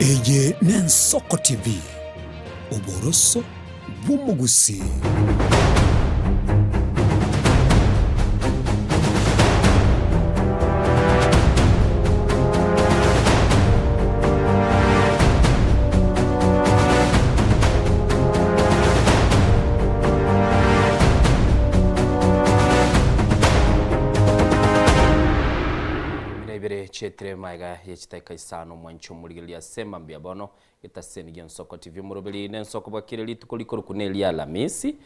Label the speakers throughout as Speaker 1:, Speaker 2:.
Speaker 1: Eye n'Ensoko TV oboroso bw'umugusi.
Speaker 2: Chetre maiga yechitaika isano mwancho muligilia sema mbia bono itaseni Ensoko TV murubili n'Ensoko bakireli tukolikoro kuneli ya Lamisi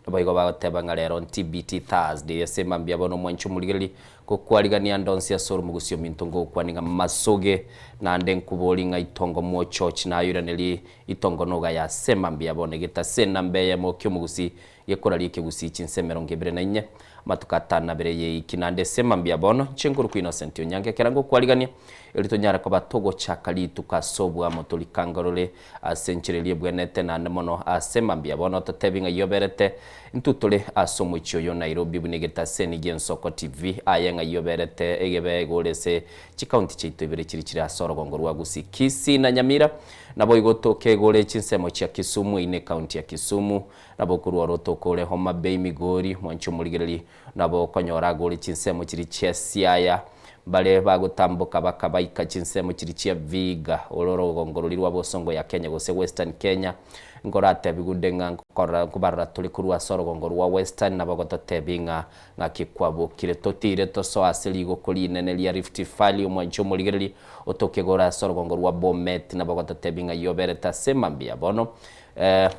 Speaker 2: bayigo batebanga lero TBT Thursday sema mbia bono mwancho muligili kokwaligania ndonsi ya soro mugusio mintongo kwaninga masoge na ndenkubolinga itongo mo church na yuraneli itongo noga ya sema mbia bono gitasena mbeye mo kyo mugusi yekora like gusi cinsemero ngebere na inye matukatana bere ye ikinande sema mbia bono chenguru ku Innocent Onyange kerango kwaligania elito nyara ko batogo chakali tukasobwa motoli kangarole asencherelie bwenete na mono asema mbia bono totebinga yoberete ntutole asomo chiyo Nairobi bunegeta seni Ensoko TV ayenga yoberete egebe golese chikaunti chito ibere chiri asorogongo rwa gusikisi na Nyamira nabo igotoke gole chinsemo cha Kisumu ine county ya Kisumu nabo kurwa rotokole Homa Bay Migori mwancho muligereli nabo konyora gole chinsemo chiri chia Siaya bale bagutambuka bakabaika chinsemo chiri chia Viga olorogongo rwa bosongo ya Kenya gose Western Kenya ngorate bigudenga nkora kubarra tuli kurwa sorogongo rwa Western nabo gototebinga ngakikwabo kire totire to so asili go kuli nenelia Rift Valley mwancho muligereli otokegora sorogongo rwa Bomet nabo gototebinga yobereta sema mbia bono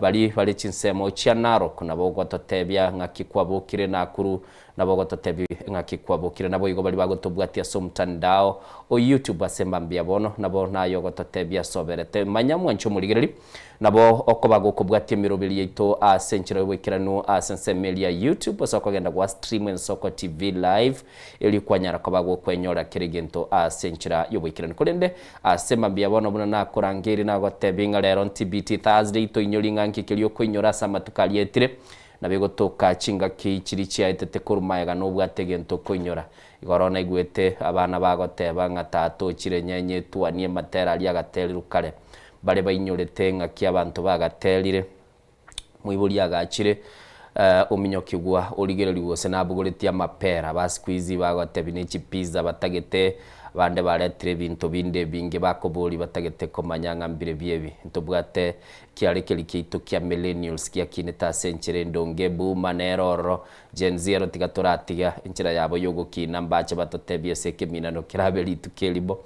Speaker 2: bali chinsemo chia Narok nabo gototebia ngakikwabo kire Nakuru nabo gototebi ngakikwabo kire nabo igo bali bagotobwatia somtandao o YouTube asemba mbia bono nabo nayo gototebia soberete manyamwa ncho muligereli nabo okobago kubwatia mirobili yeto asenchira wekirano asensemelia YouTube osoko genda kwa stream Ensoko TV live ili kwanyara kobago kwenyora kirigento asenchira yobwekirano kolende asema mbia bono buna nakorangiri nagotebinga lero TBT Thursday to inyolinga nkikilio kwenyora samatukalietire nabego toka chinga kichiri chia etete kurumayaga no bwategento kwenyora igorona igwete abana bagoteba ngatato chire nyenye tuanie matera ali agateli rukale bale bayinyorete ngaki abantu bagatelire mwibuli agachire ominyokigwa oligereri wose nabugoretia mapera basikwizi bagotebine chipiza batagete bande baletire bintu binde binge bakoboli batagete komanyanga mbire biebi ntobwate kiarekeli kitu kia millennials kia kineta senchire ndonge buma neroro Gen Z tigatoratiga inchira yabo yogo kinambache batotebie seke minano kirabeli tukelibo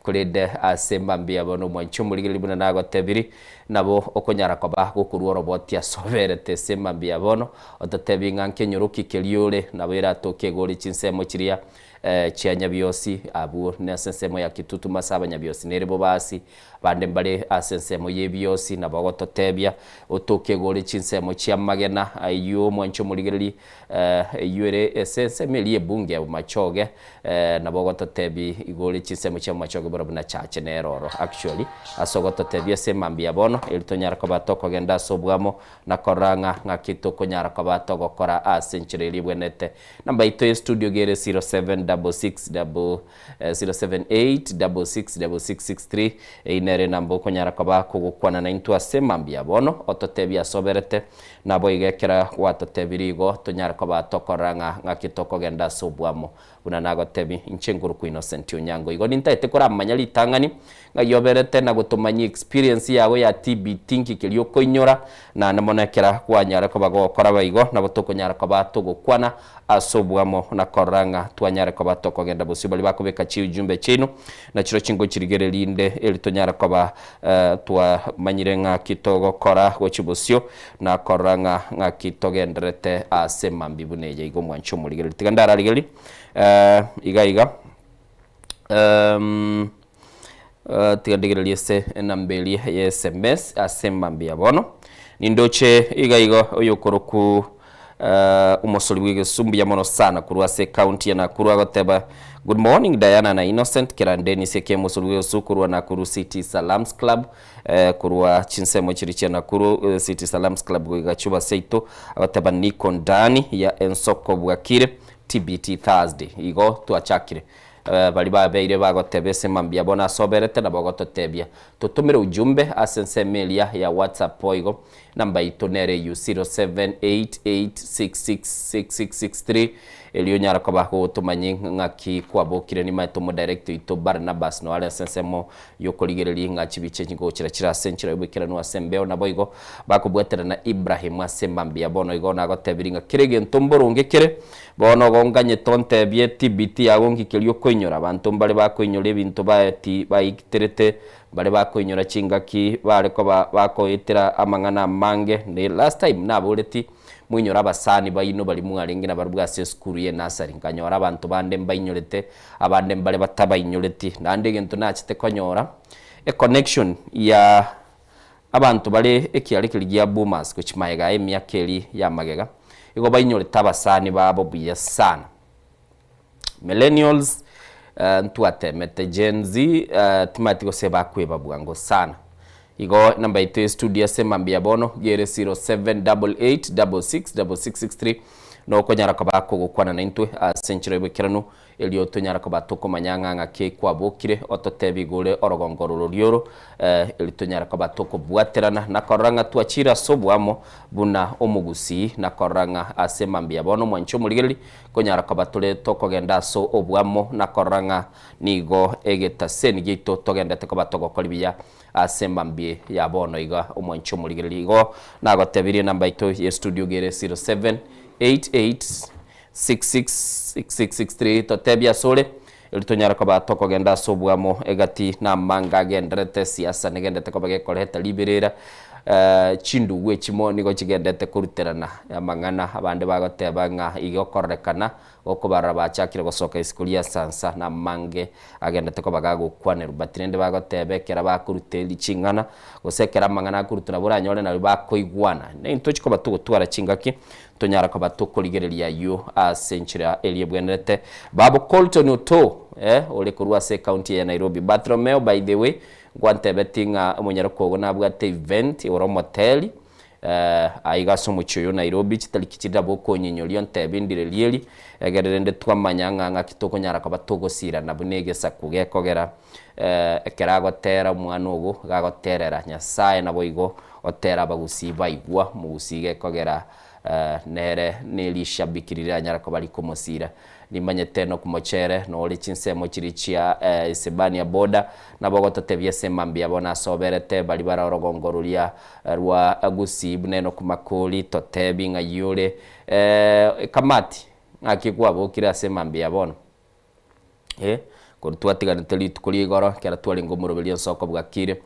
Speaker 2: kurede asemba mbia bono mwancho muligeli buna nagotebiri nabo okonyara koba gukuru roboti asoberete semba mbia bono ototebinga nkenyuruki keliole nabo iratoke goli chinsemo chiria chia Nyabiosi abu nesensemo ya Kitutu masaba Nyabiosi nerebo basi bande mbale asensemo yebiosi nabo gototebia otoke goli chinsemo chia Magena ayo mwancho muligeli yure esensemo bunge machoge nabo gototebi igoli chinsemo chia machoge borabuna chache neroro actually asogototebia sema mbia bono elitonyara kobatoko genda sobwamo na koranga ngakitoko nyara kobato gokora asenchireli bwenete namba ito studio gere 07686663 inere nambo konyara kobako gukwana na intu asema mbia bono ototebia soberete nabo igekera watotebirigo tonyara kobato koranga ngakitoko genda sobwamo una nagotebi inchenguru ku Innocent Onyango igo nintaite kora manyali tangani ngayoberete na gutumanyi experience yawe ya TBT nkikilio koinyora na namonekera kwanyara kobago kora baigo na gutokonyara kobato gukwana asobwamo na koranga twanyara kobato kogenda busibali bakobeka chi ujumbe chino na chiro chingo chirigere linde elitonyara koba twa manyirenga kitogo kora gochibusio na koranga ngakitogendrete asema mbibuneje igo mwancho muligere tigandara ligeli iga tigandigere liese nambeli ya SMS asema mbia bono nindoche iga oyokoroku umusoli w'Igisumbu ya mono sana kurwase county ya Nakuru agoteba good morning Diana na Innocent kirandeni seke musoli w'Isukuru na Nakuru City Salams Club kurwa chinsemo chirichia Nakuru City Salams Club gachuba seito agoteba niko ndani ya Ensoko bwakire TBT Thursday igo tuachakire bali babeire bagotebe semambia bona soberete na bagototebia tutumire ujumbe asense melia ya WhatsApp poigo namba itonere yu 0788666663 elio nyara ko bako tumanyi ngaki kwabokire ni maito mo direct ito Barnabas no ale sensemo yokoligereri ngachi biche ngo kira senchira ibikira no asembeo na boigo bako bwetera na Ibrahim asembambia bono igo na gotebiringa kirege ntomboronge kire bono gonganye tonte bie TBT yagongi kelio kwenyora abantu mbale bakoinyora ebintu baeti baikiterete bale bakoinyora chingaki bale ko bakoitira amangana mange ne last time naboleti mwinyora abasani bayino bali mwarengi na barubwa skuru ye nasari nkanyora abantu bande mbayinyorete abande mbale batabayinyoreti nande gento nakite konyora a connection ya abantu bale ekialikiligia boomers kuchimayega emyakeli ya magega igo bayinyoreta abasani babo buya sana millennials ntuatemete Gen Z timatiko seba kweba bwango sana igo namba ite studio semambia bono gere 0788666663 no konyara ko bako gukwana na intwe century bwekirano elio tonyara ko batoko manyanga ke kwabokire ototebi gole orogongoro rioro eli tonyara ko batoko bwaterana na koranga twachira sobwamo buna omugusi na koranga asemambia bono mwancho muligeli konyara ko batole toko genda so obwamo na koranga nigo egeta seni gito togenda te ko batoko kolibia asembambie ya bono iga omwancho muligeli igo nagotebirie namba ito ye studio gere 0788666663 totebia sole elitonyara ko batoko genda sobwamo egati na manga gendrete siasa negendete ko bagekoleta liberera chindu wechimo nigo chigendete kuruterana amangana abande bagoteba nga igokorekana okobara bachakire gosoka iskuli ya sansa na mange agendete ko bagagukwanira batirende bagotebekera bakuruteli chingana gosekera amangana kurutura buranyole na bakoigwana ne intochi ko batugutwara chingaki tonyara ko batokoligereria yo a century elie bwenete babo Colton Oto ole kurwa se county ya Nairobi Bartholomew by the way gwantebetinga umunyaro ko na bwate event oro motel aiga somucho Nairobi chitalikitira boko nyinyolio ntebindire lieli egerende twamanyanga ngakitoko nyara ko batogosira na bunege sakuge kogera ekeragotera umwana ugo gagoterera nyasaye nabo igo otera bagusiba igwa mugusige kogera nere nilishabikirira nyara ko bali komosira nimanyete no kumochere no oli chinsemo chirichia Isebania boda nabogoto tebye semambia bona soberete bali bara orogongorulia rwa agusib neno kumakoli totebi ngayule kamati akikwa bokira semambia bona kurutwatigana teli tukuligoro kera twali ngomurobelio soko bwakire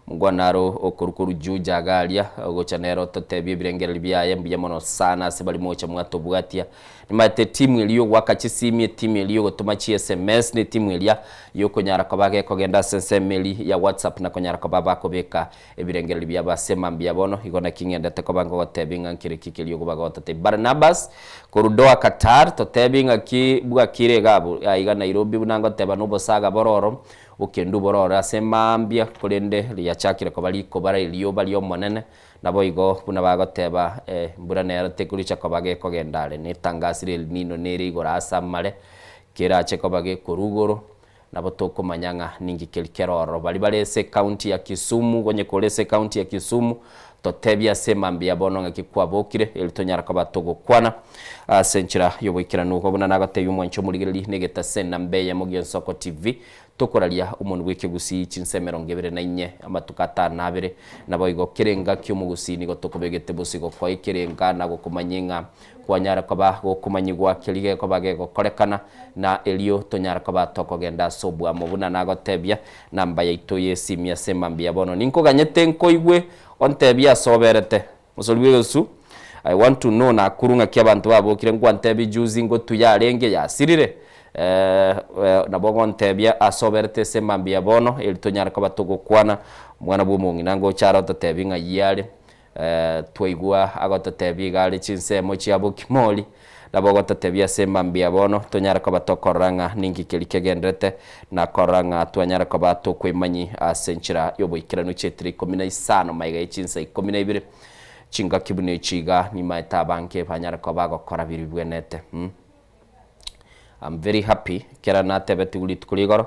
Speaker 2: mugwanaro okurukuru juja galia gochanero totebi birengera byaye mbiye mono sana sebali mocha mwato bwatia nimate timu iliyo wakachisimie timu iliyo gotuma chi SMS ni timu iliya yo konyara ko bage kogenda sensemeli ya WhatsApp na konyara ko baba ko beka ebirengera bya basema mbiya bono igona kingenda te ko bango gotebinga nkirikike iliyo baga gotate Barnabas korudoa Qatar totebinga ki bwa kire gabo aiga Nairobi bunango teba no bosaga bororo ukendu bororo asemambia kolende liyachakire ko bali ko bara iliyo bali omonene nabo igo buna bagoteba mbura nera tekuricha ko bage kogendale ni tangasire nino neri igora asamale kera cheko bage kurugoro nabo toko manyanga ningi kelkeroro bali balese county ya Kisumu gonye kolese county ya Kisumu totebia semambia bono ngakikwa bokire elitonyara ko batogo kwana senchira yobikira nuko buna nagateye umwancho muligeli negeta sena mbeya mugiye soko TV tokoralia umuntu w'ikigusi cinsemero ngebere na inye amatukata nabere nabo igo kirenga kyo mugusi nigo tokobegete bosigo kwa ikirenga nago kumanyenga kwanyara ko ba kumanyigwa kilige ko bage ko korekana na elio tonyara ko batoko genda sobwa mubuna nago tebia namba yaito yesimia semambia bono ninko ganyete nko igwe ontebia soberete musolwigosu I want to know na kurunga kyabantu babo kirengwa ntebi juzi ngo tuyarenge ya sirire nabogo ntebia asoberte semambia bono elitonyara ko batogo kwana mwana bumungi nango charo totebinga yale twaigwa agototebi gale chinsemo chiabo kimoli nabogo totebia semambia bono tonyara ko batokoranga ningi kelikegendrete na koranga twanyara ko batokwemanyi asenchira yoboikirano chetri 15 maiga chinsa 12 chinga kibune chiga ni maita banke banyara ko bagokora biri bwenete I'm very happy kera natebeti gulitu kuligoro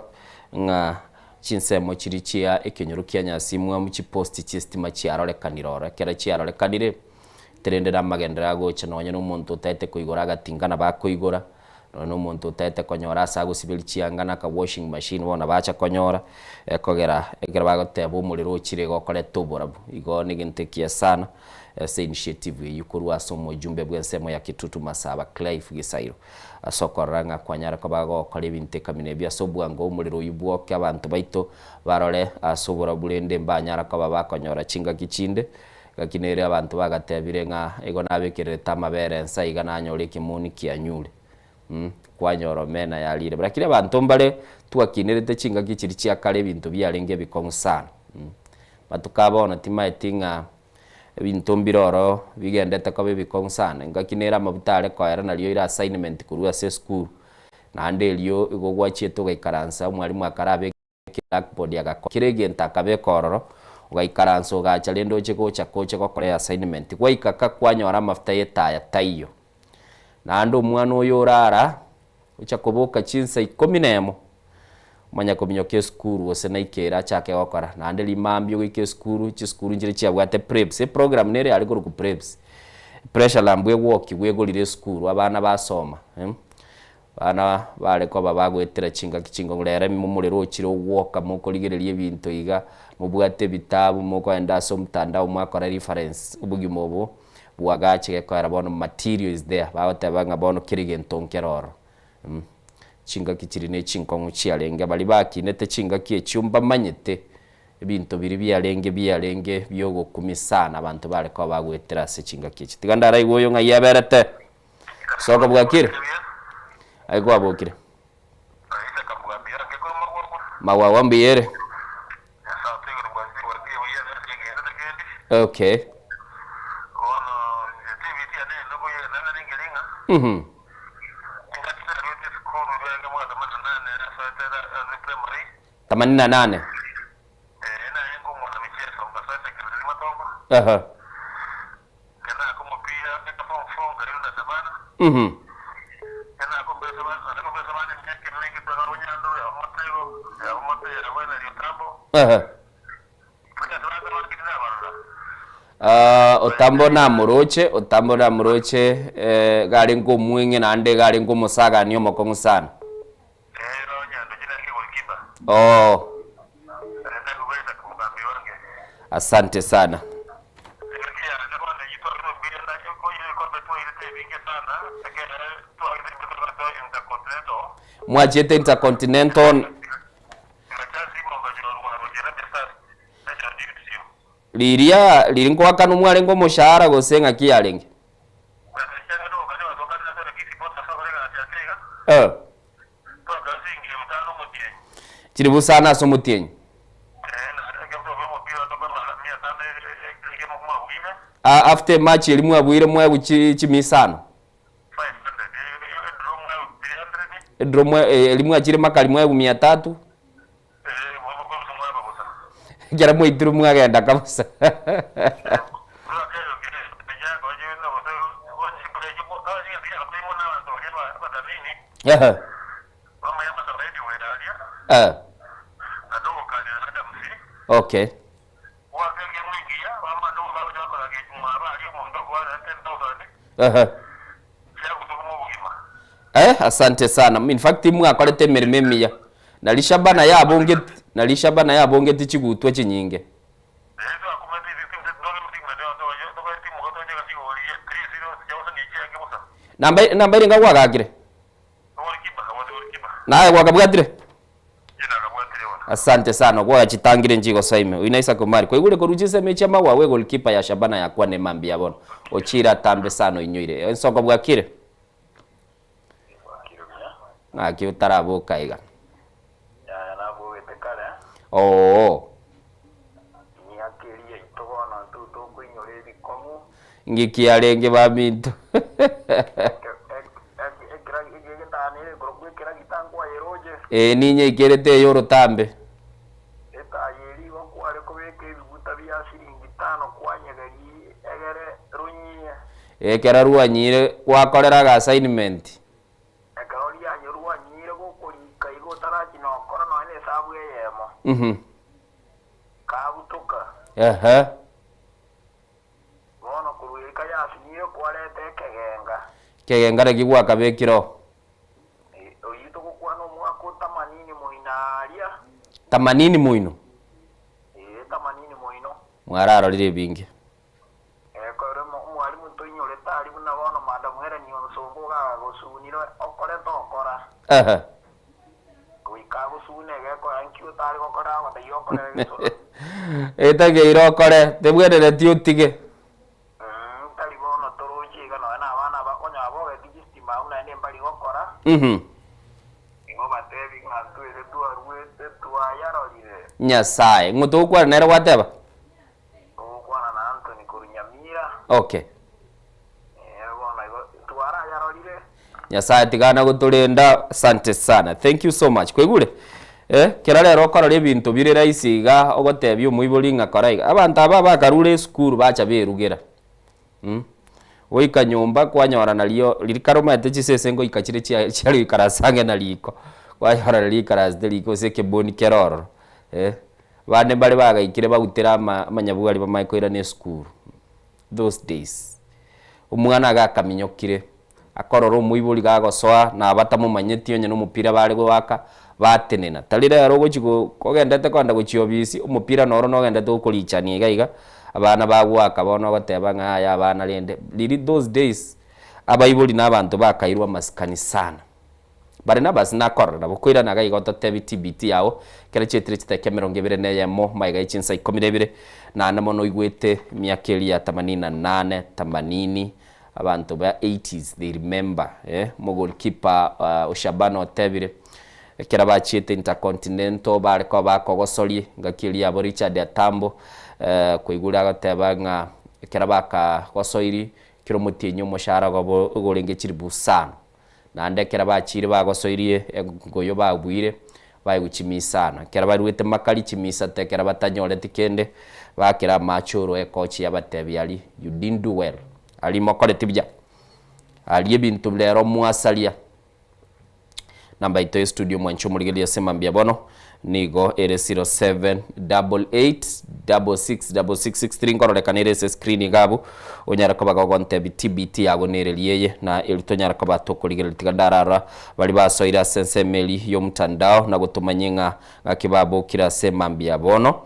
Speaker 2: nga chinsemo chiri chia ekenyuru kia nyasi mwa muchiposti chistima chiarorekanirora kera chiarorekanire terendera magendera gocha nonya n'umuntu utete kuigora agatingana bakuigora n'umuntu utete konyora asa gusibili chiangana ka washing machine bona bacha konyora ekogera bagoteba umuriro ukire gokore tuburabu igo nigintekia sana se initiative yukurwa somo jumbe bwensemo ya Kitutu Masaba Clive Gisairo asokoranga kwanyara ko bagokora ibinte kamine bya sobwango umuriro yubwoke abantu baito barore asobora burende mbanyara ko babakonyora chinga kichinde gakinere abantu bagatebire nga ego nabekere tamabere nsa igananyore kimuni kianyure kwanyoro mena yalire brakire abantu mbale twakinerete chinga kichiri cia kale bintu byarenge bikongu sana batukabona timaitinga bintu mbiroro bigendete ko bikongu sana ngakinera mabutare ko era naliyo ira assignment kurua se school na ndelio igogwachie tugaikaransa mwalimu akarabe blackboard yagakire ntakabe kororo ugaikaransa ugacha lendo chikocha koche ko kore assignment gwaikaka kwanyora mafuta yetaya taiyo na ando mwana uyo urara ucha kuboka chinsa 11 manya kominyoke skuru ose na ikera chake okora na ande limambyo wike skuru chi skuru njire chia bwate preps e program nere ali ku preps pressure lambwe woki wegolire skuru abana basoma bana bale ko babagwetera chinga kichingo ngurere mumurero ukire woka mukoligererie bintu iga mubwate bitabu muko enda so mtandao mwakora reference ubugimo bo bwagache ko arabono material is there babatebanga bono kirige ntonkeroro chinga kichiri ne chinkongu chialenge bali bakinete chinga kie chumba manyete ebintu biri byalenge byogo kumisana abantu bale ko bagwetera se chinga kichi tigandara igoyo nga yaberete soko bwakire aigo abokire mawa wambiyere okay Tamanina nane. Aha. Otambo na muroche gari ngomwinge na ande gari ngomusaga niyo mokongu sana. Oh. Asante sana. Mwachete Intercontinental liringo wakanu mwalengo mushahara gosenga kialenge chiribu sana so mutienyi after match elimu abwire mwa chimisano elimu achire makali mwa 300 Jara mwe ituru mwagenda kabisa. Okay. Asante sana. In fact mwakorete merememia. Nalishabana yabonge tichigutwe chinyinge. Namba iringa gwagakire. Naye gwakabwatire. Asante sana kwa chitangire njigo saime. Uinaisa kumari. Kwa igule koruchise mecha mawa we goalkeeper ya Shabana yakwa ne mambi yabono. Ochira tambe sano inyoire. Ensoko bwakire. Aki utarabo kaiga.
Speaker 3: Ya nabo wetekare.
Speaker 2: Oh.
Speaker 3: Ni akiri itobona tuto kwinyore bikomu.
Speaker 2: Ngiki arenge babintu. Ninye ikerete yoro tambe.
Speaker 3: Eta yeri wako areko weke bibuta bya shilingi 5 kwanyegari egere runyiye.
Speaker 2: Ekera ruanyire wakoreraga assignment.
Speaker 3: Ekari anyorwa kino kora no ene sabu yemo kabutuka bono kuruika ya sinyo kwalete kegenga
Speaker 2: rekigwa kabekiro
Speaker 3: oyito kukwano mwako 80 muinaria
Speaker 2: 80 muino
Speaker 3: 80 muino
Speaker 2: mwararo lire bingi
Speaker 3: kore mwalimu toinyore tari buna bono madamu hera ni onsongo ga gosuniro okore tokora kuikago sune geko ankyo tari gokora wata yokore so
Speaker 2: etage irokore tebwerere tiutige
Speaker 3: tari bono toroji ga no na bana bakonya abo etistima una ene mbali gokora ngo batebi ngantu ere tuarwete tuayarorire
Speaker 2: nyasaye ngutu kwa nere wateba
Speaker 3: okwana na Anthony Kurunyamira
Speaker 2: okay
Speaker 3: bona tuara yarorire
Speaker 2: nyasaye tigana guturinda asante sana thank you so much kwegure kera rero kora ibintu biri raisiga ogotebya umuibori ngakoraiga abantu aba bakarure school bacha berugera oika nyumba kwanyora nalio lirikaromete chisese ngo ikachire cyari ikarasange naliko kwanyora nalikara zdeliko seke boni keroro bane bari bagaikire bagutera manyabugari bamaikoira ne school those days umwana agakaminyokire akororo umuibori gagosoa na batamumanyeti onye no mupira bari gwaka batenena talira yaro gochiko kogendete kwanda gochiobisi umupira noro no gendete ukurichani gaiga abana bagwaka bono goteba ngaya abana lende liri those days abaibori n'abantu bakairwa maskani sana bare nabasi nakorera bukwira nagaiga totebi TBT yao kera chetire kiteke 21 maiga ichinsa 12 na namono igwete miakeli ya 88 80 abantu ba 80s they remember mogol keeper Oshabano Otebire kera bachite Intercontinental bariko bakogosori ngakili ya Richard Atambo kuigura gateba nga kera baka gosoiri kiro mutinyo mushara go gorenge chiribusana nande kera bachire bagosoirie ngoyo bagwire bayiguchimisana kera bariwete makali chimisa te kera batanyore tikende bakira machuro coach yabatebi ali you didn't do well ali mokore tibya ali bintu lero muasalia namba ito studio mwancho muligelia sema mbia bono nigo ere 0788666663 ngorole kanere se screen gabu onyara ko bagogonte TBT yago nereliye na elitonyara ko batokuligera tigadarara bali basoira sensemeli yo mtandao na gutumanyenga ngakibabo kira sema mbia bono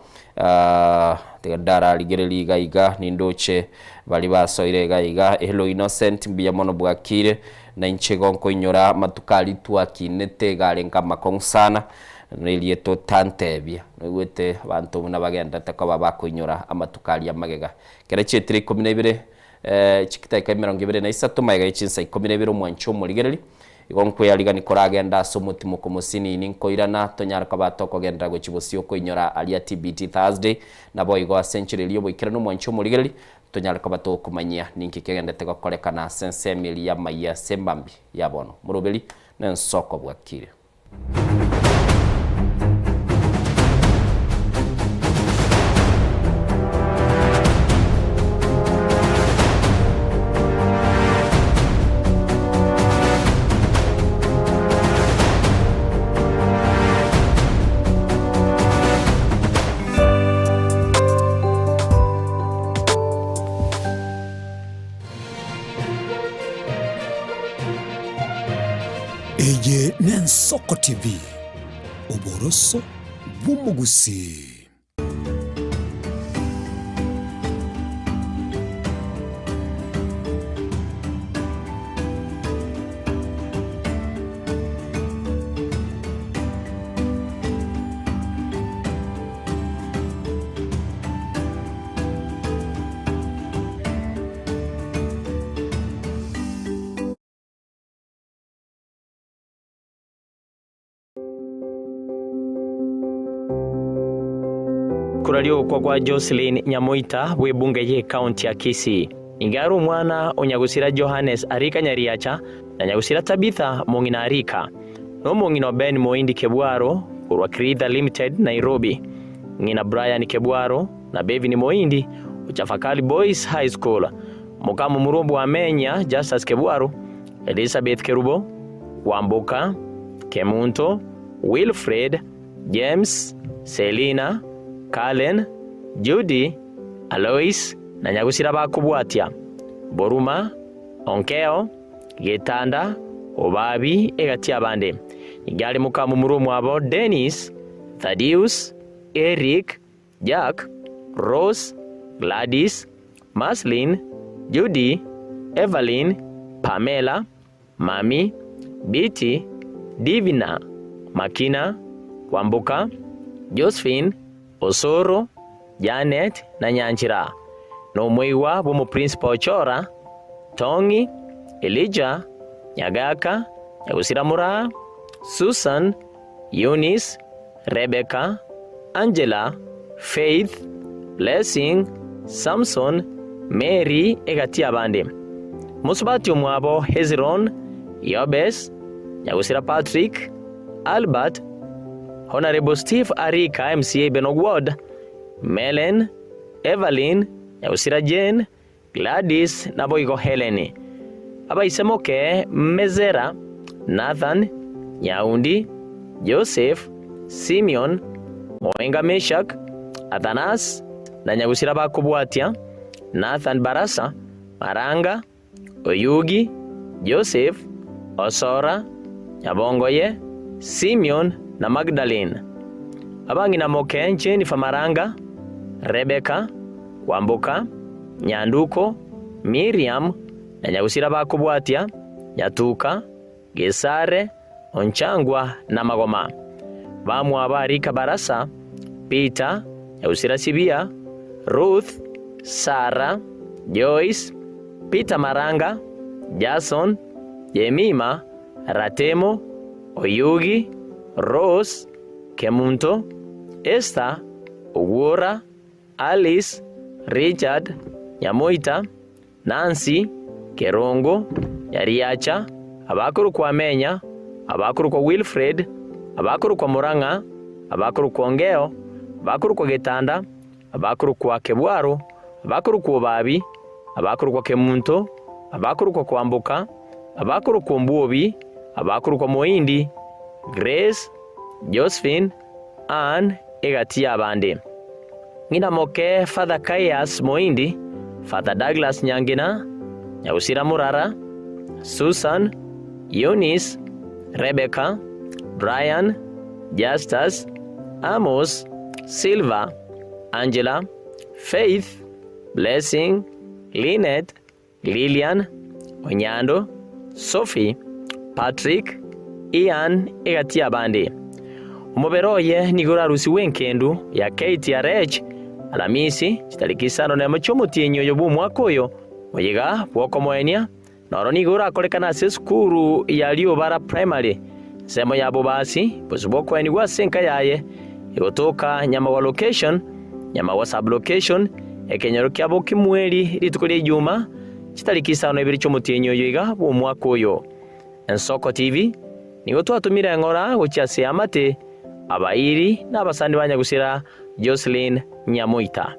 Speaker 2: tigadara ligereli gaiga nindoche bali basoire gaiga hello innocent mbia mono bwakire na inchego nkoinyora matukali tuakinete garenga makonsana nelieto tantebia gwete bantu na bagenda takaba bakoinyora amatukali ya magega kera chetri 12 chikitaika 23 maiga ichinsa 12 mwancho muligereli igonko yaligani koragenda somutimo kumusini ninkoirana tonyara kabatoko genda gochibosio koinyora alia TBT Thursday na boigo century liyo boikira no mwancho muligereli tonyara kabato kumanyia ninki kegenda teko kolekana sense mili ya maya sembambi yabono murubeli nensoko bwakire
Speaker 1: Eye Nensoko TV Oboroso Bumugusi.
Speaker 4: Kuralio kwa Jocelyn Nyamoita webunge ye county ya Kisii. Ingaru mwana onyagusira Johannes Arika Nyariacha na nyagusira Tabitha Mongina Arika. No Mongina Ben Moindi Kebwaro kurwa Kritha Limited Nairobi. Ngina Brian Kebwaro na Bevin Moindi Uchafakali Boys High School. Mukamu Murumbu Amenya Justus Kebwaro, Elizabeth Kerubo, Wamboka, Kemunto, Wilfred, James, Selina, Kalen, Judy, Alois na nyagusira bakubwatia Boruma, Onkeo, Getanda, Obabi egati abande. Igali mukamu murumu abo Dennis, Thaddeus, Eric, Jack, Rose, Gladys, Maslin, Judy, Evelyn, Pamela, Mami, Biti, Divina, Makina, Wambuka, Josephine, Osoro, Janet na Nyanchira. N'omwiwa bw'omu Principal Chora, Tongi, Elijah, Nyagaka, Nyagusiramura, Susan, Eunice, Rebecca, Angela, Faith, Blessing, Samson, Mary egati abande. Musubati omwabo Hezron, Yobes, Nyagusira Patrick, Albert, Honorable Steve Arika MCA Benogwod, Melen, Evelyn, Nyagusira Jane, Gladys na boigo Heleni. Abaisemoke Mezera, Nathan, Nyaundi, Joseph, Simeon, Moenga Meshak, Athanas na Nyagusira bakubwatia Nathan Barasa, Maranga, Oyugi, Joseph, Osora, Nyabongoye, Simeon na Magdalene. Abangi na moke Jennifer Maranga, Rebecca, Wambuka, Nyanduko, Miriam na Nyagusira bakubwatia Nyatuka, Gesare, Onchangwa na Magoma. Bamu abarika Barasa, Peter, Nyagusira Sibia, Ruth, Sarah, Joyce, Peter Maranga, Jason, Jemima, Ratemo, Oyugi, Rose, Kemunto, Esther, Ugura, Alice, Richard, Nyamoita, Nancy, Kerongo, Yariacha, abakuru kwa Menya, abakuru kwa Wilfred, abakuru kwa Muranga, abakuru kwa Ongeo, abakuru kwa Getanda, abakuru kwa Kebwaro, abakuru kwa Babi, abakuru kwa Kemunto, abakuru kwa Kwambuka, abakuru kwa Mbuobi, abakuru kwa Moindi, Grace, Josephine, Anne egati abande. Ngina moke Father Kaias Moindi, Father Douglas Nyangina, Nyagusira Murara, Susan, Eunice, Rebecca, Brian, Justus, Amos, Silva, Angela, Faith, Blessing, Lynette, Lillian, Onyando, Sophie, Patrick, Ian egati abande. Umuberoye nigura rusi wenkendu ya KTRH Alamisi chitalikisano na machomutinyo yobu mwakoyo oyiga bwoko moenia noro nigura akolekana se skuru ya Liobara Primary semo yabo basi bosuboko eni gwa senka yaye igotoka nyama wa location nyama wa sub location ekenyero kyabo kimweli litukuli juma chitalikisano ebiri chomutinyo yoyiga bwo mwakoyo Ensoko TV nigo twatumira ngora gochase amate abairi n'abasandi banyagusira Jocelyn Nyamoita.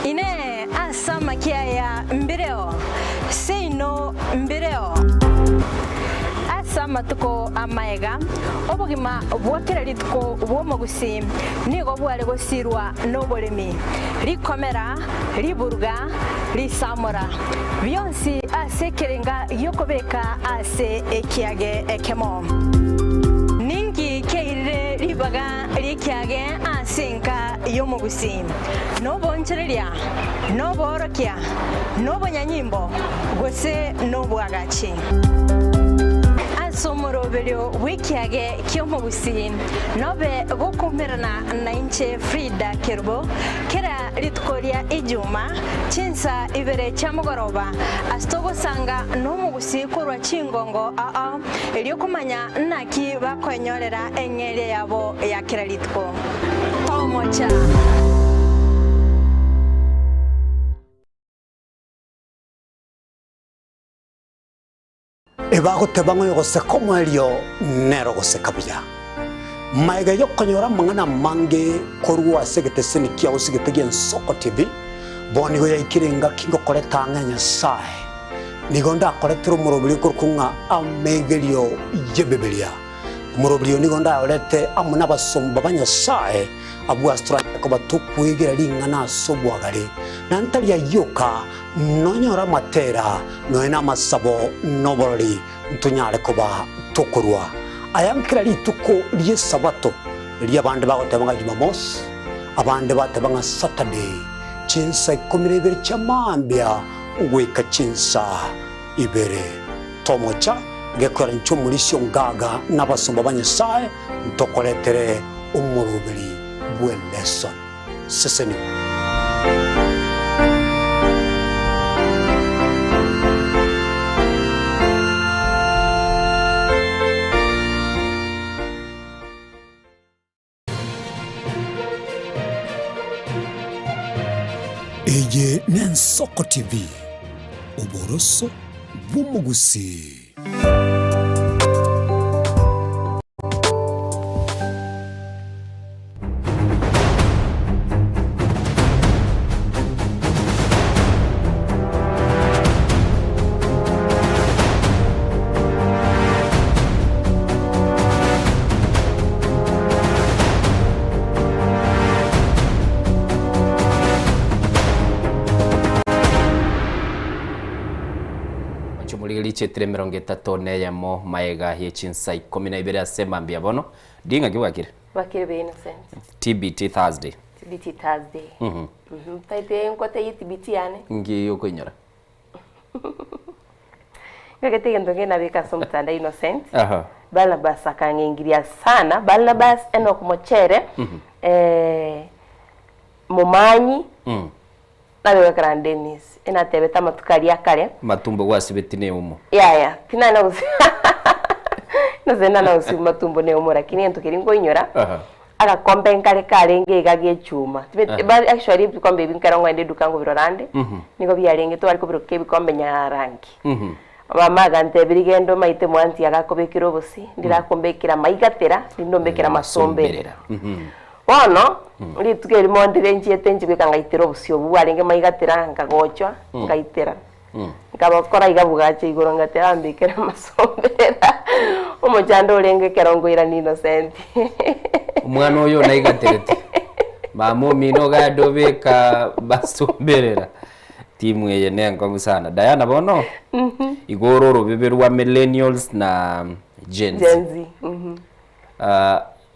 Speaker 5: Ine asama kia ya mbireo seino mbireo asama tuko amaega obugima bwakera tuko bwomogusi nigo bwale gosirwa nobolemi likomera liburuga lisamora byonsi asekerenga yokobeka ase ekiage ekemo ningi keire libaga likiage asenka yomogusi nobonchereria noborokia nobonyanyimbo gose nobwagachi somorobelio wikiage kyomogusi nobe gokumerana na inche Frida Kerbo kera litkoria ijuma chinsa ibere chamugoroba astogo sanga nomugusi kurwa chingongo eliokumanya naki bakonyorera enyere yabo ya kera litko tomocha
Speaker 1: nibagoteba ngo goseka omwerio nero goseka buya maiga yokonyora mang'ana mange korwa segeteseni kia usigetegia Nsoko TV boni go yaikirenga kingo koreta nganya sai nigonda koretero murobiri kurkunga amegerio yebebelia murobiri nigonda orete amuna basomba banyasai abu astra ko batukwegera ringana sobwagare nantalia yoka nonyora matera noena masabo noborori ntunyare koba tokorwa ayankira lituko liye sabato liya bande bagotebanga Jumamosi abande batebanga Saturday chinsa ikomirebere chamambia uweka chinsa ibere tomocha gekora nchomulisyo ngaga nabasomba banyasaye ntokoletere umurubiri bwe lesson seseni Eye Nsoko TV uboroso bw'umugusi.
Speaker 2: Chetire mirongo itatu neyemo maega yechinsa 12 asema mbia bono dinga giwakire
Speaker 6: bakire be innocent
Speaker 2: TBT Thursday
Speaker 6: taite nkote TBT yane
Speaker 2: ngi yokoinyora
Speaker 6: ngagete ndoge na beka somtanda innocent
Speaker 2: aha
Speaker 6: Barnabas akangingiria sana Barnabas eno kumochere mumanyi nawe Grand Dennis ena tebeta matukari akare
Speaker 2: matumbo gwasibeti ne umo
Speaker 6: ya tina na usi no zena na usi matumbo ne umo lakini ntukiringo inyora aga kombe nkare karenge gage chuma but actually bikombe binkara ngwende dukango birorande niko byarenge to ariko biroke bikombe nya rangi mama gante birigendo maite mwanti agakobekira obusi ndirakombekira maigatera nindombekera masomberera Ono uri tukeri mondire nchiete kwika ngaitero busyo buarenge maigatera ngagochwa ngaitera ngabakora igabugache igoro ngatera mbikera masombera umujando urenge kerongoira ni innocent
Speaker 2: umwana oyo naigaterete mamo mino gadobeka basomberera timu yeye nengo sana Diana bono igoro robeberwa millennials na Gen Z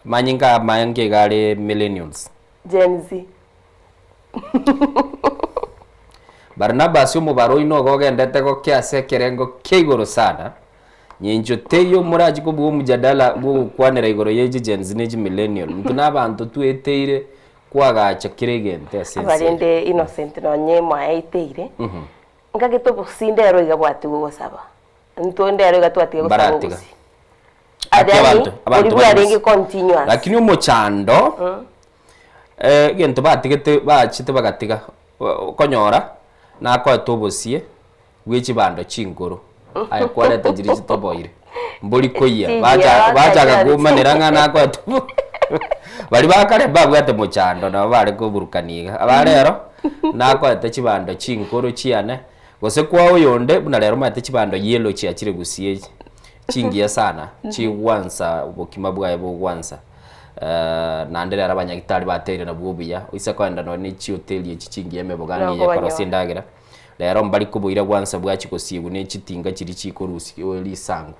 Speaker 2: manyinga mayange gale millennials
Speaker 6: Gen Z
Speaker 2: Barnabas yo mubaro ino gogendete go kyase kerengo keigoro sana nyinjo teyo muraji ko bwo mujadala bwo kwanera igoro yeji Gen Z neji millennial mutuna abantu tueteire kwagacha kiregente asense
Speaker 6: abarende innocent no nyemo aiteire ngagito busindero igabwati go saba ntondero igatwati go saba
Speaker 2: abantu
Speaker 6: barengi continuous
Speaker 2: lakini umuchando gento batigete bachite bagatiga konyora nako tobosie wichi bando chingoro ay kwale tajiri toboire mbuli koya baja gumanira ngana ko bali bakare babwate muchando na bale ko burukaniga abarero nako tachibando chingoro chiane gose kwawo yonde buna lero mate chibando yellow chiachire gusie chingia sana chi wansa bukima bwaye bo wansa nandere arabanyagitari batere na bwobuya isa kwenda no ni chi hotel yechi chingia mebogani ye korosindagira lero mbali kubuira wansa bwachi kosibu ne chitinga chiri chikorusi oli sangu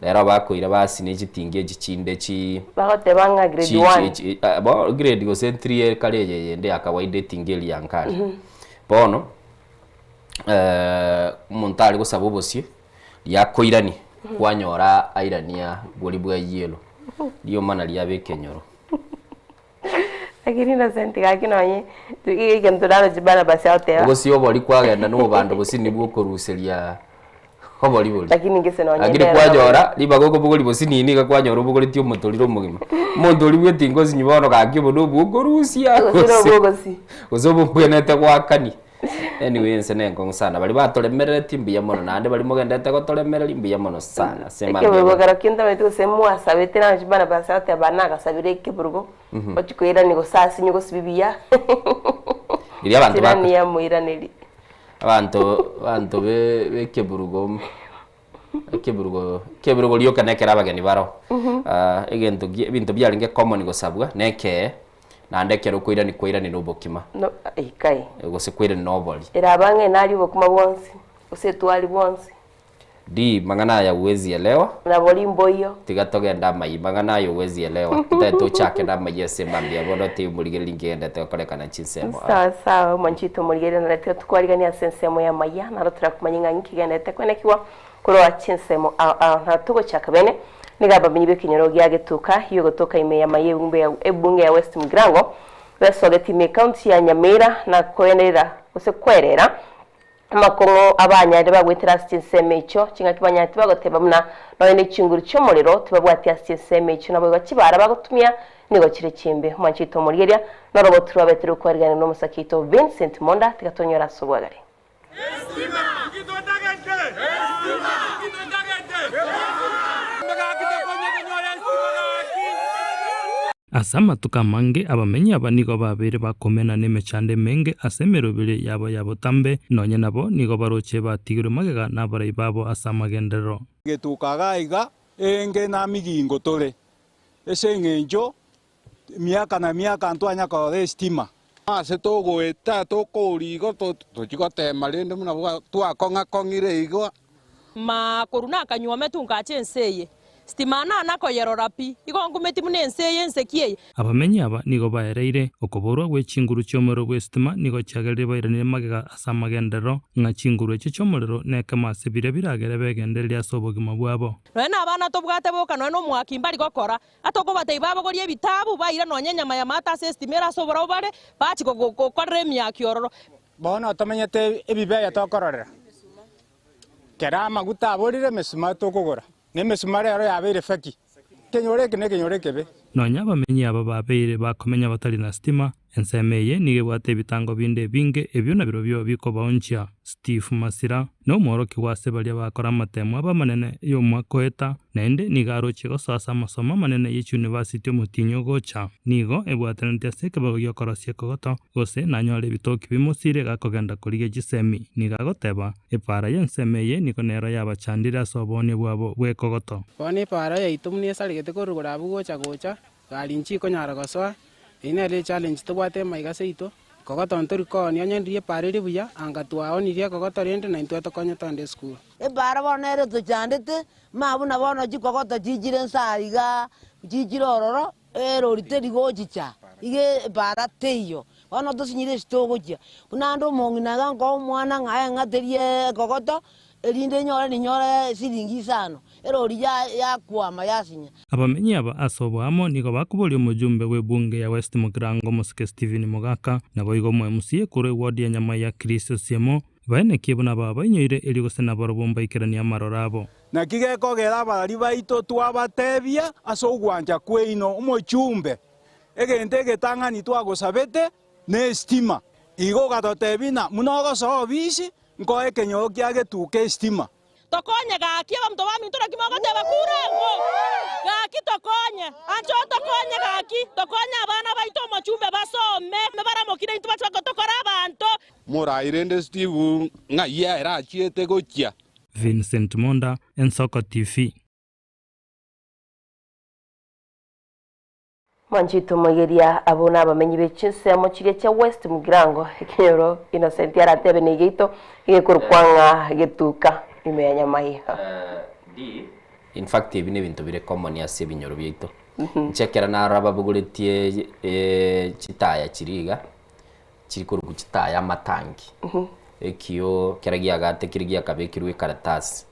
Speaker 2: lero bakoira basi ne chitinge chichinde chi
Speaker 6: bagote banga grade 1
Speaker 2: bo grade go century kaleje yende akawaide tingeli yankali bono montali go sabobosie yakoirani kwanyora airania buri bwa yelo dio mana lya bekenyoro
Speaker 6: akiri na senti gakinonye tugiye ntudano jibana basi hotel
Speaker 2: ugo siyo boli kwagenda no bando busini bwo koruseria hoboli boli
Speaker 6: lakini ngese nonye
Speaker 2: agiri kwanyora liba gogo bugoli busini ni kwanyora bugoli tio mutoliro mugima mondoli bwetingo sinyibono gakyo bono bwo korusia
Speaker 6: uzobo bwenete
Speaker 2: gwakani Anyway nse ngong sana bali batolemerera timbiya mono nande bali mogendete gotolemerera imbiya mono sana sema
Speaker 6: Keburugo garokinda metu semua sabete na jibana basate banaga sabire keburugo ochikwira ni gosasi nyugo sibibiya
Speaker 2: iri abantu
Speaker 6: bakani ya muiraniri
Speaker 2: abantu be keburugo liyo kanekera abageni baro egento bintu byalinge common gosabwa neke nande kero kwira ni nobokima
Speaker 6: no ikai
Speaker 2: gose kwira noboli
Speaker 6: era bange nali bokuma bonsi ose twali bonsi
Speaker 2: di mangana ya uwezi elewa
Speaker 6: na bolimbo hiyo
Speaker 2: tigatogenda mai mangana ya uwezi elewa teto chake na mai sema mbia bono ti muligeli ngenda te kolekana chinsemo
Speaker 6: sawa manchito muligeli na lete tukwaligania sensemo ya maya na rotira kumanyinga nkigenda te kwenekiwa kuroa chinsemo na tugo chaka bene nigaba binyibe kinyorogi yagetuka hiyo gotoka ime ya maye ebunge ya West Migrango besogeti me county ya Nyamira na kwenera ose kwerera makongo abanyari bagwetera stinseme ico kinga kibanyati bagoteba muna none chinguru cyo muriro tibabwati stinseme ico nabo bakibara bagotumya nigo kire kimbe manchito murigeria na robot rwabetero kwarigana no musakito Vincent Monda tigatonyora sobwagare
Speaker 7: Asama tukamange abamenyi abanigo babere bakomena nemechande menge asemerobere yabo tambe nonye nabo nigo baroche batigiro magega nabarai babo asamagendero
Speaker 8: getukaga iga enge na migingo tole esengenjo miaka na miaka antwanya ka stima ase togweta tokorigo tukigotema rende muna twakonga kongire igwa
Speaker 9: ma koruna kanyuome tungache enseye stimana nako yerorapi igongumeti munenseye ensekie
Speaker 7: abamenyi aba nigo baereire okoborwa gwe chinguru cyomero gwe stima nigo cyagerere bairanire magega asamagendero nga chinguru cyo cyomero neka masibire biragere begenderia sobogima bwabo
Speaker 9: nona abana tobwate boka no mwaki mbari gokora atoko batei babo gorie bitabu baira nonye nyama ya mata sestimera sobora bare bachi gokorre myaki ororo
Speaker 8: bona tamenyete ebibeya tokororera kera maguta aborire mesuma tokogora nemesuma rero yabere faki kenyoreke be
Speaker 7: nonya bamenyi aba babeire bakomenya batari na stima ensemeye nige bwate bitango binde binge ebyo nabiro byo biko baonchia Steve Masira no mworoki wase bali bakora matemo aba manene yo mwakoeta nende nigaroche gosasa masomo manene ye university mutinyo gocha nigo ebwatantia seke bagyo korosie kogoto gose nanyole bitoki bimusire gakogenda kurige gisemi nigagoteba epara yensemeye niko nero yabachandira sobone bwabo bwekogoto
Speaker 10: bone para yaitumnie saligete korugura bugocha gocha galinchi konyara goswa inele challenge tubwate maigaseito kogoto ntori koni anyendie pariri buya anga twaonirie kogoto rende na intweto konyo tonde school
Speaker 11: para bonere to chandete mabuna bono jikogoto jijire nsariga jijire ororo erorite rigochicha ige para teyo ono to sinyire stogocha kunando monginaga ngo mwana ngaye ngaterie kogoto erinde nyore siringi sano erori ya kwama yasinya
Speaker 7: abamenyi aba asobwamo nigo bakuboli omujumbe webunge ya West Mugrango Musike Steven Mugaka nabo igo mwemusiye kure ward ya nyama ya Kristo Siemo baene kibona baba inyoire eri gosena barobomba ikerania marorabo
Speaker 8: na kigekogera bari baito twabatebia asogwanja kweino umuchumbe egente getangani twagosabete ne stima igo gatotebina munogo sobisi ngo ekenyo kyagetuke stima
Speaker 9: tokonye gaki abamto bamintura kimogoteba kurengo gaki tokonye ancho tokonye gaki tokonye abana baito mochumbe basome mebaramokire into bachagotokora abantu
Speaker 8: murairende Steve ngaya era chiete gochia
Speaker 7: Vincent Monda Ensoko TV
Speaker 6: Manchito Moyeria abona abamenyi bechinsemo chire cha West Mugrango ekinyoro Innocent yaratebe negito igekurkwanga getuka imenya mayiha
Speaker 2: in fact ibi ni bintu bire common ya se binyoro byito nchekera na raba buguretie chitaya chiriga chikuru ku chitaya matangi ekiyo keragia gate kirigia kabekirwe karatasi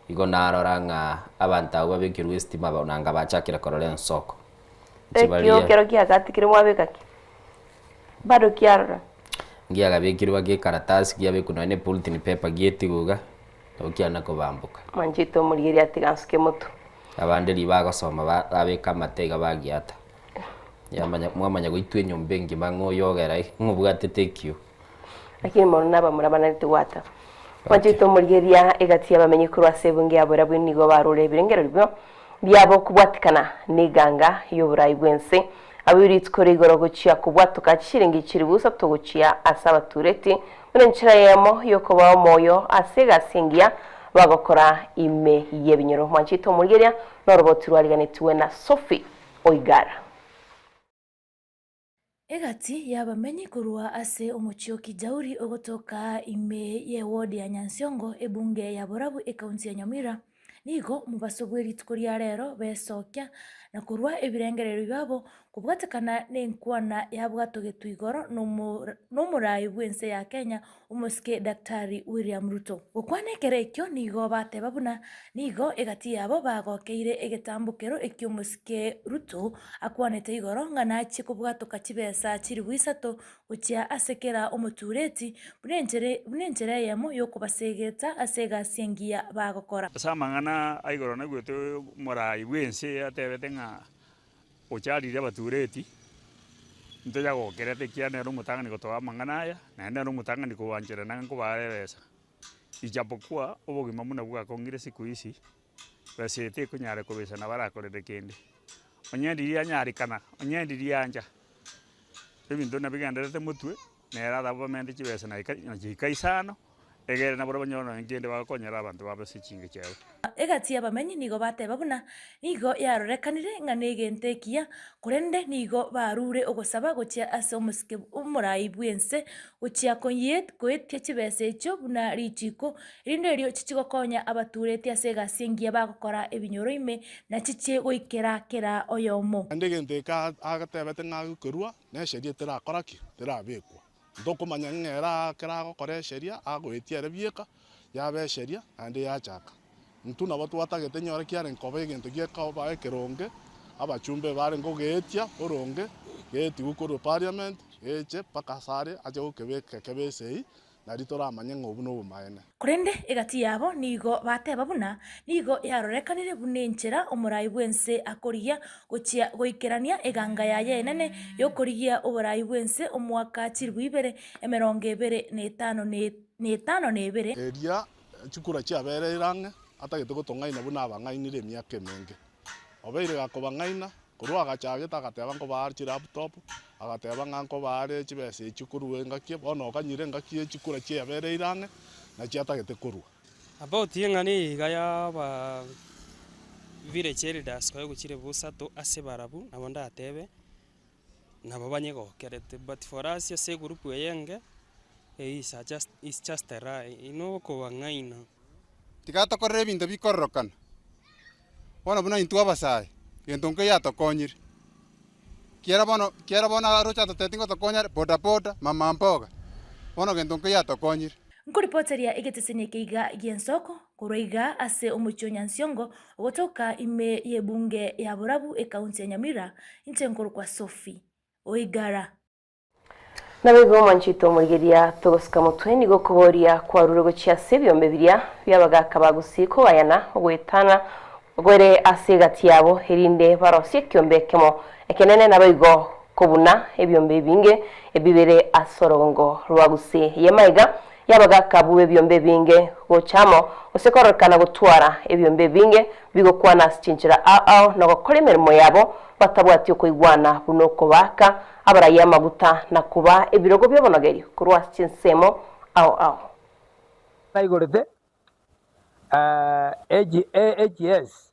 Speaker 2: igo naroranga abanta babekirwe stima bananga bachakira korole nsoko
Speaker 6: ekiyo kerogia gate kirimo abekaki bado kiarora
Speaker 2: ngia gabekirwa ge karatasi giabe kuno ne bulletin paper gietiguga okiana ko bambuka
Speaker 6: Manchito Murigeria tigansuke muto
Speaker 2: abande libagosoma babeka matega bagiata yamanya mwamanya goitwe nyombe ngi mango yogera ngubwate tekyo
Speaker 6: lakini mona bamurabana nitwata Wanjito murigeria egati abamenye kuri asebunge abora nigo barure birengero ribyo byabo kubwatikana niganga y'uburayi bwense abiritskore igoro guciya kubwatuka ciringi ciribusa tuguciya asaba tureti urenchira yemo yoko ba moyo asega singia bagokora ime yebinyoro Wanjito murigeria noroboti rwariganetiwe na Sophie Oigara
Speaker 12: Egati yabamenye kurua ase umuchio kijauri ogotoka ime ye ward ya Nyansiongo ebunge ya Borabu ekaunti ya Nyamira nigo mubasogweri tukuria rero besokya na kurua ebirengerero byabo kubwatakana nenkwana yabwatogetu igoro n'umurayi bwense ya Kenya umuske Daktari William Ruto ukwanekere ekyo nigo bateba buna nigo egati yabo bagokeire egetambukero ekyo umuske Ruto akwanete igoro nganachi kubwatoka kibesa kiri bwisato ucia asekera umutureti bunenjere yamo yokubasegeta asega sengia bagokora
Speaker 13: samangana aigoro nagwete murayi bwense atebete nga ocharire abatureti ntoya gokerete kianero mutangani gotoa mangana ya na nero mutangani kuwanjira nango barebesa ijapokuwa obogima muna bwakongire siku isi basete kunyare kubesa na barakorere kende onyendiri anyarikana onyendiri anja ebintu nabiganderete mutwe nera dabo mende kibesa na ikaisano egere na boro banyono ngende bakonyera abantu babese kinge cyawe
Speaker 12: egati abamenye nigo bateba buna nigo yarorekanire nganegенtekia kurende nigo barure ogosaba gocia ase umuske umurayi bwense gocia konyet goetia kibese cyo buna richiko rinde ryo chichigokonya abatureti ase gasengia bagokora ebinyoro ime na chiche goikera kera oyomo
Speaker 14: ndegenteka agatebete ngagukorwa na sheria terakoraki terabekwa ndokumanya ngera kera gokora sheria agoetia rebieka yabe sheria ande yachaka ntuna watu watagete nyora kiare nkobe gento gieka ba ekeronge abachumbe bare ngogetia oronge geti gukuru parliament eche pakasare aje ukebeke kebesei na ritora amanye ngobu no bumaene
Speaker 12: kurende egati yabo nigo bateba buna nigo yarorekanire bunenchera umurayi bwense akorigia gochia goikerania eganga ya yenene yokorigia uburayi bwense omwaka chirwibere emeronge bere netano nebere
Speaker 14: eria chukura chiabere irange atagete gotongaina buna abangainire myaka emenge obeire gakobangaina kurwa agachageta agateba ngo barchi laptop agateba nganko bare chibese chukuru engakie bono kanyire ngakie chukura chiabere irange na chiatagete kurwa
Speaker 15: about yengani gaya ba village elders ko guchire busato ase barabu nabonda atebe nabo banyego kerete but for us se group yenge is just a right ino ko bangaina
Speaker 16: tikata korre bintu bikorrokana bona buna intu abasai entonke ya tokonyir kiera bona rocha totetingo tokonyar boda mama mboga bona entonke ya tokonyir
Speaker 12: nkuripoteria igetesenie keiga giensoko kuroiga ase umucho Nyansiongo ogotoka ime yebunge ya Borabu ekaunti ya Nyamira intenkuru kwa Sophie Oigara
Speaker 6: Nabigo Wanjito murigeria togosika mutwe nigo kuboria kwa rurego cia sebyombe biria byabaga kabagusiko bayana gwetana gwere asegati yabo herinde barosie kyombe kemo ekenene nabigo kubuna ebyombe binge ebibere asorongo rwaguse yemaiga yabaga kabuwe byombe binge gochamo osekorokana gutwara ebyombe binge bigo kwana sichinjira no gukora imirimo yabo batabwati okuyigwana bunoko baka abaraya maguta na kuba ebirogo byobonogeri kurwa chinsemo ao
Speaker 17: naigorete AGS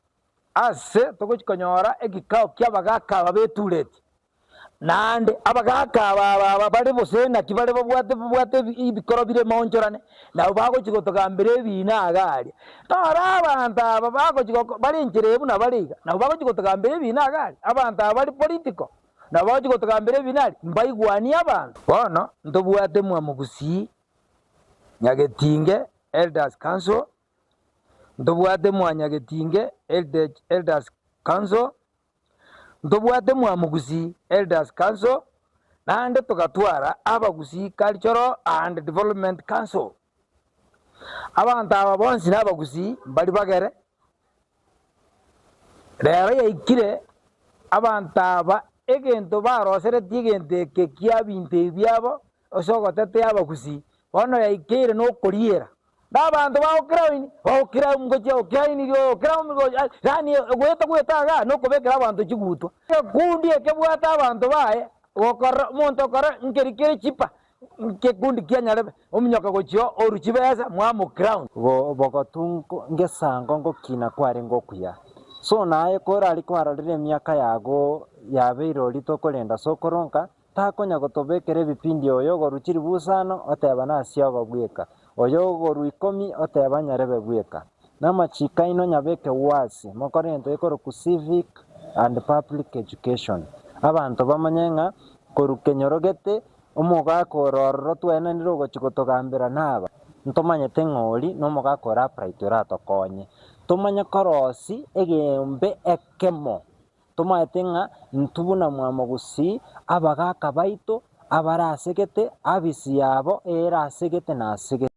Speaker 17: ase togokonyora egikao kyabagaka babetureti nande abagaka bari bose na kibare bwate ibikoro bire monjorane na bago chigotogambere bina agari tora abanta bago chigo bari injerebu na bariga na bago chigotogambere bina agari abanta bari political na bago chigotogambere binari mbaigwani abantu bono ndobwate mwamugusi nyagetinge elders council ndobwate mwanyagetinge elders council ndobwate mwamugusi elders council nande tugatwara abagusi cultural and development council abantu aba bonsi nabagusi bari bagere rero yaikire abantu aba egento barosere tigente ke kiabinte byabo osogotete abagusi bono yaikire no kuriera ndabantu baokira ngoje okaini rio okira ngoje yani gweta ga no kubekera abantu kigutwa kundi ekebwata abantu bae gokora muntu kora ngerikire chipa ngekundi kyanyarebe omunyoka gochio oruchibeza mwamu ground bogotungo ngesango ngokina kware ngokuya so naye kora aliko ararire miaka yago yabeiro litokolenda sokoronka takonya gotobekere bipindi oyo goruchiri busano oteba nasio bweka oyo goru 10 oteba nyarebe bweka namachika ino nyabeke wasi mokorento ikoro ku civic and public education abantu bamanyenga korukenyorogete umugako rororo twena nirogo chikotogambira naba ntomanyete ng'ori nomugako raprite ratokonye tomanya korosi egembe ekemo tomaetenga ntubuna mwamogusi abagaka baito abarasegete abisi yabo erasegete nasegete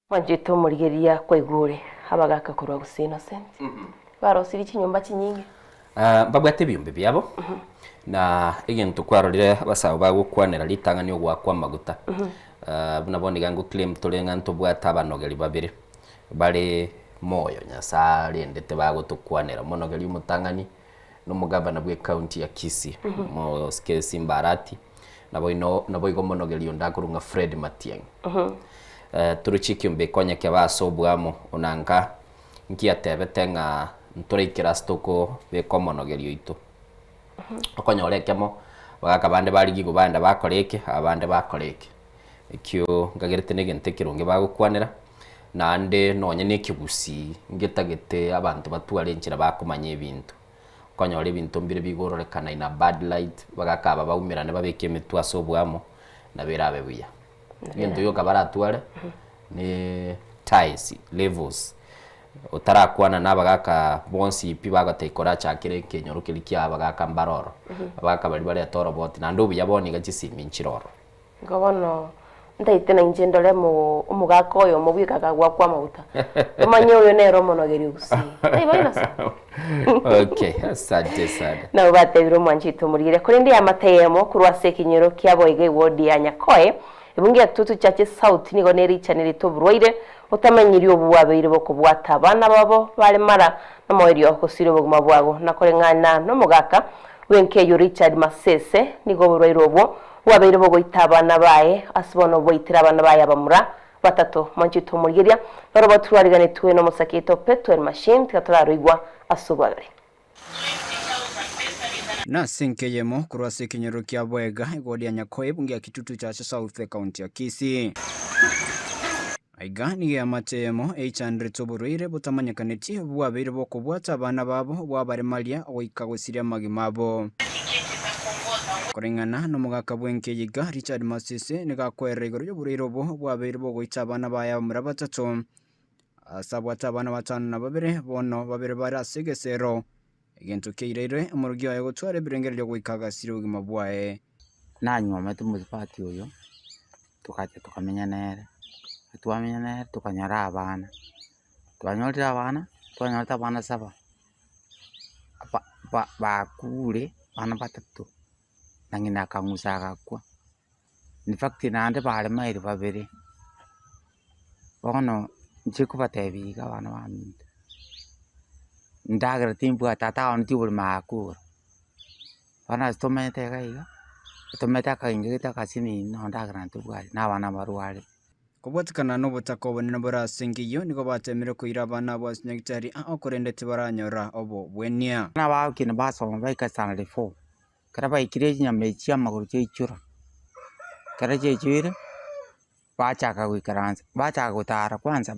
Speaker 6: Manjito murigeria kwa igure abagaka kurwa gusi innocent barosiri kinyumba kinyingi
Speaker 2: babwate byumbe byabo na egento kwarorire basaba bagukwanira litanga niyo gwakwa maguta bunaboniga ngo claim tolenga ntobwata abanogeri babiri bari moyo nyasare ndete bagutukwanira monogeri umutangani n'umugabana bwe county ya Kisii mo skesi Mbarati nabo igo monogeri ondakurunga Fred Matiang turuchiki umbe konya ke basobwamo onanga nkiatebetenga ntorekera stoko be komonogerio ito okonya orekemo bagaka bande bari banda bakoreke abande bakoreke ekyo ngagerete negente kirunge bagukwanira nande nonye nekigusi ngetagete abantu batwarenjira bakomanya ebintu okonya ore ebintu mbire bigororekana ina bad light bagaka babaumirane babeke emitwa sobwamo na berabe buya ngento yo kabaratware ne ties levels otarakwana nabagaka bonsi ipi bagatekora chakire kenyorukiri kya abagaka mbaroro abagaka bari bari atorobot na ndubu yaboni gacisimi nchiroro
Speaker 6: ngobono ndaite na injendole mu umugaka oyo mubikaga gwa kwa mabuta umanye oyo nero monogeri gusi baina sa
Speaker 2: okay asante sana
Speaker 6: na ubatebiro mwanjito murire kuri ndi amateyemo kurwase kinyero kyaboyege wodi ya Nyakoe ibungi atutu chache south nigo neri chaneli to broide utamanyiri obuwabeire boko bwata abana babo bale mara namoiri okosire boguma bwabo nakorengana no mugaka wenkeyo Richard Masese nigo burwairo obwo wabeire bogo itabana baye asibono boitira abana baye abamura batatu manjito murigeria baro batwarigane tuwe no musakito petrol machine tikatararigwa asubagare
Speaker 18: na sinkeyemo kurwase kinyero kya bwega igodi ya Nyakoe bungi ya kitutu cha South County ya Kisii aigani ya matemo 800 toburuire butamanyakaneti bwabere boko bwata abana babo bwabare malia oikagosiria magimabo korengana no mugaka bwenkeyiga Richard Masese nigakwerera igoro ryo buriro bwabere bogo itabana baya muri batatu asabwata abana batanu na babere bono babere barasegesero egento keirere umurugi wayo gutware birengero ryo gwikagasira ugima bwae
Speaker 19: nanywa matu muzipati uyo tukate tukamenya nere tuamenya nere tukanyara abana twanyolta abana saba bakure bana batatu nangina kangusa akakwa in fact nande bale mairi babere bono nchiko batebiga bana baminta ndagra timbu atata on tibul makura bana stomete kaiga tometa kaingita kasini no ndagra ntubwali nabana barwale
Speaker 18: kubwatikana no butako bonene borasengiyo niko batemere kuira abana bo sinyagitari okorendete baranyora obo bwenia
Speaker 19: na bakina basoma baikasana lefo kara baikire nyamechi amaguru cyicura kara cyicire bachaka kwikaranza bachaka gutara kwanza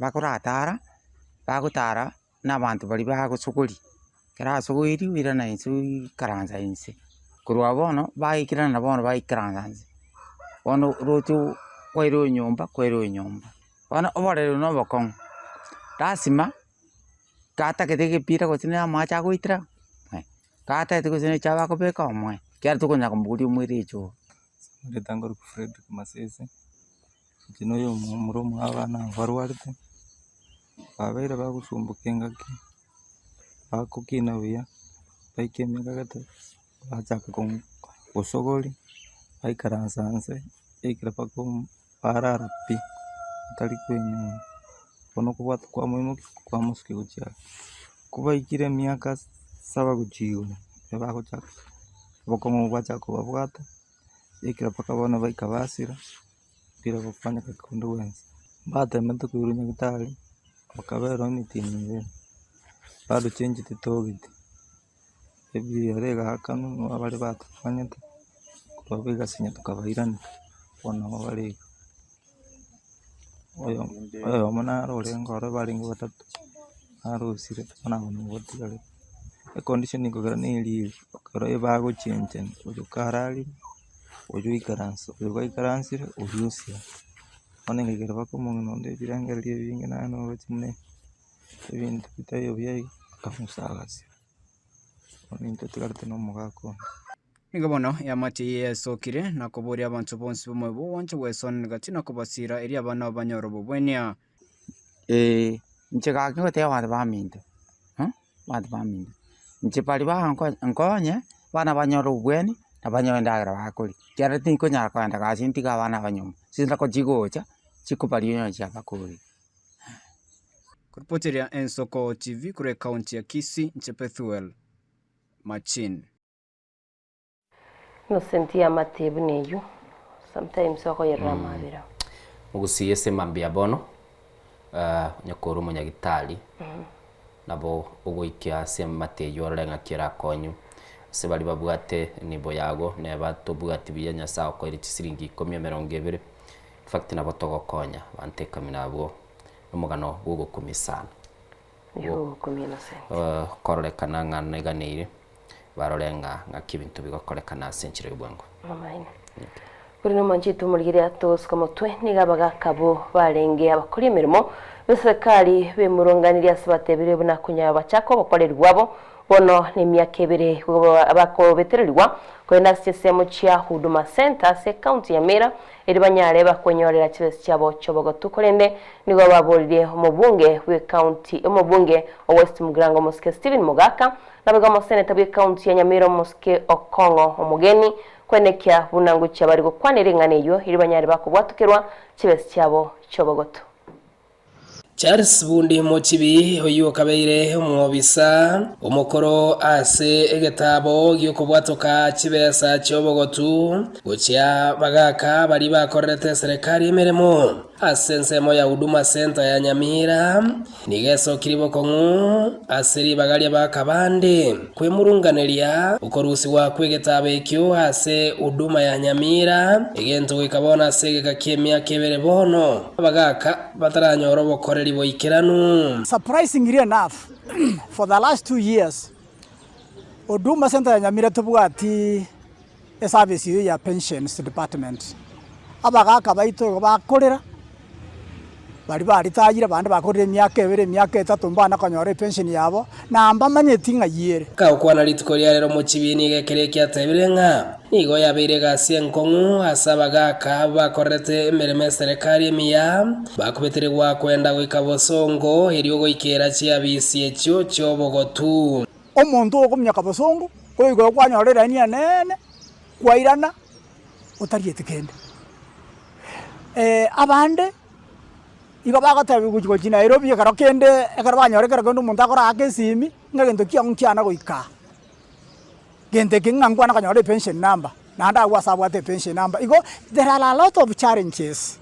Speaker 19: bakutara n'abantu bari bagusukuri kara suguri wira na insu karanza inse kurwa bono baikira na bono baikaranza bono rotu kwero nyumba bono obore no bokon dasima kata keteke pira kotina macha kuitra kata tukosene chaba ko beka omwe kyari tukonya kumburi umwiricho
Speaker 20: ndetangoro ku Frederick Masese kino yo muromo abana barwarite babere bagusumbukenga bakukina buya baikemera gata bachaka gusogori baikaransanse ikira pako parara pi tari kwenyu kono kubwat kwa muimu kwa muski gucha kuba ikire miaka 7 guchiyo baba gucha boko mu bacha ko babwata ikira paka bona baikabasira pira kufanya kakundu wenzi bata mento kurunya gitari bakabero mitini bado change titogiti ebi arega kanu abari batufanyete kubabiga sinya tukabairana bona bari oyo mona rore ngoro bari batatu arusire bona ngotigale e condition ingogera ni iri kora ebago chenchen ujukarali ujuikaranso ujuikaransi ujusia ona ngegera bakomungu nonde birangalie binge nano bachimne ibintu bitayo byai kamusagasi oni ntotigarite no mugako
Speaker 18: niga bono yamati yesokire na kuburia abantu bonse bomwe bonche weson gatina kubasira eri abana banyoro bobwenia
Speaker 19: nche gakyo te abantu baminto abantu baminto nche pali ba nkonye bana banyoro bweni na banyoro ndagira bakuri kyara tinko nya kwanda gasinti ga bana banyoma sinda ko jigocha chikupali yo cha bakuri
Speaker 18: kuripoteria Ensoko TV kure kaunti ya Kisii Nchepethuel Machin
Speaker 6: no sentia matebu neyu sometimes wako yera mabira
Speaker 2: mugusiye se mambia bono nyakoro munyagitali nabo ugoikia se mateyo renga kira konyu se bali babwate nibo yago ne batobwati biyanya sawa ko iri siringi 120 fact nabo togokonya banteka minabo umugano gugo kumisana
Speaker 6: yo kumina se
Speaker 2: korekana ngana iganire barorenga ngakibintu bigokorekana senchire y'ubwango
Speaker 6: amaine kuri no manchitu murigire atos como twe nigabaga kabo barenge abakuri imirimo besekali bemuronganiria sibatebire buna kunya bachako bakorerwabo bono ni myaka ibiri abakobetererwa kwenda sisemo chia Huduma Center se county ya Mera eri banyare bakwenyorera kibesi cyabo cyobogo tukorende nigo babolire umubunge we county umubunge wa West Mugrango Mosque Steven Mogaka nabiga mo senator we county ya Nyamira Mosque Okongo umugeni kwenekya bunangu cyabari gukwanirengane yo eri banyare bakubwatukirwa kibesi cyabo cyobogo
Speaker 21: Charles Bundi mochibi hoyo kabeire umwobisa umukoro ase egetabo gyokubwatoka kibesa cyobogotu gucya bagaka bari bakorete serikali imeremo asensemo ya Huduma Center ya Nyamira nigeso kiribokongu aseri bagali bakabande kwemurunganeria ukorusi wa kwegetabo ekyo ase Huduma ya Nyamira egento ikabona sege kakemia kebere bono bagaka bataranyoro bokore
Speaker 22: surprisingly enough, for the last 2 years, Huduma Center ya Nyamira tubwati a service ya pensions department. Abagaka baito bakorera bari baritayire bandi bakorera myaka 2 myaka 3 mbana kanyore pension yabo namba manyetinga yere
Speaker 21: ka ukwana litikoria rero mu kibini gekereke atabirenga nigo yabire gasi enkongu asabagaka bakorete emereme serikali miya bakubeterwa kwenda gwikabosongo eriyo ikera cyabisi ekyo cyobogotu
Speaker 22: omuntu okumya kabosongo koyigo kwanyorera ni anene kwairana utaryetikende abande igo bagatabi guchiko china Nairobi karakende ekarabanyore karakondo umuntu akora akesimi ngagendo kyana goika gente kingangwana kanyore pension number nanda wasabwate pension number igo there are a lot of challenges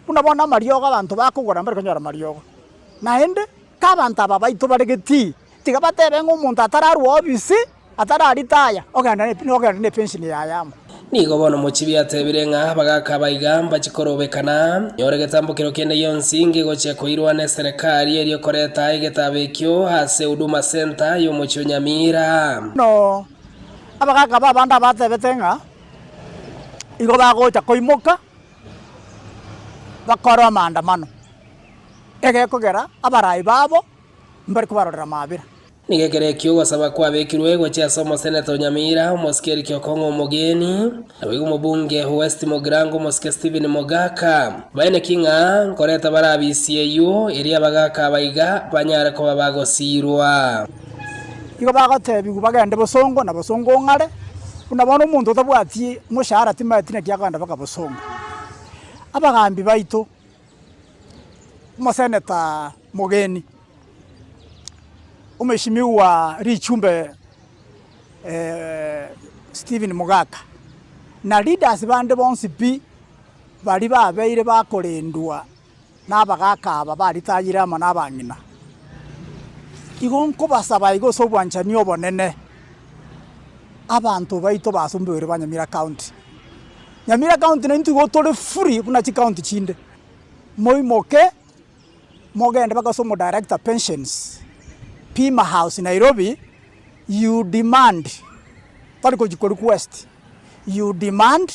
Speaker 22: unabona mariogo abantu bakugora mbere kanyora mariogo naende kabantu aba baito baregeti tigabatebe ngumuntu atararu obisi atararitaya oganda ne pension yayama
Speaker 21: nigo bono muchibi atebirenga bagaka baigamba chikorobekana yore getambukiro kende yonsinge goche koirwa ne serikali eriyo koreta igetabekyo hase Huduma Center yo mucho Nyamira
Speaker 22: no abagaka babanda batebetenga igo bagocha koimoka bakora maandamano egekogera abarai babo mbari kubarorera mabira
Speaker 21: nigekerekyo wasaba kwa bekirwe gocha somo senator Nyamira Mosque Kyokongo mugeni abigo mubunge West Mugrango Mosque Steven Mogaka baine kinga koreta barabisiyeyo eri abagaka baiga banyara ko babagosirwa
Speaker 22: igo bagatebi bagende bosongo na bosongo ngare unabona umuntu utabwati mushahara timatina kyaganda baka busonga abagambi baito umuseneta Mugeni umeshimiwa Richumbe Stephen Mugaka na leaders bande bonsi bi bali babeire bakolendwa n'abagaka bali tayira mana bangina igonko basaba igo so bwanchani obonene abantu baito basumbere banyamira county Nyamira county na ntugo tole free kuna chi county chinde moi moke mogende bakasomo director pensions Pima House Nairobi you demand pariko jiko request you demand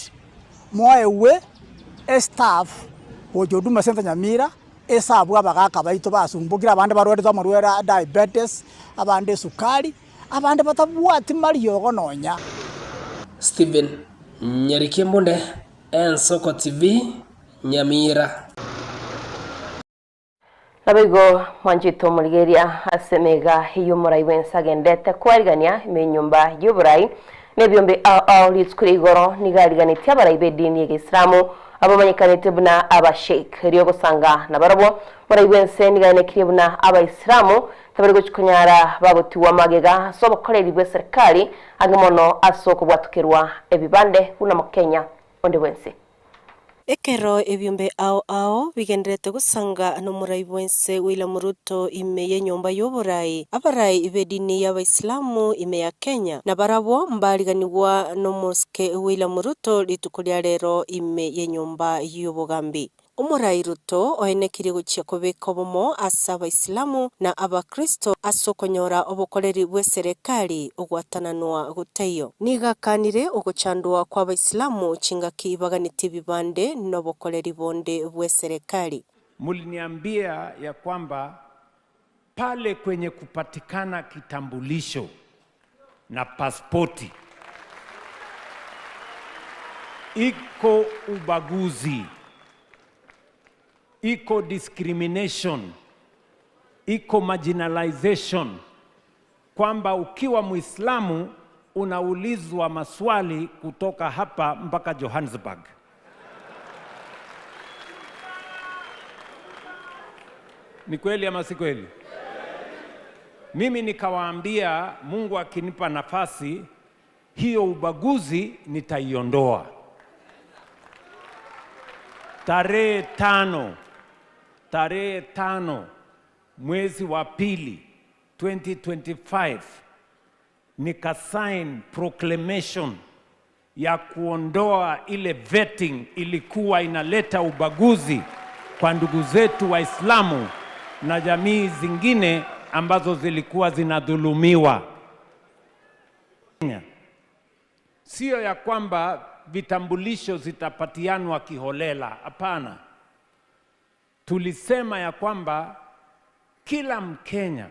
Speaker 22: moewe staff wojoduma center Nyamira esabu abagaka baito basumbugira abande barwere za marwera diabetes abande sukari abande batabwati mariyo nonya
Speaker 21: Steven Nyarikembonde Ensoko TV Nyamira
Speaker 6: Nabigo Manjito Mulgeria asemega hiyo muraiwensa gendete kwarigania menyumba y'uburai nebyombe litskuri goro nigarigani tyabara ibedini y'Islamu abamanyikanite buna abashek riyo gusanga nabarabo muraiwense nigane kiribuna abaIslamu tabari gukunyara babutuwa magega so bakorera bwe serikali agemono asoko bwatukerwa ebibande una mu Kenya onde wense
Speaker 3: Ekero ebyombe ao bigenderete gusanga no muraiwense William Ruto ime y'enyumba y'uburai abarai ibedini y'Abaisilamu ime ya Kenya na barabo mbaliganirwa no moske William Ruto litukulia rero ime y'enyumba y'ubugambi Umurai Ruto oenekiri guchia kubeka obomo asa Abaisilamu na Abakristo asokonyora obukoleri bwe serikali ogwatananwa guteyo nigakanire oguchandwa kwa Abaisilamu chingaki baganiti bibande nobukoleri bonde bwe serikali.
Speaker 4: Muliniambia ya kwamba pale kwenye kupatikana kitambulisho na pasipoti iko ubaguzi, iko discrimination, iko marginalization, kwamba ukiwa Muislamu unaulizwa maswali kutoka hapa mpaka Johannesburg. Ni kweli ama si kweli? Mimi nikawaambia Mungu akinipa nafasi hiyo ubaguzi nitaiondoa. Tarehe 5 mwezi wa pili 2025 nikasign proclamation ya kuondoa ile vetting ilikuwa inaleta ubaguzi kwa ndugu zetu Waislamu na jamii zingine ambazo zilikuwa zinadhulumiwa. Sio ya kwamba vitambulisho zitapatianwa kiholela, hapana. Tulisema ya kwamba kila Mkenya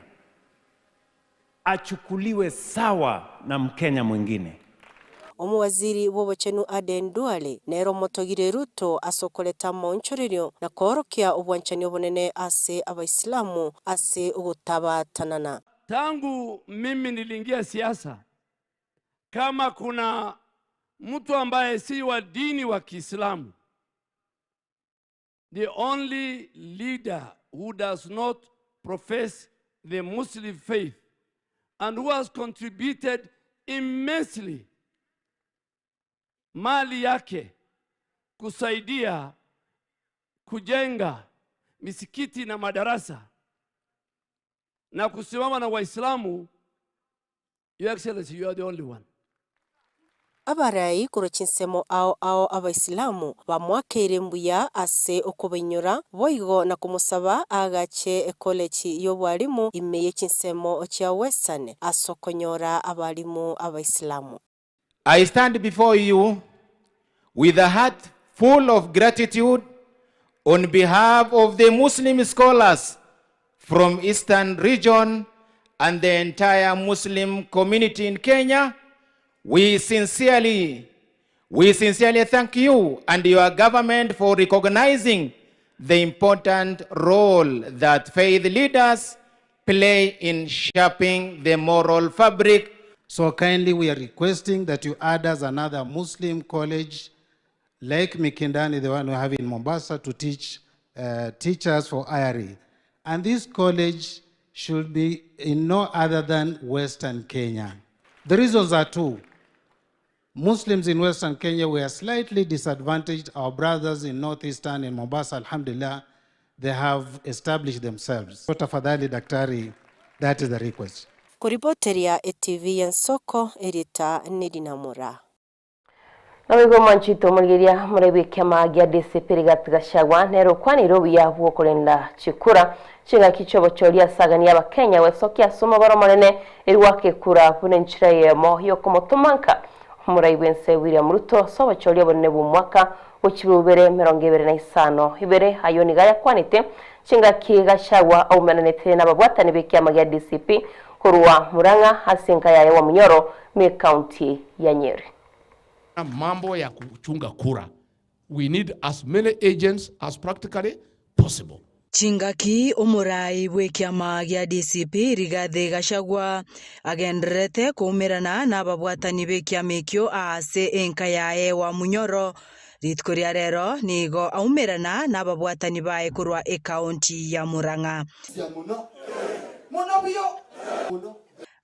Speaker 4: achukuliwe sawa na Mkenya mwingine.
Speaker 3: Omuwaziri w'obuchenu Aden Duale nero motogire Ruto asokoleta monchorero na korokia obwanchani obonene ase Abaisilamu ase ugutabatanana.
Speaker 23: Tangu mimi niliingia siasa, kama kuna mtu ambaye si wa dini wa Kiislamu, the only leader who does not profess the Muslim faith and who has contributed immensely mali yake kusaidia kujenga misikiti na madarasa na kusimama na Waislamu, Your Excellency, you are the only one.
Speaker 3: Abarai kurochinsemo ao Abaisilamu bamwakeire mbuya ase okubinyura boigo na kumusaba agache college y'obwalimu imeye chinsemo cha Western asokonyora abalimu Abaisilamu.
Speaker 24: I stand before you with a heart full of gratitude on behalf of the Muslim scholars from Eastern region and the entire Muslim community in Kenya. We sincerely thank you and your government for recognizing the important role that faith leaders play in shaping the moral fabric
Speaker 1: So kindly we are requesting that you add us another Muslim college like Mikindani, the one we have in Mombasa, to teach teachers for IRE. And this college should be in no other than Western Kenya. The reasons are two. Muslims in Western Kenya were slightly disadvantaged. Our brothers in Northeastern in Mombasa, alhamdulillah, they have established themselves. So tafadhali daktari, that is the request.
Speaker 3: Kuripoteria ETV ya Nsoko Erita Nedinamura.
Speaker 6: Nawigo manchito mulgeria murebe kama gya DCP rigatgashagwa nero kwani robi ya vuokolenda chikura chinga kichobo cholia sagani ya Kenya wesokia soma baromonene eriwake kura punenchira ye mohyo komotumanka muraibense William Ruto sobo cholia bonne bu mwaka uchibubere 2025 ibere hayoni gaya kwanite chinga kigashagwa au menanete na babwatani bekama gya DCP kurwa Muranga hasinka ya wa Munyoro me county ya Nyeri.
Speaker 5: Mambo ya kuchunga kura. We need as many agents as practically possible.
Speaker 10: Chingaki umurai bwekiama gya DCP Rigathi Gachagua agenderete kumirana na babwatani bekiamekyo ase enka yae wa Munyoro ritkoria rero nigo aumirana na babwatani bae kurwa county ya Muranga.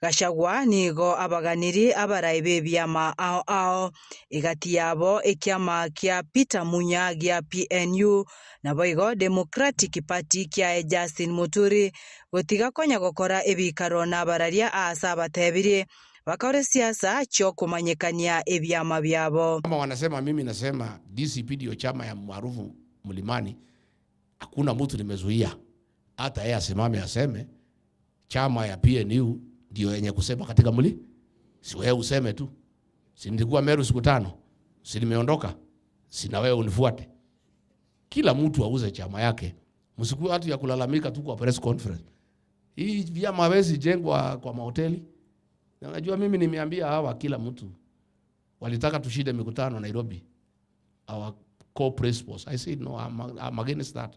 Speaker 10: Gachagua nigo abaganiri abaraibe byama ao igati yabo ekyama kya Peter Munya gya PNU na boigo Democratic Party kya Justin Muturi gotiga konya gokora ebikaro na bararia asa batebiri bakore siasa cyo kumanyekania ebyama byabo.
Speaker 5: Kama wanasema, mimi nasema DCP ndio chama ya maarufu Mlimani, hakuna mtu nimezuia hata yeye asimame aseme chama ya PNU ndio yenye kusema katika mli. Si wewe useme tu. Si nilikuwa Meru siku 5. Si nimeondoka. Si na wewe unifuate. Kila mtu auze chama yake. Msikuwe watu ya kulalamika tu kwa press conference. Hii vyama hawezi jengwa kwa mahoteli. Na unajua mimi nimeambia hawa kila mtu walitaka tushinde mikutano Nairobi. Our co-principals. I said no, I'm against that.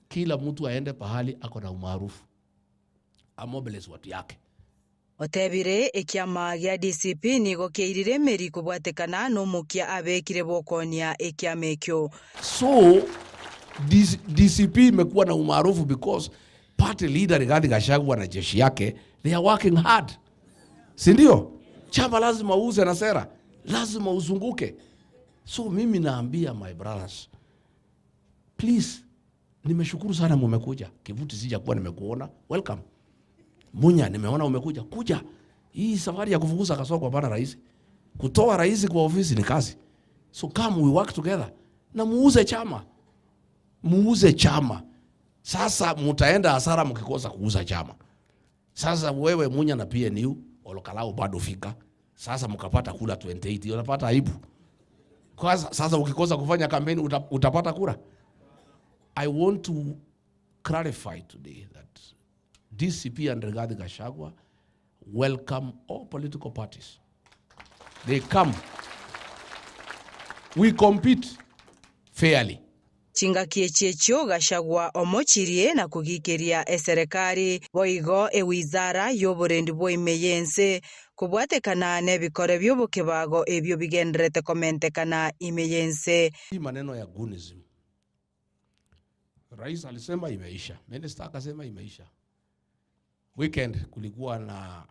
Speaker 5: Kila mtu aende pahali ako na umaarufu. Amobilize watu yake.
Speaker 10: Otebire ekyama gya DCP nigo keirire meri kubwatekana no mukia abekire bokonia ekyamekyo.
Speaker 5: So DCP imekuwa na umaarufu because party leader Rigathi Gachagua na jeshi yake, they are working hard. Si ndio? Chama lazima uuze na sera, lazima uzunguke. So mimi naambia my brothers, please, nimeshukuru sana mmekuja. Kivuti sija kuwa nimekuona, welcome. Munya nimeona umekuja, kuja. Hii safari ya kufukuza Kasongo hapana rais. Kutoa rais kwa ofisi ni kazi. So come we work together. Na muuze chama. Muuze chama. Sasa mutaenda hasara mkikosa kuuza chama. Sasa wewe Munya na PNU olokalao bado fika. Sasa mkapata kula 28, unapata aibu. Kwa sasa ukikosa kufanya kampeni utapata kura. I want to clarify today that DCP and Rigathi Gachagua welcome all political parties. They come. We compete fairly.
Speaker 10: Chingakie checho Gachagua omochirie na kugikiria eserikali boigo ewizara y'oburendi bw'emeyense kubwatekana n'ebikore by'obukebago ebyo bigenderete komentekana imeyense.
Speaker 5: Hii maneno ya gunism. Rais alisema imeisha. Minister akasema imeisha. Weekend kulikuwa na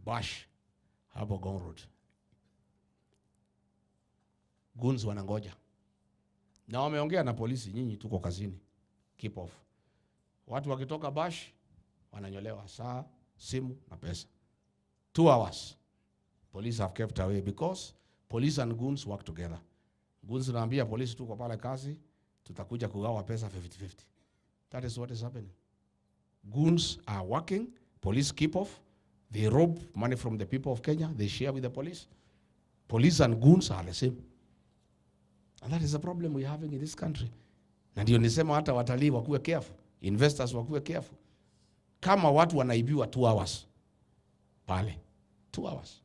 Speaker 5: bash hapo Gong Road. Guns wanangoja. Na wameongea na polisi, nyinyi tuko kazini. Keep off. Watu wakitoka bash wananyolewa saa, simu na pesa. 2 hours. Police have kept away because police and goons work together. Goons naambia polisi tuko pale kazi, tutakuja kugawa pesa 50-50. That is what is happening. Goons are working. Police keep off. They rob money from the people of Kenya. They share with the police. Police and goons are the same. And that is the problem we're having in this country. Na ndio nisema hata watalii wakuwe careful. Investors wakuwe careful. Kama watu wanaibiwa 2 hours pale. 2 hours.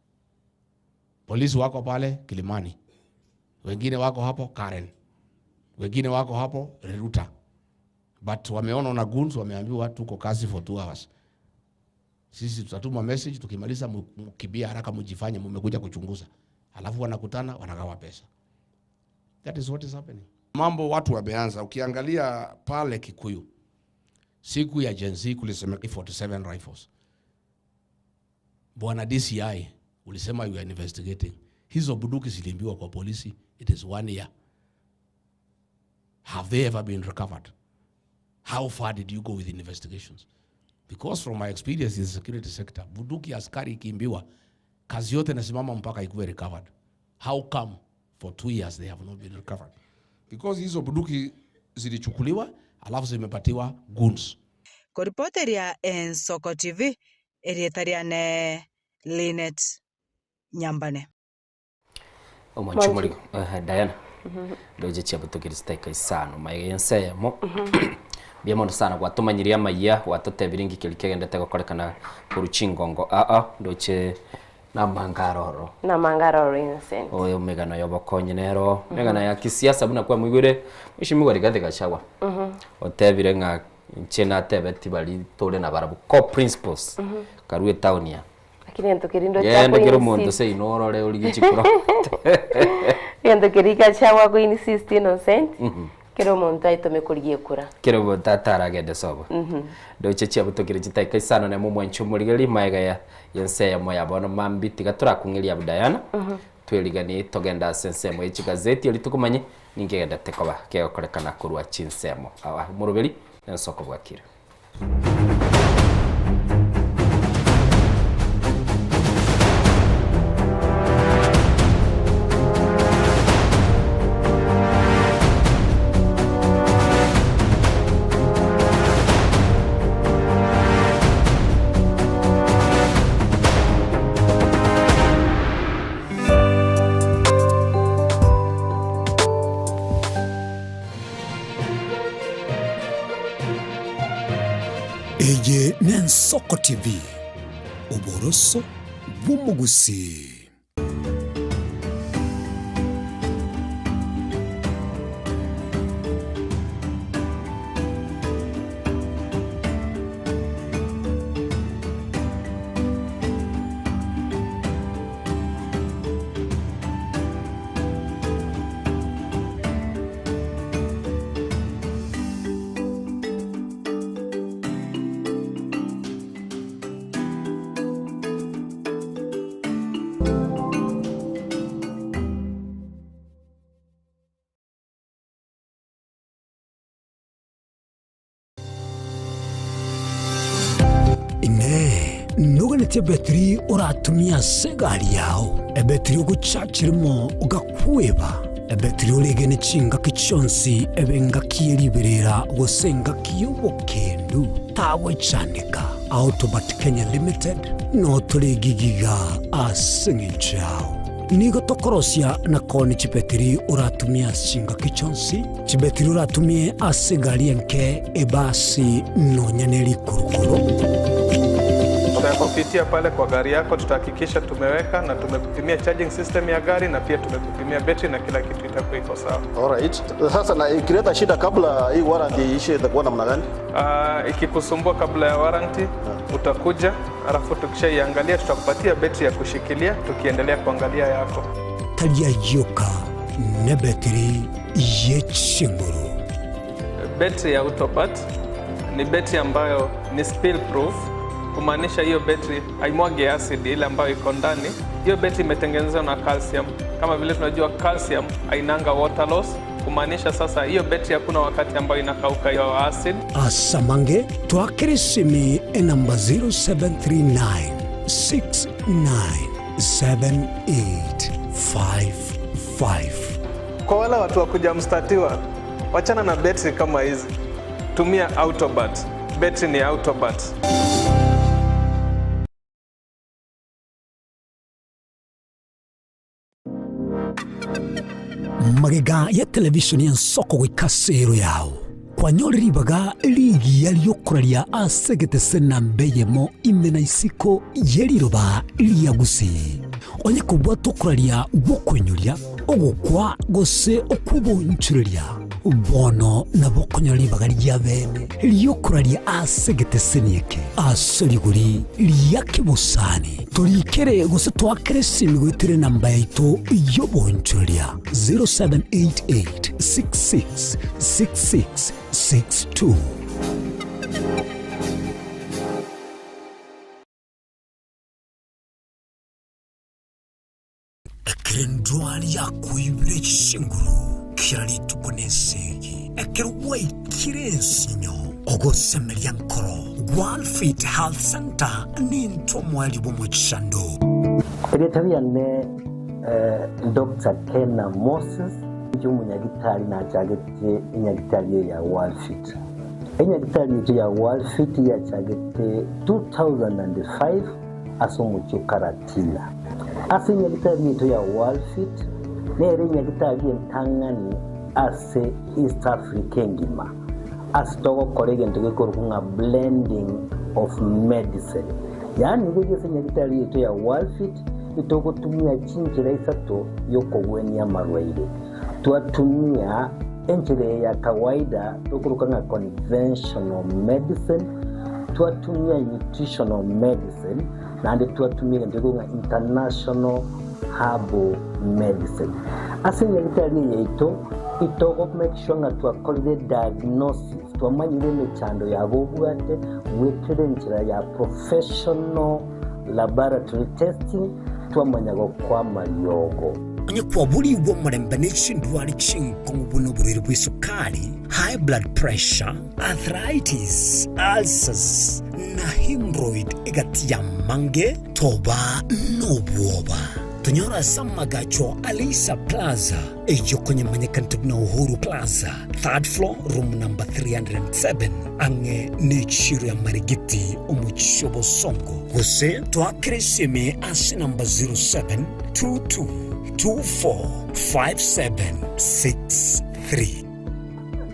Speaker 5: Polisi wako pale Kilimani. Wengine wako hapo Karen. Wengine wako hapo Reruta. But wameona na goons wameambiwa tuko kazi for 2 hours. Sisi tutatuma message, tukimaliza mkibia haraka mjifanye mmekuja kuchunguza. Alafu wanakutana wanagawa pesa. That is what is happening. Mambo watu wameanza. Ukiangalia pale Kikuyu, siku ya Gen Z kulisema 47 rifles. Bwana DCI ulisema you are investigating. Hizo bunduki zilimbiwa kwa polisi. It is 1 year. Have they ever been recovered? How far did you go with investigations? Because from my experience in the security sector, bunduki askari ikimbiwa, kazi yote nasimama mpaka ikuwe recovered. How come for 2 years they have not been recovered? Because hizo bunduki zilichukuliwa, alafu zimepatiwa goons.
Speaker 10: Kwa ripoti ya Ensoko TV, erietariane Linet Nyambane.
Speaker 2: Omanchumuli Diana. Doje chia butokirista kaisano mayense mo. Biamono sana kwa tumanyiria maiya watotebiringi kilikegende gukorekana kuruchingongo doche na mangaroro insen oyo megano yobokonye nero megana ya kisiasa buna kwa mwigure mishimi gwa rigathe gachawa otebire nga nchena tebeti bali tole na barabu co principles karuwe townia
Speaker 6: lakini ntokirindo
Speaker 2: cha yendo kero mondo se inorore uligichikuro
Speaker 6: yendo kirika chawa ko insist innocent kero monta itome kuriye kura
Speaker 2: kero monta taragende sobo doche chia butokire chitai sano ne mumwe nchumurigeli maiga ya yense ya moya bono mambiti gatura kungilia Diana tweligani togenda sensemo ichi gazeti litukumanye ningegenda tekoba kego korekana kurwa chinsemo awa murubeli Ensoko bwakire
Speaker 7: Eje Ensoko TV uboroso bw'umugusi. Nuganete betri uratumia segari yao ebetri uguchachirimo ugakweba ebetri ulegene chinga kichonsi ebenga kieriberera gosenga kiyobokendu tawe chanika Autobat Kenya Limited no tulegigiga asingichao nigo tokorosia na koni chibetri uratumia chinga kichonsi chibetri uratumie asegari enke ebasi no nyaneli kurukuru.
Speaker 8: Tutakupitia pale kwa gari yako, tutahakikisha tumeweka na tumekupimia charging system ya gari na pia tumekupimia battery na kila kitu itakuwa iko sawa.
Speaker 9: Alright. Sasa na ikileta shida kabla hii warranty ishe itakuwa namna gani?
Speaker 8: Ikikusumbua kabla ya warranty utakuja, alafu tukishaiangalia tutakupatia battery ya kushikilia tukiendelea kuangalia yako.
Speaker 7: Talia yoka na battery yechinguru.
Speaker 8: Battery ya Autobat ni battery ambayo ni spill proof. Kumaanisha hiyo battery haimwagi acid ile ambayo iko ndani. Hiyo battery imetengenezwa na calcium. Kama vile tunajua calcium hainanga water loss. Kumaanisha sasa hiyo battery hakuna wakati ambayo inakauka hiyo acid.
Speaker 7: Asamange twakirisimi namba 0739697855.
Speaker 8: Kwa wale watu wa kujamstatiwa, wachana na battery kama hizi. Tumia Autobat. Battery ni Autobat.
Speaker 7: Magega ya televisioni Ensoko gwikasero yao kwanyoribaga ligi yaliyokuraria asegete sena mbeyemo imena isiko yeriroba liagusi onye kubwa tokuraria gukwenyuria ogukwa gose okubonchuria bono na bokonyoli bagari ya bene liyokuralia asegete senieke aseriguri liyakibusani tulikere gusa twakere gwitire namba yaito yobonchoria 0788 66 66 62. Ekerendwali ya kuibire chinguru kirali tukonesegi ekerwai kirensinyo ogosemelia nkoro Walfit Health Center ninto mwali bomuchando
Speaker 11: Egetabia ne Dr. Kena Moses umunyagitari na chagete inyagitari ya Walfit. Inyagitari ya Walfit ya chagete 2005 asomucho karatila. Ase inyagitari ya Walfit nere inyagitari entangani ase East Africa ngima. Asitogo korege ntugekoro kunga blending of medicine. Yani ngege inyagitari ya Walfit itoko tumia chinchira isato yoko weni ya marwaide. Tuatumia enchile ya kawaida tukurukanga conventional medicine, tuatumia nutritional medicine, na ande tuatumia ndegunga international herbal medicine. Asinya itali yeito itoko make sure nga tuakolide diagnosis, tuamanyile mechando ya bobwate, wekere nchila ya professional laboratory testing, tuamanyago kwa mariogo.
Speaker 7: Nyakwa buli wo murembe chindwali chinkongo buno buriri bwisukari, high blood pressure, arthritis, ulcers na hemorrhoid igati ya mange toba nobuoba. Tunyora samagacho Alisa Plaza ejo kwenye manyakantub na Uhuru Plaza, 3rd floor, room number 307, ange nechiri ya Marigiti umuchobo songo. Kuse tuakirisime asi number 0722 245763.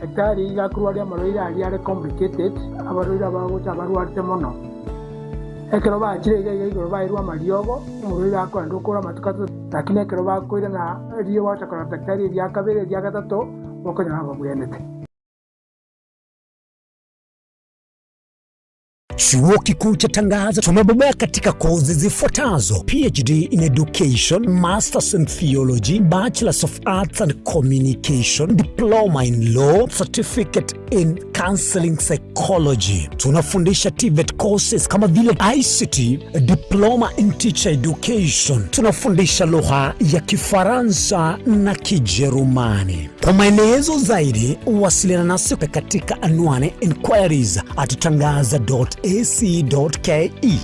Speaker 22: Ekari ya kurualia maroira ali complicated abaroira bagocha baruarte mono. Ekero ba chirege igoro ba irwa mariogo muroira ko ndokora matukato lakini ekero ba koira na rio wacha kwa daktari ya kabere ya gatato bokonya ba buyenete.
Speaker 7: Chuo Kikuu cha Tangaza tumebobea katika kozi zifuatazo: PhD in Education, Masters in Theology, Bachelors of Arts and Communication, Diploma in Law, Certificate in Counseling Psychology. Tunafundisha TVET courses kama vile ICT, Diploma in Teacher Education. Tunafundisha lugha ya Kifaransa na Kijerumani. Kwa maelezo zaidi, wasiliana nasi katika anwani inquiries@tangaza.ac.ke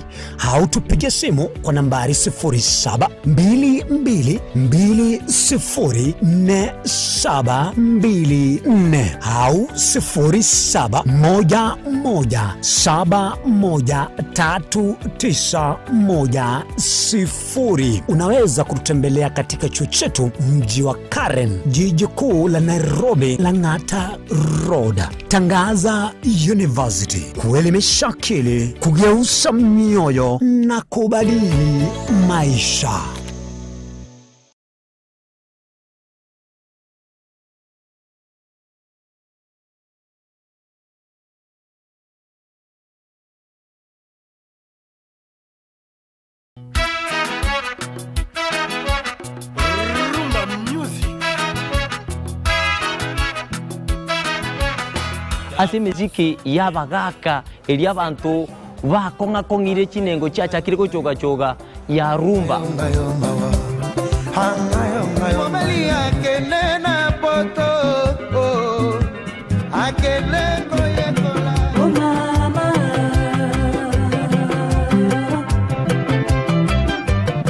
Speaker 7: au tupige simu kwa nambari 0722204724 au 0711713910. Unaweza kututembelea katika chuo chetu mji wa Karen, jiji kuu la Nairobi, Lang'ata Road. Tangaza University, kuelimisha akili, kugeuza mioyo na kubadili maisha.
Speaker 13: Ase miziki yabagaka eli abantu bakonga kongire chinengo chacha kiriko choga ya rumba.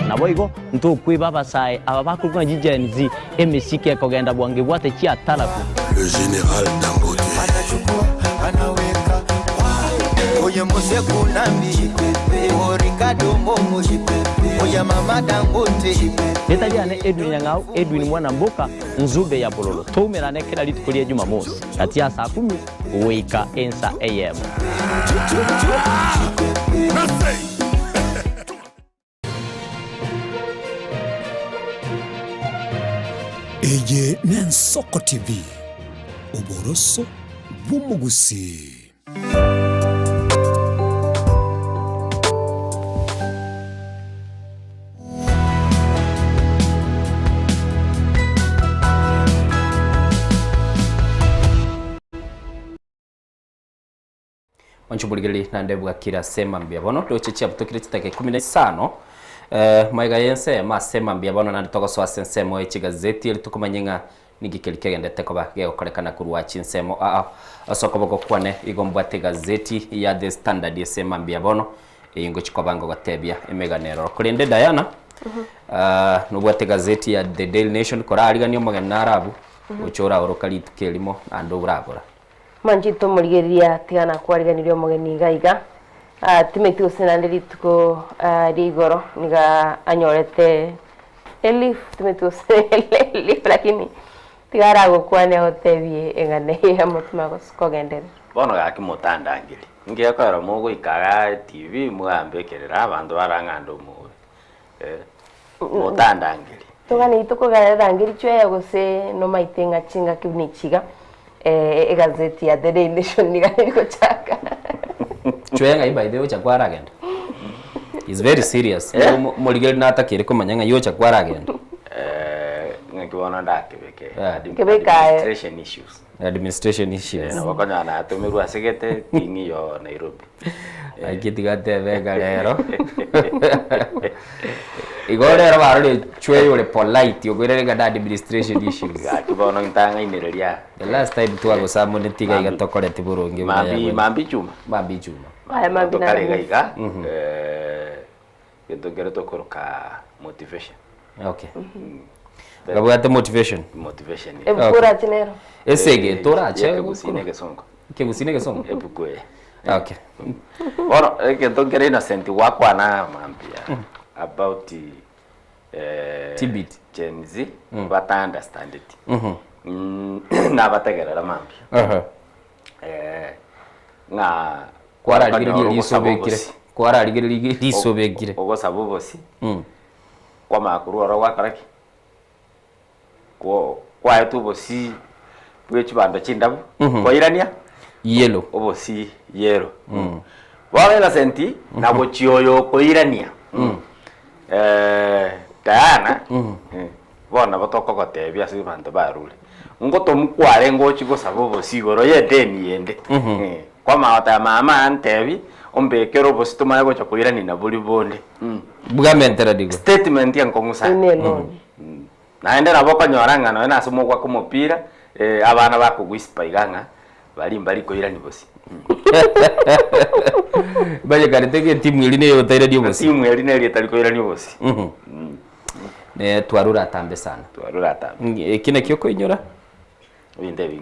Speaker 13: Naboigo nto kwiba basai abakuru jijenzi emisiki ekogenda bwange bwate chia talaku.
Speaker 14: Le général Dangote anaweka oye mose kunambi Ricardo Momo oye mama Dangote
Speaker 13: Netaliane Edwin Nyang'au Edwin mwana mboka Nzube ya Bololo tumerane kila litukulia Jumamosi kati ya saa 10 weka ensa AM.
Speaker 7: Eye Nensoko TV uboroso bw'umugusi.
Speaker 2: Wanchubuligeli na ndebu akira sema mbia bono dochichia butokire titake 15 maiga yense masema mbia bono na nditogo so asensemo ekigazeti elitukumanyenga nigikelike ndete koba gekorekana kurwa chinsemo asokoboko kwane igombwate gazeti ya The Standard yesema mbia bono ingo chikobango gatebia emeganero kulende Diana nubwate gazeti ya The Daily Nation kora aliganyo magana arabu uchora orokali tukelimo ando uragora
Speaker 6: manjito murigeria tigana kwariganirio mugeni gaiga timeti usenandiri tuko rigoro niga anyorete elif timeti usele lakini tigara gukwane hotebie engane ya mutuma goskogendere
Speaker 12: bono gaki mutandangiri ngiye kwara mugo ikaga TV muambekerera abandu barangando mu mutandangiri
Speaker 6: tugani tukugarangiri chwe gose no maitenga chinga kibnichiga gazeti ya The Daily Nation niganiko chaka
Speaker 2: chwenga by the way chakwara agenda is very serious muligeli na atakire kumanyanga yo chakwara agenda
Speaker 12: ngakibona ndakebeke
Speaker 2: administration issues
Speaker 12: na bakanya na atumiru asegete kingi yo Nairobi
Speaker 2: akitigate vega lero igorero barole chwe ule polite ogwerere ga administration issues
Speaker 12: akibona ntanga inereria
Speaker 2: the last time tuago samone tiga igatokore tiburonge
Speaker 12: mambi chuma
Speaker 6: aya mambi na
Speaker 12: kariga getogere tokoroka motivation
Speaker 2: okay gabwate motivation
Speaker 6: ebukura tinero
Speaker 2: esege tora che
Speaker 12: gusine songo
Speaker 2: ebukwe okay
Speaker 12: bueno getogere innocent wakwa na mambia about
Speaker 2: Tibit
Speaker 12: Gen Z but I understand it na bategerera mambi nga
Speaker 2: kwara ligere lisobekire
Speaker 12: ogo sabubosi kwa makuru oro wakaraki kwa etubosi bwechibando chindabu kwa irania
Speaker 2: yellow
Speaker 12: obosi yellow wala senti na bochioyo ko irania Diana bona batoko gotebia si bantu barule ngo tomukware ngo chigo sabobo sigoro yedeni yende kwa mawata mama antebi ombekero bosi tumaye go chakuira ni na buli bonde
Speaker 2: bugamentera digo
Speaker 12: statement yanko musa naende nabo kanyoranga no na sumo kwa kumupira abana bako gwispa iganga bali mbali ko irani bosi
Speaker 2: baje karitege timu iline yo taira dio bosi
Speaker 12: timu iline ile taliko irani bosi
Speaker 2: ne twarura tambe sana kine kyoko inyora
Speaker 12: winde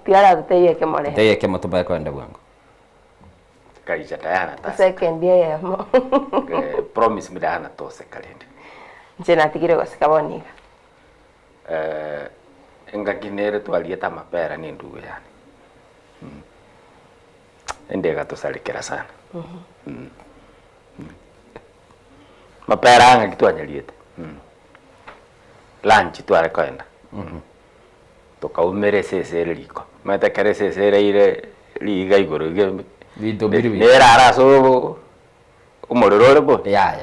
Speaker 6: tiara teye ke
Speaker 2: moto ba kwenda bwango
Speaker 12: kaija Diana ta
Speaker 6: second year mo
Speaker 12: promise mi Diana to se kalende
Speaker 6: jena tigire gosikaboniga
Speaker 12: engakinere twalieta mapera ni ndugu yani endega tusalikira sana mapera anga kitwanyaliete lunch tware kwenda tukaumere sesere liko matekere sesere ile liga igoro ge era araso umororore bo
Speaker 2: ya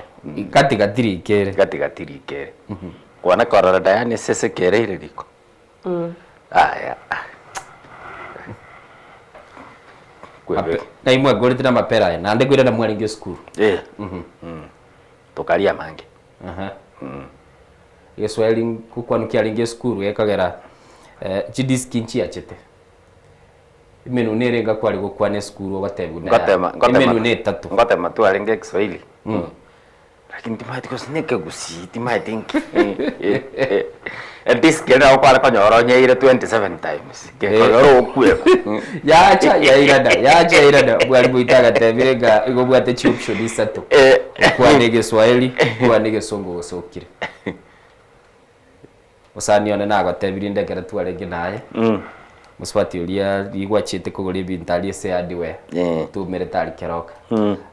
Speaker 2: katika tirikere
Speaker 12: kwana korora Diana sese kere ile liko aya
Speaker 2: na imwe gorita mapera na ndegwira na mwaringe school
Speaker 12: tokaria mange
Speaker 2: Yeswali kukwanukia linge school ekagera chidiskinchi achete imenu nerenga kwali gukwane school ogatebu
Speaker 12: na
Speaker 2: imenu ne tatu
Speaker 12: ngatema tu alinge Kiswahili lakini timaiti kosineke gusi timaiti diskena opala konyoronye ile 27 times kekoro okwe
Speaker 2: yacha irada bwali buitaga tebirega igobwate chupsho disato kwane Kiswahili kwane Kisongo osokire osani one nago tebirinde kera twarenge naye muswati ulia ligwachite kuguri bintali se adiwe tu meretali keroka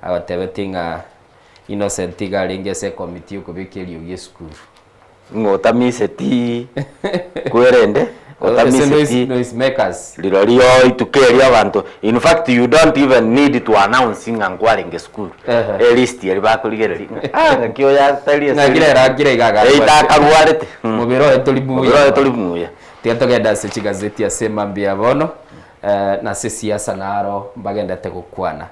Speaker 2: agotebetinga innocent galinge se committee ko bikeli uye school
Speaker 12: ngota mise ti kwerende
Speaker 2: noise makers
Speaker 12: lilo itukeria abantu. In fact, you don't even need to announce ngangwaringe school. List yari bakuligereri. Kyo ya tali
Speaker 2: gira igaga.
Speaker 12: Itakarwarete.
Speaker 2: Mubiro etolimuya. Tiatogenda se gazeti ya Semambia Bono na se siasa naro bagenda tegukwana.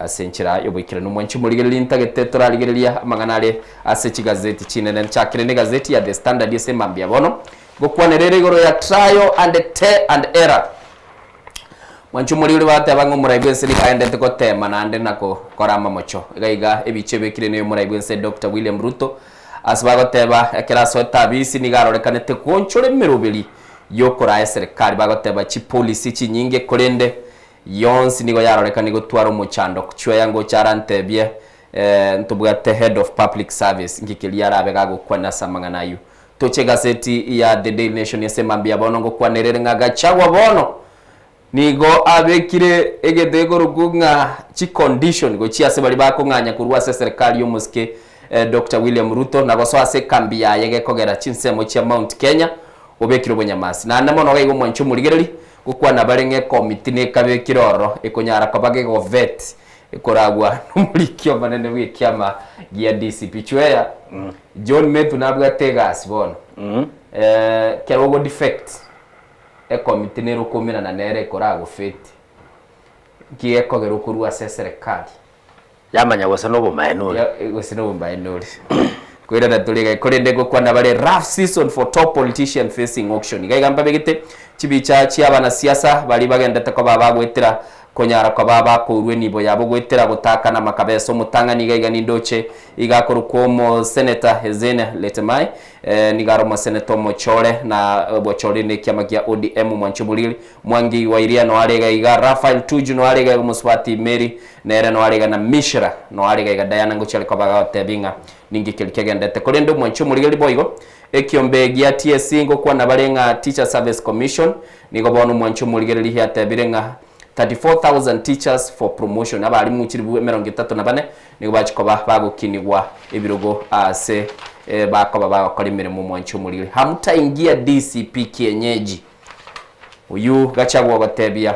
Speaker 2: Senchira yobikira n'umwanchi murigereri ntagete turarigereria amanganare ase gazeti chinene nchakire ne gazeti ya The Standard ya Semambia Bono. Gukwanerere igoro ya trial and error. Mwanchu muri uri bate abango murayibwense likaendete ko tema nande nako korama mocho. Gaiga ebiche bekire ne murayibwense Dr. William Ruto asbago teba ekeraso etabisi nigarorekanete konchore merobeli yokora serikali bagoteba chi police chi nyinge korende yonsi nigo yarorekani gutwara umuchando kuchwa yango charantebye ntubwate head of public service ngikili yarabe gagukwana samanganayo. Toche gazeti ya The Daily Nation yasemambia bono ngo kwanerere ngagachagwa bono nigo abekire egedego rugunga chi condition go chiase bali bakonganya kurwa serikali yomuske Dr. William Ruto nago so ase kambia yege kogera chinsemo cha Mount Kenya obekire obonyamasi na namono gaigo mwanchu murigereri gukwana barenge committee ne kabekiroro ekonyara kabage go vet ekoragwa n'umurikyo manene w'ikyama gia DCP chweya John Metu nabwa tegas bono kerogo defect e committee ne rukomina na nere korago fet gie kogero kurwa serikali
Speaker 12: yamanya wasano bo mainori
Speaker 2: wasano bo mainori kwira natuliga korende gukwana bare rough season for top politician facing auction gaigamba begete chibicha chiabana siasa bali bagenda tako babagwetira konyara kwa baba kurwe nibo yabo gwetera gutakana makabeso mutangani gaiga nindoche igakuru komo senator Hezene Letemai nigaro mo senator Mochore na Bochore ne kyamagia ODM mwanchubulili Mwangi Wairia no alega iga Rafael Tuju no alega Muswati Mary nere no alega na Mishra no alega iga Diana Ngochele kwa baga tebinga ningi kilikege ndete kolendo mwanchumulili boigo ekiombe gia TSC ngo kwa nabarenga Teacher Service Commission nigo bono mwanchumulili hia tebirenga 34,000 teachers for promotion abali mu kiribu 34 nigo bachikoba bagukinigwa ebirogo ase bakoba bakora imirimo mwancho muri hamuta ingia DCP kienyeji uyu gachagwa batebia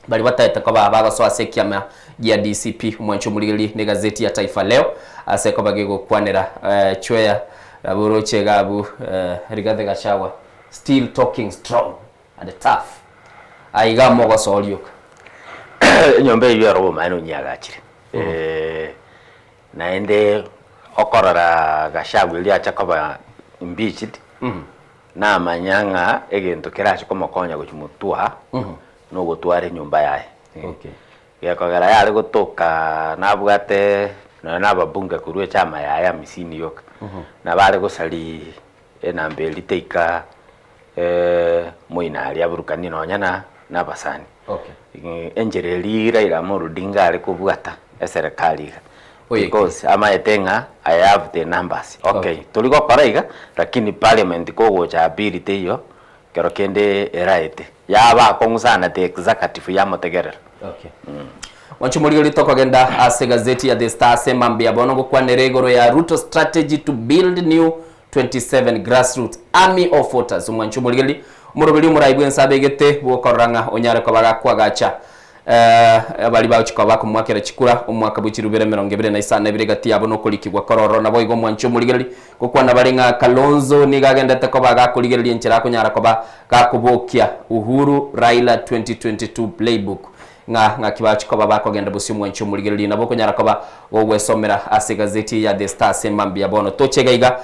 Speaker 2: bali batayeta ko bagaso ase kyama gia DCP mwancho muri ni gazeti ya Taifa Leo ase ko bagego kwanera chweya aboroche gabu Rigathi Gachagua still talking strong and tough aiga mogo solioka
Speaker 12: nyombe yero maino nyagachire naende okorora Gachagua ili achakoba impeached na manyanga egento keracho komokonya guchumutua no gutware nyumba yae
Speaker 2: okay
Speaker 12: yakogera yari gutoka nabwate na babunge kurwe chama ya misini yoka na bari gusali enambeli teika muina ya burukani nonyana nabasani
Speaker 2: okay
Speaker 12: enjereli Raila Odinga ari kubwata serikali because ama etenga I have the numbers okay tuliko paraiga lakini parliament kogo cha ability hiyo kero kende eraete yaba kongusana the executive ya motegerera
Speaker 2: okay Wanchumuri litoko genda ase gazeti ya The Star semambia bono kwa neregoro ya Ruto strategy to build new 27 grassroots army of voters mwanchumuri murobili murayibwensa begete bokoranga onyare ko bagakwagacha bali bauchiko bakumwakera chikura umwaka buchirubere 2024 gati yabo no kulikigwa kororo nabo igo mwanchumuri kokwa nabarenga Kalonzo nigagenda tako bagakuligereri enchera kunyara ko bagakubokia Uhuru Raila 2022 playbook nga kibachiko babako genda busi mwancho muligereri nabo kunyara ko bagwesomera ase gazeti ya The Star semambia bono tochegaiga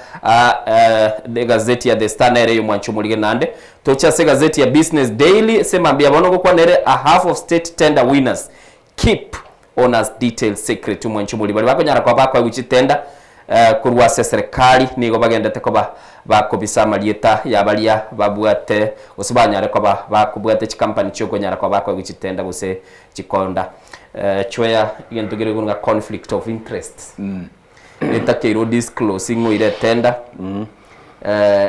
Speaker 2: the gazeti ya The Star nere mwancho muligereri nande tocha ase gazeti ya Business Daily semambia bono ko nere a half of state tender winners keep owners detail secret mwancho muligereri bako nyara ko bako wichitenda kurwa serikali nigo bagenda tekoba bakobisa malieta yabalia babwate usubanyare ko bakubwate chikampani cyoko nyara ko bako wichitenda guse chikonda chweya igentugire gunga conflict of interest etakero disclosing ile tender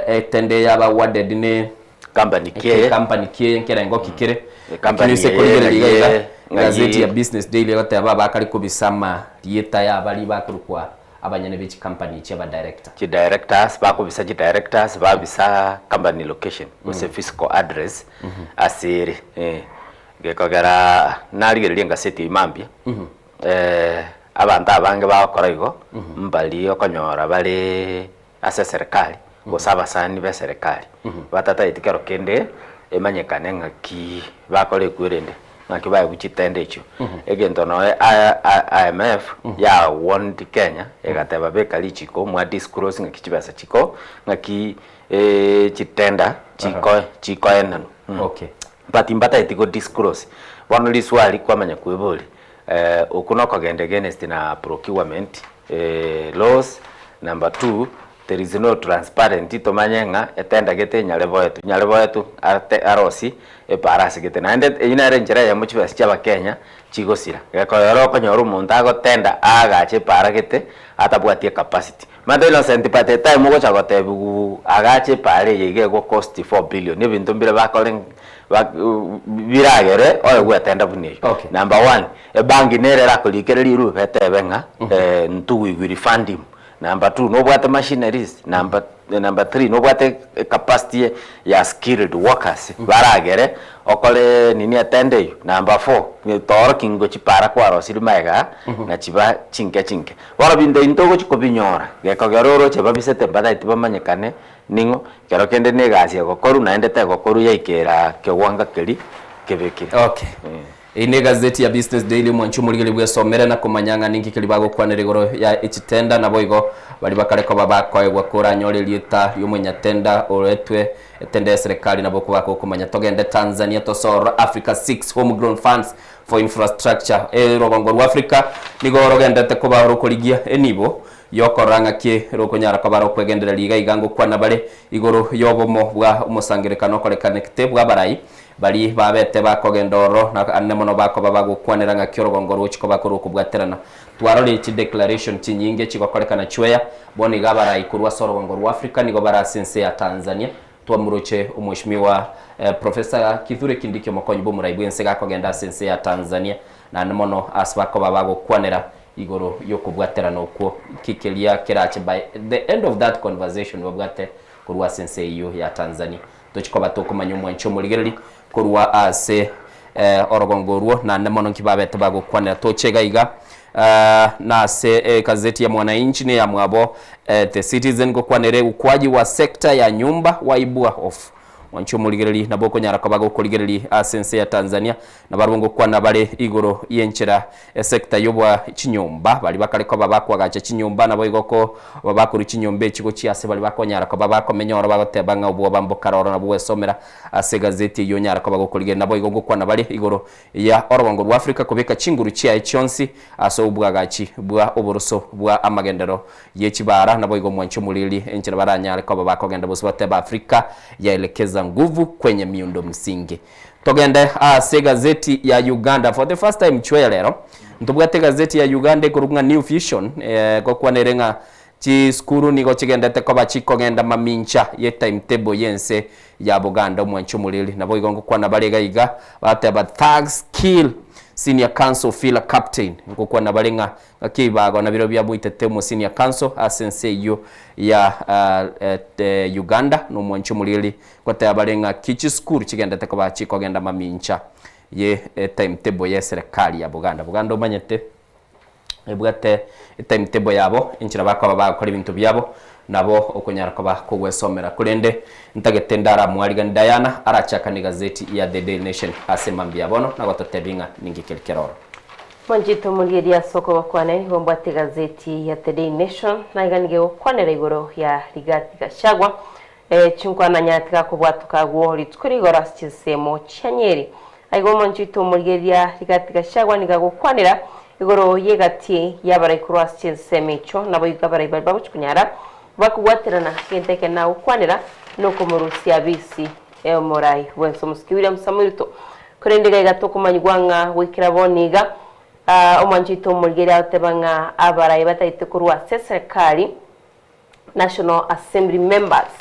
Speaker 2: etende yaba awarded ne company kie nkera ngo kikire company se gazeti ya Business Daily yote baba akari kubisama lieta yabali bakurukwa abanyene b'iki company cyaba director
Speaker 12: chi directors bako bisa chi directors ba bisa company location ose physical address asiri gekogera narigereria ngaseti imambia abantu abange bakora igo mbali okonyora bali ase serikali gosaba sani be serikali batata itikero kende emanyekane ngaki bakore kwirende ngaki baye kuchitende icho egento no IMF ya want Kenya egateba bekali chiko mwa disclose ngaki chibasa chiko ngaki chitenda chiko enano
Speaker 2: okay
Speaker 12: but imbata itiko disclose wano liswali kwamanya kwebole okuno kagende against na procurement laws. Number 2, there is no transparent to manyenga etenda gete nyalebo yetu arosi eparasi gete na ende inare njira ya muchi basichaba Kenya chigosira ko yoro ko nyoru muntago tenda agache para gete atabwatie capacity madelo sentipate time go chagote bu agache pare yege go cost 4 billion ebintu mbire bakolen biragere oyo gwetenda buni.
Speaker 2: Okay.
Speaker 12: Number 1, ebangi nerera kulikereri ru betebenga ntugu refund him. Number 2, no bwate machineries. Number 3, no bwate capacity ya skilled workers. Baragere okole nini atende yu. Number 4, ni toro kingo chipara kwa rosiri maiga na chiba chinke. Wala binde intogo chiko binyora. Geko geroro cheba bisete mbada itiba manyekane ningo. Kero kende negasi ya gokoru na endete gokoru ya ikera kewanga keli kebeke.
Speaker 2: Okay. Ine gazeti ya Business Daily mwanchumurigeli bwesomere na kumanyanga ningi kilibago kwanere goro ya ichitenda na boigo bali bakareko babako egwa kura nyole lieta yumunyatenda oretwe etende serikali na boko bako kumanya togende Tanzania tosoro Africa 6 homegrown funds for infrastructure rogongo rwa Africa nigoro gendete kuba rokoligia enibo yokoranga ki rokonyara kabaro kwegendera liga igango kwana bale igoro yobomo bwa umusangirekano kolekane kitebwa barai bali babete bakogendoro na anemono bako babagukwanira nga kyorogongo ruchiko bakuru kubwaterana twarole iki declaration chinyinge chikokolekana chweya boni gabara ikurwa sorogongo rwa Africa nigo bara sense ya Tanzania twamuroche umweshimiwa Professor Kithure Kindiki Mokonyi bo muraibwense gakogenda sense ya Tanzania na anemono asbako babagukwanira igoro yokubwaterana okwo kikelia kirache by the end of that conversation babwate kurwa sense iyo ya Tanzania tochikoba tokumanya mwancho muligereri kurwa ase orogongoruo na nemono kibabete bagukwanira tochega iga na se gazeti ya Mwananchi ne ya mwabo The Citizen gukwanire ukwaji wa sekta ya nyumba waibua off wancho muligereri na boko nyara kabago kuligereri asense ya Tanzania na barungo kwana bale igoro yenchera sekta yobwa chinyumba bali bakaleko babakwa gacha chinyumba na boigoko babakuru chinyombe chiko chiase bali bakonyara kababako menyora bagotebanga ubwo bambokaroro na bwe somera ase gazeti yo nyara kabago kuligereri na boigo kwana bale igoro ya orogongo rwa Africa kubeka chinguru chia echonsi aso ubwa gachi bwa oburuso bwa amagendero yechibara na boigo mwancho mulili enchera baranyara kababako genda bose bateba Africa yaelekeza nguvu kwenye miundo msingi. Togende ase gazeti ya Uganda for the first time chwe lero ntubwate gazeti ya Uganda kurunga New Vision kwa nerenga chi skuru nigo chigendete ko bachiko genda mamincha ye timetable yense ya Buganda mwancho mulili na boigongo kwa na balega iga bateba thugs kill senior council fila captain ngokwa na balenga akibago na biro bya buitetemo senior council asense yo ya Uganda no mwancho mulili kwa tabalenga kichi school kigenda tekaba chiko genda mamincha ye timetable ya serikali ya Buganda omanyete ebwate timetable yabo inchira bakaba bakora ibintu byabo nabo okonyara ko bakugwesomera kulende ntagetendara mwaligan Diana arachaka ni gazeti ya The Daily Nation asemambia bono na gototebinga ningikelkeroro
Speaker 6: Mwanjito mulieri ya soko wakwane ngombate gazeti ya The Daily Nation na iganige okwanera igoro ya Rigathi Gachagua chinkwana nyatika kubwatuka gwo litukuri gora stisemo chanyeri aigo mwanjito mulieri ya Rigathi Gachagua nigagokwanera igoro yegati yabarai kurwa stisemicho nabo igabarai babuchukunyara bakugwaterana kenteke na ukwanira no kumurusia bisi morai wenso muski William Samuelto kurendega igatokumanyigwanga wikiraboniga omwanjito mulgera tebanga abarai bataite kurwa serikali National Assembly members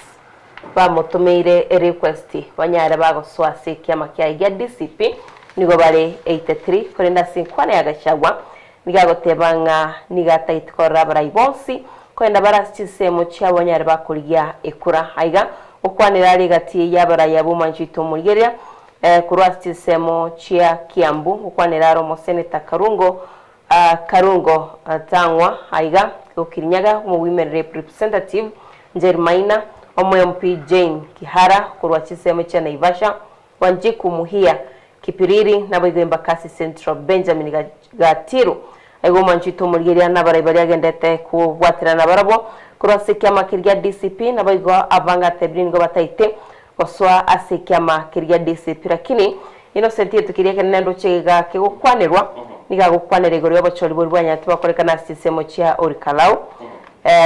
Speaker 6: bamutumeire request banyara bagoswase kiama kya DCP nigo bale 83 kurenda sinkwana ya Gachagua nigagotebanga nigataitkorra baraibonsi kwenda barastisemo cyabonyare bakuriya ekura aiga okwanira ari gati y'abarayi abumanjito murigeria kurastisemo cia Kiambu okwanira romo seneta Karungo tangwa aiga okirinyaga mu women representative Jermaina omwe Jane Kihara kurwachisemo cia Naivasha Wanjiku Muhia Kipiriri nabo igomba kasi Central Benjamin Gatiru aigo manjito murigeria n'abarayi bari agendete kubwatirana barabo kurasikia makirya DCP nabo igo avanga tebrin go bataite koswa asikia makirya DCP lakini Innocent tukiria kenendo chega kegukwanirwa nigagukwanira igoro y'abachori bwanya tubakorekana sisemo cia Orikalau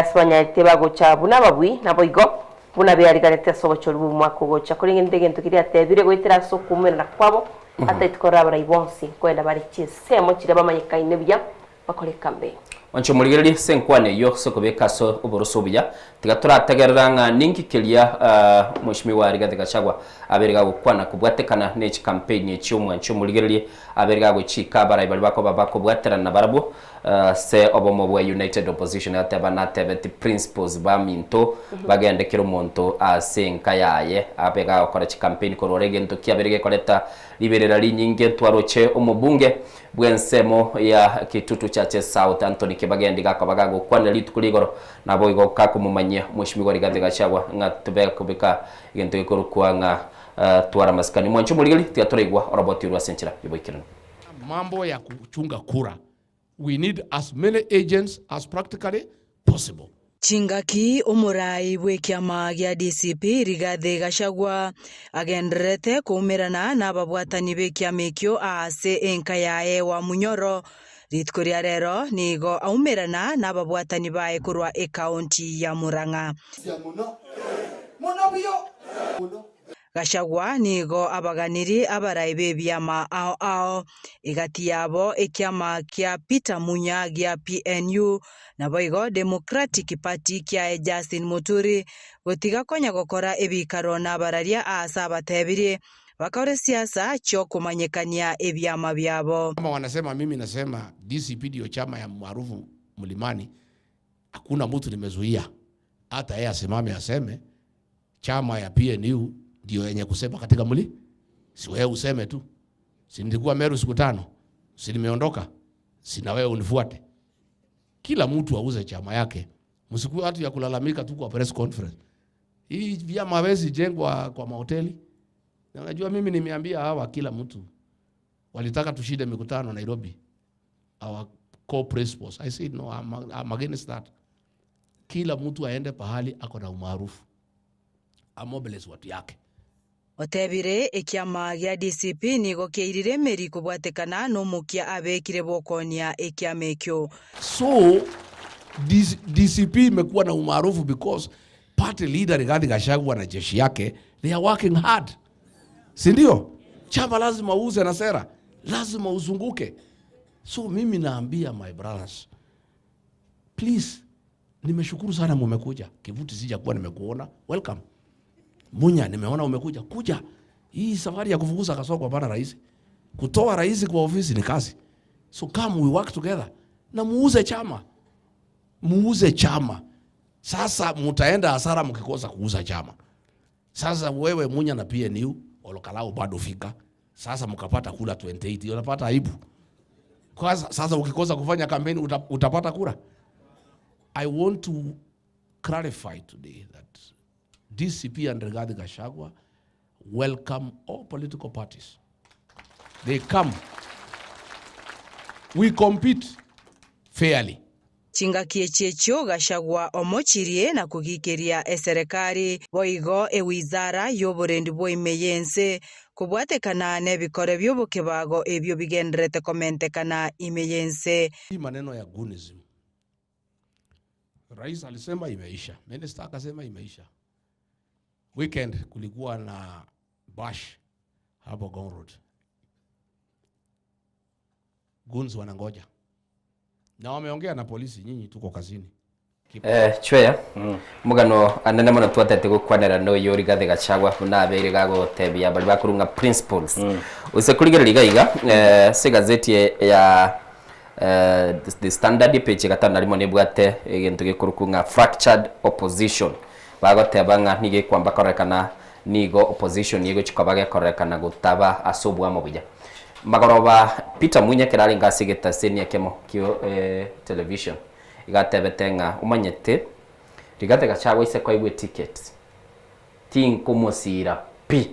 Speaker 6: Spanya tebago cha bunababwi nabo igo buna byarigarete sobochori bumwako gocha kuri ndege tukiria tebire gwitira sokumera kwabo ataitkora barayibonsi kwenda bari chisemo kiraba manyikaine bya bakoreka mbe wancho murigereri senkwane yo sokobeka so uboroso bya tigatura tageranga ningi kelia mushimi wa Rigathi Gachagua aberega gukwana kubwatekana n'iki campaign y'cyumwa ncho murigereri aberega gucika barayi bari bako bwaterana barabo se obomo bwa United Opposition atabanate beti principles ba minto bagendekero monto asenka yaye abega gukora chi campaign kororege ntoki aberege koleta liberera linyinge twaroche umubunge bwensemo ya kitutu chache South Anthony Kibagende gakabaga gukwana litukuligoro nabo igo kakumumanya mushimi wa Rigathi Gachagua ngatubeka kubika igento ikoro kwanga twara maskani mwancho murigeli tiatoregwa roboti rwa senchira biboikirana
Speaker 5: mambo ya kuchunga kura. We need as many agents as practically possible.
Speaker 10: Chingaki umurai bwekiama gya DCP Rigathi Gachagua agenderete kuumirana n'ababwatani bekiamekyo ase enka yae wa Munyoro ritkoria rero nigo aumirana n'ababwatani bae kurwa ekaunti ya Murang'a. Gachagua nigo abaganiri abarayi bebyama ao igati yabo ekyama kya Peter Munya gya PNU nabo igo Democratic Party kya Justin Muturi gotiga konya gokora ebikaro n'abararia asa batebiri bakore siasa cyo kumanyekania ebyama byabo.
Speaker 5: Kama wanasema mimi nasema DCP ndio chama ya maarufu Mlimani, hakuna mtu nimezuia hata yeye asimame aseme chama ya PNU ndio yenye kusema katika mli. Si wewe useme tu. Si nilikuwa Meru siku 5. Si nimeondoka. Si na wewe unifuate. Kila mtu auze chama yake. Msikuwe watu ya kulalamika tu kwa press conference. Hii vyama hawezi jengwa kwa mahoteli. Na unajua mimi nimeambia hawa kila mtu walitaka tushinde mikutano Nairobi. Our co-principals. I said no, I'm against that. Kila mtu aende pahali ako na umaarufu. Amobilize watu yake.
Speaker 10: Otebire ekyama gya DCP nigo keirire meri kubwatekana n'omukia abekire bokonia ekyamekyo.
Speaker 5: So DCP imekuwa na umaarufu because party leader Rigathi Gachagua na jeshi yake they are working hard. Si ndio? Chama lazima uuze na sera. Lazima uzunguke. So mimi naambia my brothers, please, nimeshukuru sana mmekuja. Kivuti sija kuwa nimekuona. Welcome. Munya nimeona umekuja. Kuja. Hii safari ya kufukuza Kasongo hapana rahisi. Kutoa rais kwa ofisi ni kazi. So come we work together. Na muuze chama. Muuze chama. Sasa mtaenda hasara mkikosa kuuza chama. Sasa wewe Munya na PNU Olokalao bado fika. Sasa mkapata kula 28. Unapata aibu. Kwa sasa ukikosa kufanya kampeni utapata kura. I want to clarify today that DCP and Rigathi Gachagua welcome all political parties. They come. We compete fairly.
Speaker 10: Chingakie checho Gachagua omochirie na kugikiria eserikali boigo ewizara y'oburendi bw'emeyense kubwatekana n'ebikore by'obukebago ebyo bigenderete komentekana imeyense.
Speaker 5: Hii maneno ya gunism. Rais alisema imeisha. Minister akasema imeisha. Weekend kulikuwa na bash hapo Gong Road. Guns wanangoja. Na wameongea na polisi, nyinyi tuko kazini.
Speaker 2: Chweya mugano anene mono twatete gukwanera no yo Rigathi Gachagua na abere gago tebia bali bakurunga principles use kurigerera iga se gazeti ya the standard page gatano narimo nebwate egintu gikurukunga fractured opposition bagoteba nga nige kwamba korekana nigo opposition yego chikabage korekana gutaba asobwa mubuya magoroba Peter Munya kirali ngasigeta senia kemo kyo television igatebetenga umanyete rigatega chawe ise kwa iwe tickets tin kumosira pi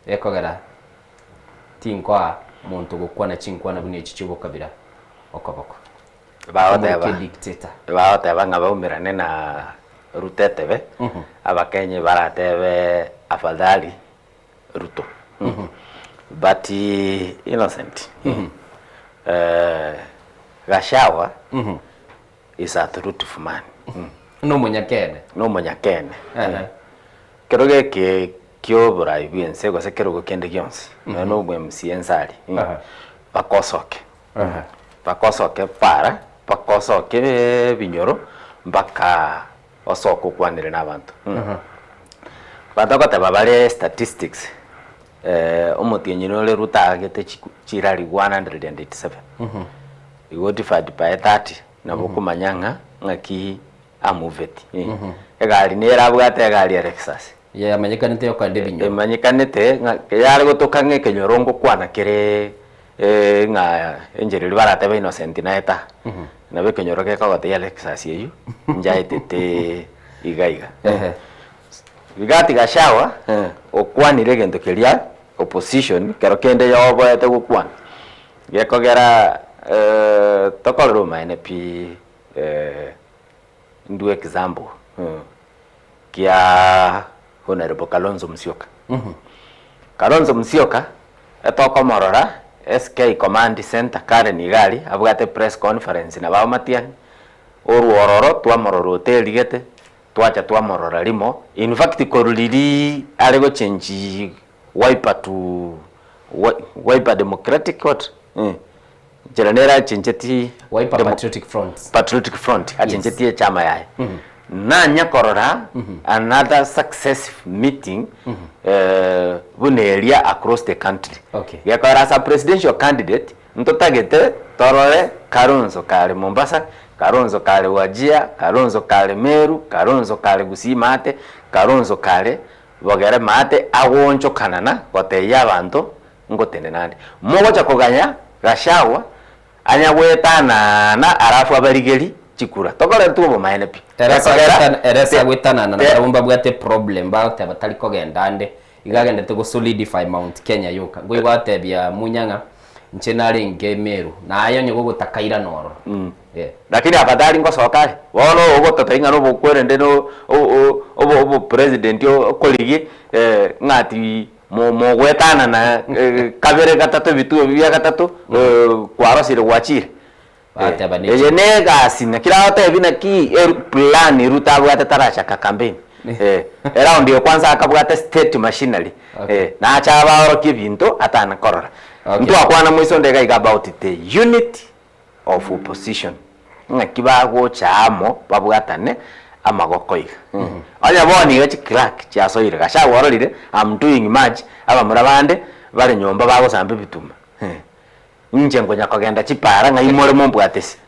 Speaker 2: ekogera tin kwa muntu gukwana chinkwana bune chichibo kabira okoboko
Speaker 12: baoteba nga baumirane na Rutetebe abakenye baratebe afadhali Ruto but innocent Gachagua is a truthful man
Speaker 2: no munyakene
Speaker 12: keroge ke kyo burai biense go se kerogo kende gyons no bwe msiensali bakosoke bakosoke binyoro mpaka osoko kwanire n'abantu batagota babare statistics omutienyo le rutagete chirali 187 we divided by 30 na bokumanyanga ngaki amuveti egali nera bwate egali Alexas
Speaker 2: manyikanete yo kwande binyo
Speaker 12: manyikanete yari gotokange kenyorongo kwana kere nga enjeri barate be innocent na eta na be kenyoroke kagote Alexas yeyu njaitete igaiga bigati Gachagua okwanire gento keria opposition kero kende yobo ete gukwana gekogera tokolero maene pi ndu example kia Honorable Kalonzo Musyoka Kalonzo Musyoka etoko morora SK Command Center Karen Igali abugate press conference na bamatian oruororo twamororo teligete twacha twamorora limo in fact koruliri arego change Wiper to Wiper Democratic what General chenjeti
Speaker 2: Wiper Patriotic Front
Speaker 12: achenjeti chama yae na nyakorora another successful meeting bunelia across the country yakora as a presidential candidate ntotagete torore Kalonzo kale Mombasa, Kalonzo kale Wajia, Kalonzo kale Meru, Kalonzo kale Gusimate, Kalonzo kale bogere mate awoncho kanana kote yabantu ngotene nandi mogo chakoganya Gachagua anyagwetana na arafu abarigeri chikura tokore tubo maenepi
Speaker 2: eresa gwetana na barumba bwate problem baute batali kogendande igagende to solidify Mount Kenya yoka ngwe gwatebia Munyanga nchenari ngemeru na ayo nyo gutakaira noro
Speaker 12: lakini afadhali ngosokale wono ugototainga no bukwerende no obo president yo koligi ngati mo gwetana na kabere gatatu bitu bya gatatu kwarosire gwachire ene gasina kiraote bina ki plan ruta bwate tarasha ka campaign era ndio kwanza akabwate state machinery na acha baoro kibinto atana korora ntu akwana mwiso ndega iga about the unity of opposition ngakibago chamo babwatane amagokoiga anya boni gachi crack chasoire Gachagua warorire am doing much aba murabande bari nyomba bago sambe bituma nje ngonya kogenda chipara ngai more mombwatesi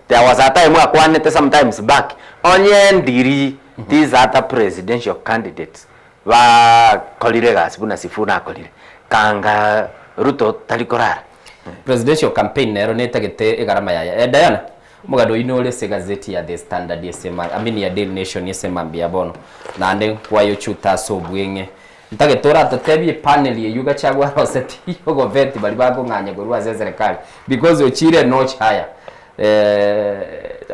Speaker 12: there was a time akwanete sometimes back onye ndiri these other presidential candidates ba kolire gasibuna sifuna kolire kanga Ruto talikorara
Speaker 2: presidential campaign nero netagete egarama ya Diana mugado inole se gazeti ya The Standard yesema amini ya Daily Nation yesema mbiabono nande kwayo chuta so bwenge ntagetora tatebye panel ye yuga chagwa roseti yogo veti bali bago nganya gorwa zerekali because ochire notch higher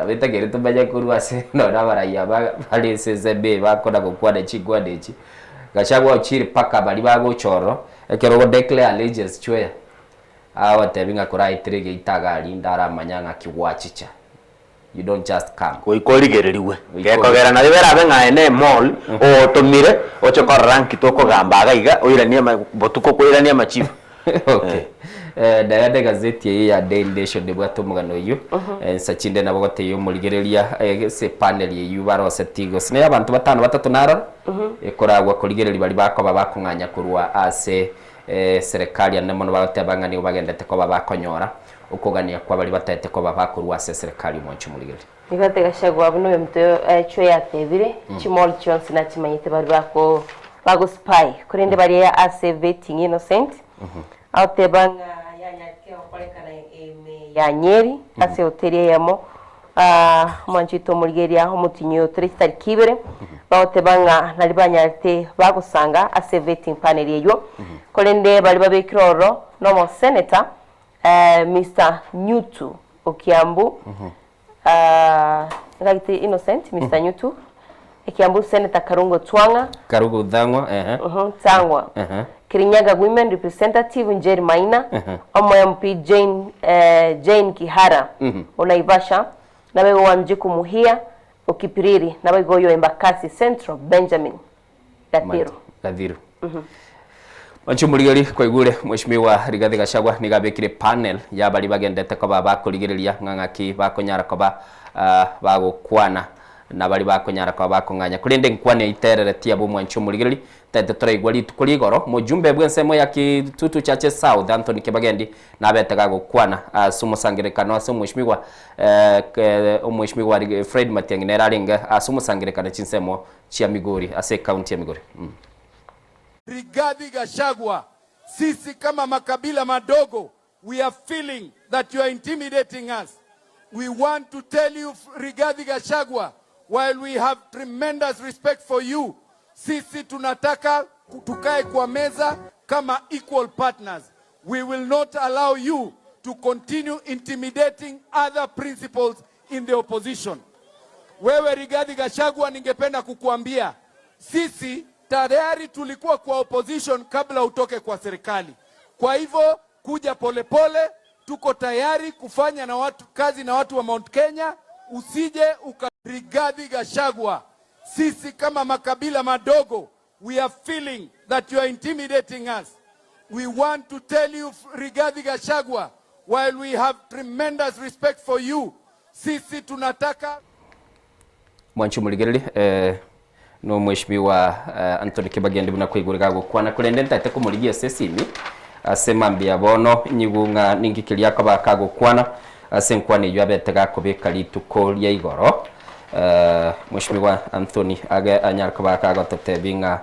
Speaker 2: abetagere tubaje kurwa se no nabaraya bali sezebe bakora gukwana chigwa dechi Gachagua ochire paka bali bago choro ekerogo declare allegiance chwe awa tebinga kora itrege itagali ndara manyanga kiwachicha you don't just come
Speaker 12: koikorigereriwe gekogera na bibera benga ene mall o tomire o chokoranki to kogamba gaiga oirania botuko koirania machifu
Speaker 2: okay Dayade gazeti ya Daily Nation de bwato mugano yu sachinde na bogote yo muligereria se panel ye yu baro setigo sine abantu batano batatu naro ekoragwa kuligereri bali bakoba bakunganya kurwa ase serikali ya nemono bagote bangani bagendete ko babakonyora ukogania kwa bali batete ko babakurwa serikali mwancho muligeri
Speaker 6: Rigathi Gachagua buno mto chwe ya tebire chimol chonsi na chimanyite bali bago spy kurende bali ya asserting innocent autebanga yanyake okolekana ya Nyeri ase hoteria yamo mwanchito muligeri aho mutinyo 3 kibere bautebanga nalibanyarte bagusanga asserting panel yeyo kurende bali babekiroro no senator Mr. Nyutu Okiambu ngagite innocent Mr. Nyutu Okiambu Senator Karungo Twanga
Speaker 2: Karungo Dhangwa
Speaker 6: Twangwa Kirinyaga Women Representative Njeri Maina MP Jane Kihara Onaivasha nabego Wanjiku Muhia Okipiriri nabego yo Embakasi Central Benjamin Gathiru Wancho muligeri kwa igure Mheshimiwa Rigathi Gachagua nigabekire panel ya bali bagendete ko bakurigireria ngangaki bakonyara ko bagukwana na bali bakonyara ko bakonganya kurinde nkwane iterere tia bo Mwancho muligeri tete turaigwa litukuri goro mujumbe bwensemo ya Kitutu Chache South Anthony Kibagendi na betega gukwana sumusangirekano ase Mheshimiwa Mheshimiwa Fred Matiang'i neraringa asumusangirekano chinsemo chia Migori ase county ya Migori
Speaker 15: Rigathi Gachagua, sisi kama makabila madogo, we are feeling that you are intimidating us. We want to tell you, Rigathi Gachagua, while we have tremendous respect for you, sisi tunataka tukae kwa meza kama equal partners. We will not allow you to continue intimidating other principals in the opposition. Wewe Rigathi Gachagua, ningependa kukuambia, sisi tayari tulikuwa kwa opposition kabla utoke kwa serikali. Kwa hivyo kuja polepole, tuko tayari kufanya na kazi na watu wa Mount Kenya, usije Rigathi Gachagua. Sisi kama makabila madogo, we are feeling that you are intimidating us. We want to tell you, Rigathi Gachagua, while we have tremendous respect for you, sisi tunataka
Speaker 2: Mwancho muligeri no Mheshimiwa Anthony Kibagendi buna kwigurira gukwana kurendenta ate kumurigiye sesimi asemambia bono nyigunga ningikiria ko bakagukwana asenkwane yo abetega kubeka lituko lya igoro Mheshimiwa Anthony aga anyarko bakagototebinga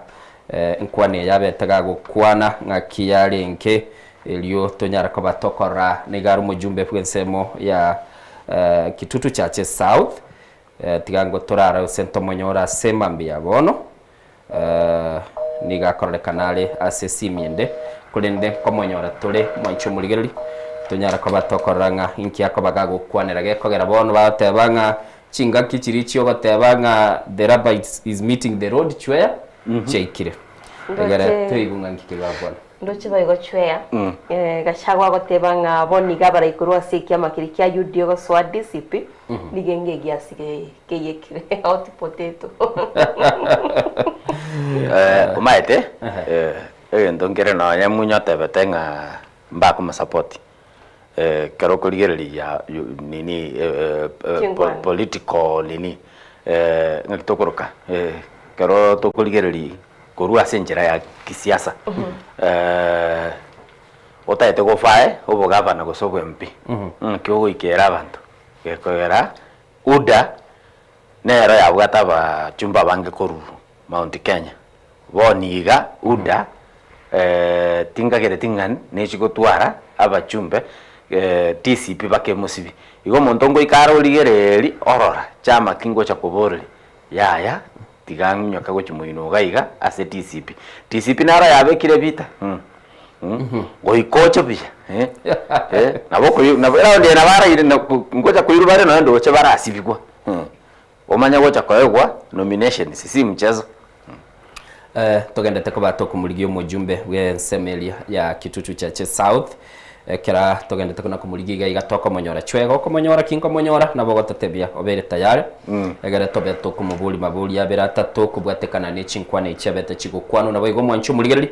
Speaker 2: nkwane yabetega gukwana ngakiyarenke elio tonyarko batokora negaru mujumbe bwensemo ya Kitutu Chache South tigango torara sento monyora semambia bono niga korle kanale asesimiende kulende komonyora tole Mwancho muligeri tonyara ko batokoranga inki ako bagago kwanera gekogera bono batebanga chingaki chirichio batebanga the rabbi is meeting the road chwe cheikire egere tuigunga ngikirwa bono
Speaker 6: ndoche baigo chwea Gachagua gotebanga boni gabara ikurwa sikia makirikia yudio go swa DCP ligenge giasike keyekire hot potato
Speaker 12: umaete ndongere na nyamunyo tebetenga mbako masapoti kero kurigereria nini political nini ngitokoroka kero tokurigereria kurua senjera ya kisiasa otaete gofae obo gavana gosogo MP kyogo ikera abantu gekogera uda nero ya bwataba chumba bange koru Mount Kenya boniga uda tingagere tingani nechiko twara abachumbe TCP bakemusibi igo montongo ikaro ligereri orora chama kingo cha kuboreri yaya tiganyo kago chimuino gaiga ase TCP nara yabekire bita goikocho bya nabo nabera ndi nabara ire ngoja kuirubare no ndo che barasibigwa omanya gocha koegwa nomination sisi mchezo
Speaker 2: togendete ko batokumurigio mujumbe w'ensemelia ya Kitutu Chache South kera togendete ko nakumurigiga igatoko monyora chwego ko monyora kinko monyora nabo gotatebia obere tayari egere tobeto kumubuli mabuli abera atatu kubwatekana ne chinkwane ichebete chigukwano nabo igo Mwancho muligeri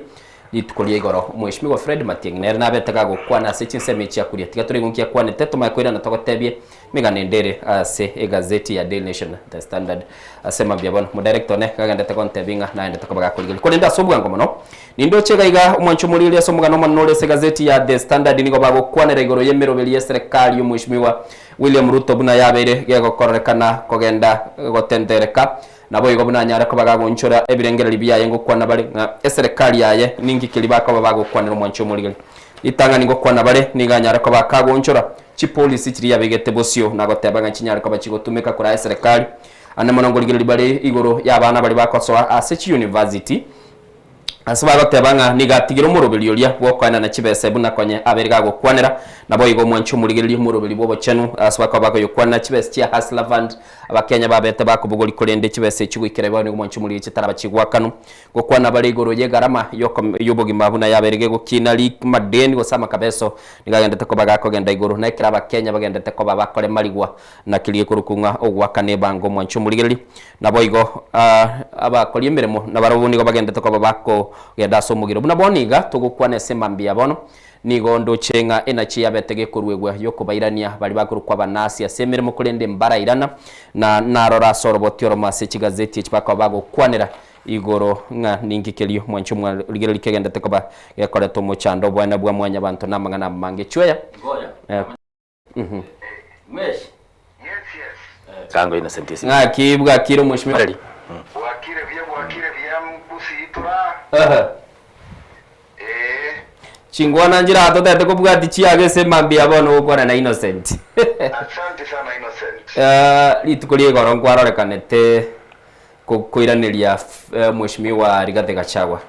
Speaker 2: litukulia igoro Mheshimiwa Fred Matiang'i nere nabetaga gukwana ase chinseme chia kuria tiga turi ngunkia kwane teto makwira na togotebie migane ndere ase egazeti ya Daily Nation The Standard asema biabon mu director ne kagenda kontebinga na enda takabaga kuligili kolenda sobwango mono nindo chega iga umwancho mulili asomugano manole ase gazeti ya The Standard nigo bagokwanera igoro yemerobeli ya serikali y'Umheshimiwa William Ruto buna yabere gego korekana kogenda gotendereka nabo igo buna nyara ko bagagonchora ebirengereri biyaye ngo kwana bari serikali yaye ningi kilibaka babagokwanira umwancho mulili itanga ningo kwana bare niganyara ko bakagonchora chipolisi chiri yabegete bosio nagotebanga chinyara ko bachigotumika kura serikali ana monongoligiri bari igoro yabana bari bakosoa ase university asaba gotebanga nigatigiro murobelioria gwokwana na chibese buna konye aberga gokwanira nabo igo mwancho murigiri murobeli bobo chenu asaba ko bagokwana chibese chia Haslavand abakenya babete bakubugori korende chibese chigwikire bani mwancho muri chitara chigwakanu gokwana bari igoro ye garama yobogi mabuna yaberege gukina lik madeni gosama kabeso nigagendete ko bagakogenda igoro na ikira abakenya bagendete ko babakore marigwa na kiliye kurukunga ogwakane bango mwancho murigiri nabo igo abakori emiremo nabarobuni go bagendete ko babako genda somugiro buna boniga tugukwane semambia bono nigo ndo chenga enachi yabetege kurwegwa yokubairania bali bakuru kwa banasi asemere mukulende mbarairana na narora sorobotioro mase chigazeti ekipaka bago kwanera igoro nga ningikelio mwancho ligero likegenda tekoba yakoreto muchando bwana bwa mwanya abantu namangana mange chweya
Speaker 16: Mesh
Speaker 12: kango innocent isi
Speaker 2: nga kibwa kiro Mheshimiwa
Speaker 16: wakire vya mbusitura
Speaker 2: chingwana njira atotete kubwati chiage semambia bono ukora na Innocent
Speaker 16: asante sana Innocent
Speaker 2: litukulie igoro nkwarorekanete kuiraniria Mheshimiwa Rigathi Gachagua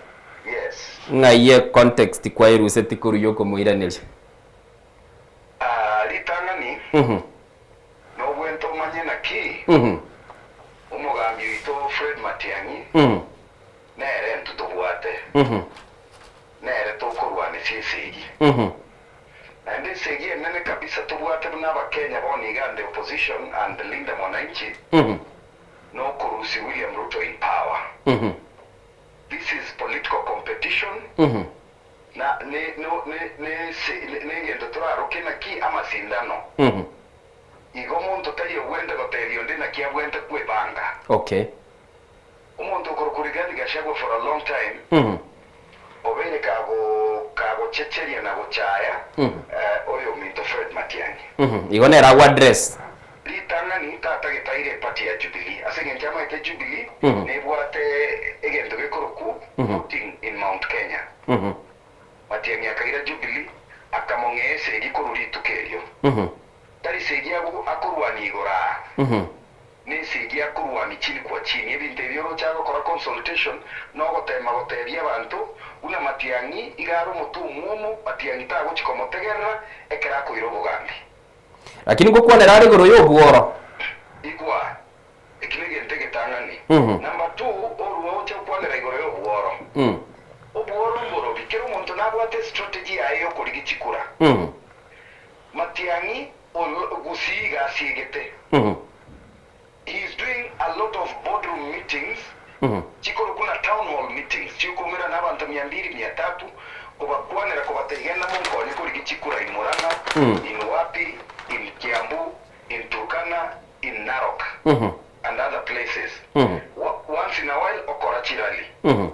Speaker 16: yes
Speaker 2: ngaiye context kwa iruse tikuru yoko muiraniria
Speaker 16: litangani no bwento manyena ki umugambi wito Fred Matiang'i nere ntutubwate nere tokorwane sisigi na ndi sigi nene kabisa tubwate n'abakenya boniga the opposition and the Linda Mwananchi no kurusi William Ruto in power this is political competition na ne ngendo turarukina ki ama sindano igo muntu tayo wenda goterio ndina kia wenda kwebanga
Speaker 2: okay
Speaker 16: umuntu Rigathi Gachagua for a long time obere kago checheria na gochaya oyo minto Fred Matiang'i
Speaker 2: igo nera wa address
Speaker 16: litanga ni tata getaire party ya Jubilee asenge chama ya Jubilee nebwate egento gekoroku voting in Mount Kenya Matiang'i akaira Jubilee akamongese gikoruri tukerio tari segia akurwani igora ni segia kurwani chini kwa chini ebinte byoro chago kora consultation no gotema goteria abantu una Matiang'i igaro mutu mumu Matiang'i tago chikomotegerera ekera ko irobugambi
Speaker 2: lakini gukwanera ari goro yobworo
Speaker 16: igwa ekilege ntege tangani number 2 oruo cha kwanera igoro yobworo obworo mboro bikero muntu nabwate strategy ayo kurigichikura Matiang'i gusiga sigete he is doing a lot of boardroom meetings chikoro kuna town hall meetings chikomera n'abantu 200 300 kubakwanera kubategena mu nkoni kurigichikura in Murang'a in Wapi in Kiambu in Turkana in Narok and other places once in a while okora chirali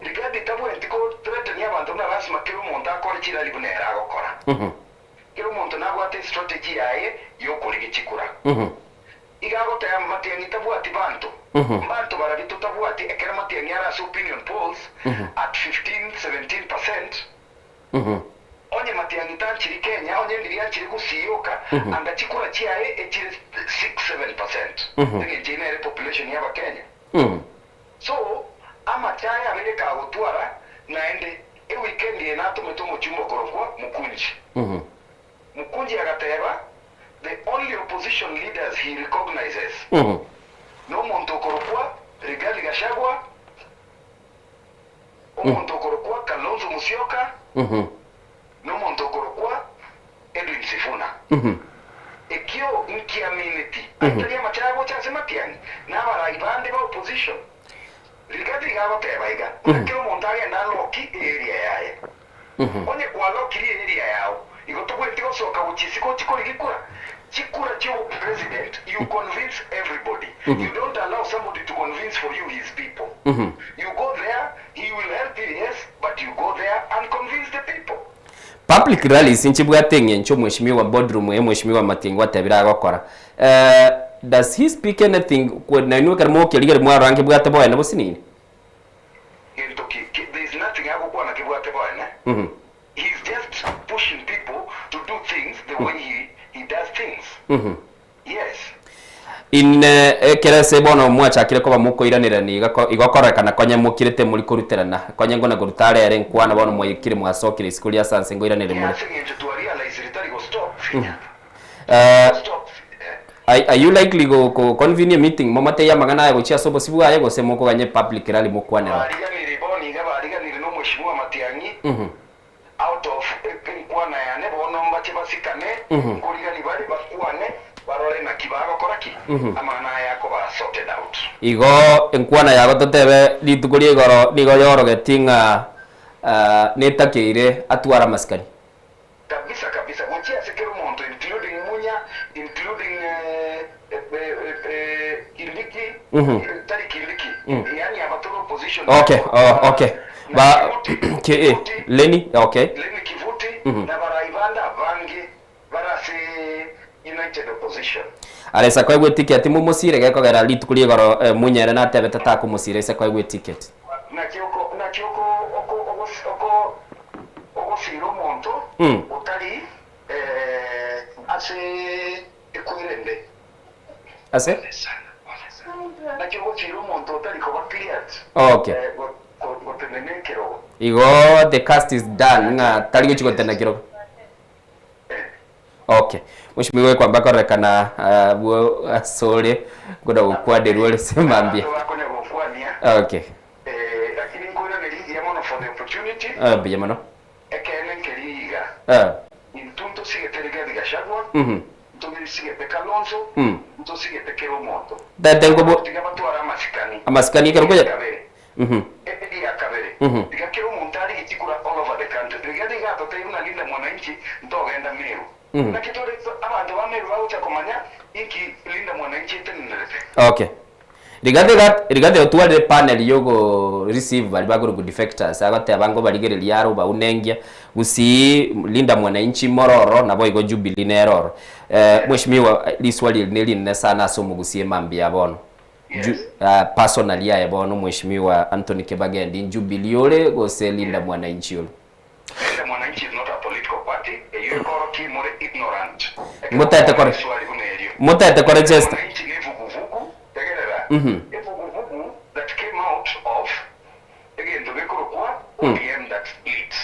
Speaker 16: Rigathi tabu entiko threaten abantu na basima kero monta akora chirali bunera agokora kero monta nabwate strategy yaye yokurigichikura igago ta Matiang'i tabu ati bantu barabito tabu ati ekera Matiang'i ara opinion polls at 15-17%. Onye Matiang'i tanchiri Kenya onye ndiri anchiri kusiyoka anda chikura chiae echiri 6-7%. Nge general population yaba Kenya. So ama chaya Amerika agotwara naende e weekend ye nato metomo chumbo korokwa Mukunji. Mukunji agateba the only opposition leaders he recognizes. No muntu korokwa Rigathi Gachagua. Muntu korokwa Kalonzo Musyoka. No muntu korokwa Edwin Sifuna. Ekio nkiaminiti. Atalia Machagua chase Matiang'i. Na baraibande ba opposition. Rigathi gaboteba iga. Ekio muntu agenda loki area yaye. onye kwalo kiri area yao igotogo ntiko soka uchisiko chiko igikura chikura cho president you convince everybody you don't allow somebody to convince for you his people you go there he will help you yes but you go there and convince the people
Speaker 2: public rallies nchibwatenge ncho mheshimiwa boardroom mheshimiwa Matingwa tebira gokora does he speak anything kwena inwe karmo keligere mwa rangi bwate boy na bosinini
Speaker 16: there is nothing hapo na kibwate boy he's just pushing people to do things the way he does things yes
Speaker 2: in kerese bono mwacha kire ko bamukoiranira ni igokorekana konye mukirite muri kuruterana konye ngona gurutare ere nkwana bono mwikire mwasokire iskuli ya sanse ngoiranire muri are you likely go convene meeting momate ya magana ya gochia sobo sibu aye go semoko ganye public rally mukwanera
Speaker 16: bariganire boni bariganire no mheshimiwa Matiang'i out of nkwana ya ne bono mbache basikane kurigani bari bakwane barore na kibago koraki amana yako ba sorted out
Speaker 2: igo nkwana yago totebe litukurie goro nigo yoro getinga netakire atwara maskani
Speaker 16: kabisa gochia sekero monto including Munya including Kiliki tari Kiliki yani abatoro position
Speaker 2: okay ba ke Leni okay
Speaker 16: Leni Kivuti na baraivanda vangi barase United Opposition
Speaker 2: aresa kwa gwe ticket mumusire geko gara litukurie goro Munyere na tebe tata kumusire se kwa gwe ticket
Speaker 16: na kioko siro monto utali ase ekwirende
Speaker 2: ase
Speaker 16: na kioko siro monto utali ko cleared
Speaker 2: okay
Speaker 16: gotenenekero
Speaker 2: igo the cast is done nga tali chiko tena kiro okay mheshimiwa kwa mbako rekana buo asole ngoda ukwade wale semambia okay
Speaker 16: lakini ngoda neli ya mono for the opportunity
Speaker 2: biyamano
Speaker 16: ekenen keliga intunto sigue Rigathi Gachagua ntunto sigue Kalonzo ntunto sigue Keromoto
Speaker 2: tengo bo
Speaker 16: tigabatwara amasikani
Speaker 2: amasikani kero koja
Speaker 16: edi akabere tigakero montari itikura all over the country Rigathi gato tayuna linda mwananchi ndogenda Meru na kitore abantu ba Meru baucha komanya iki linda mwananchi tenenete
Speaker 2: okay Rigathi otwale panel yogo receive bali bagoro good defectors abate abango baligereria yaro ba unengia gusi linda mwananchi mororo nabo igo Jubilee neroro mheshimiwa liswali neli sana somo gusie mambi abono personally ya bono mheshimiwa Anthony Kebagendi Jubilee ole gose linda mwananchi ole
Speaker 16: linda mwananchi is not a political party you call ki more ignorant
Speaker 2: mutete kore just
Speaker 16: that came out of again the Bekorokwa ODM that split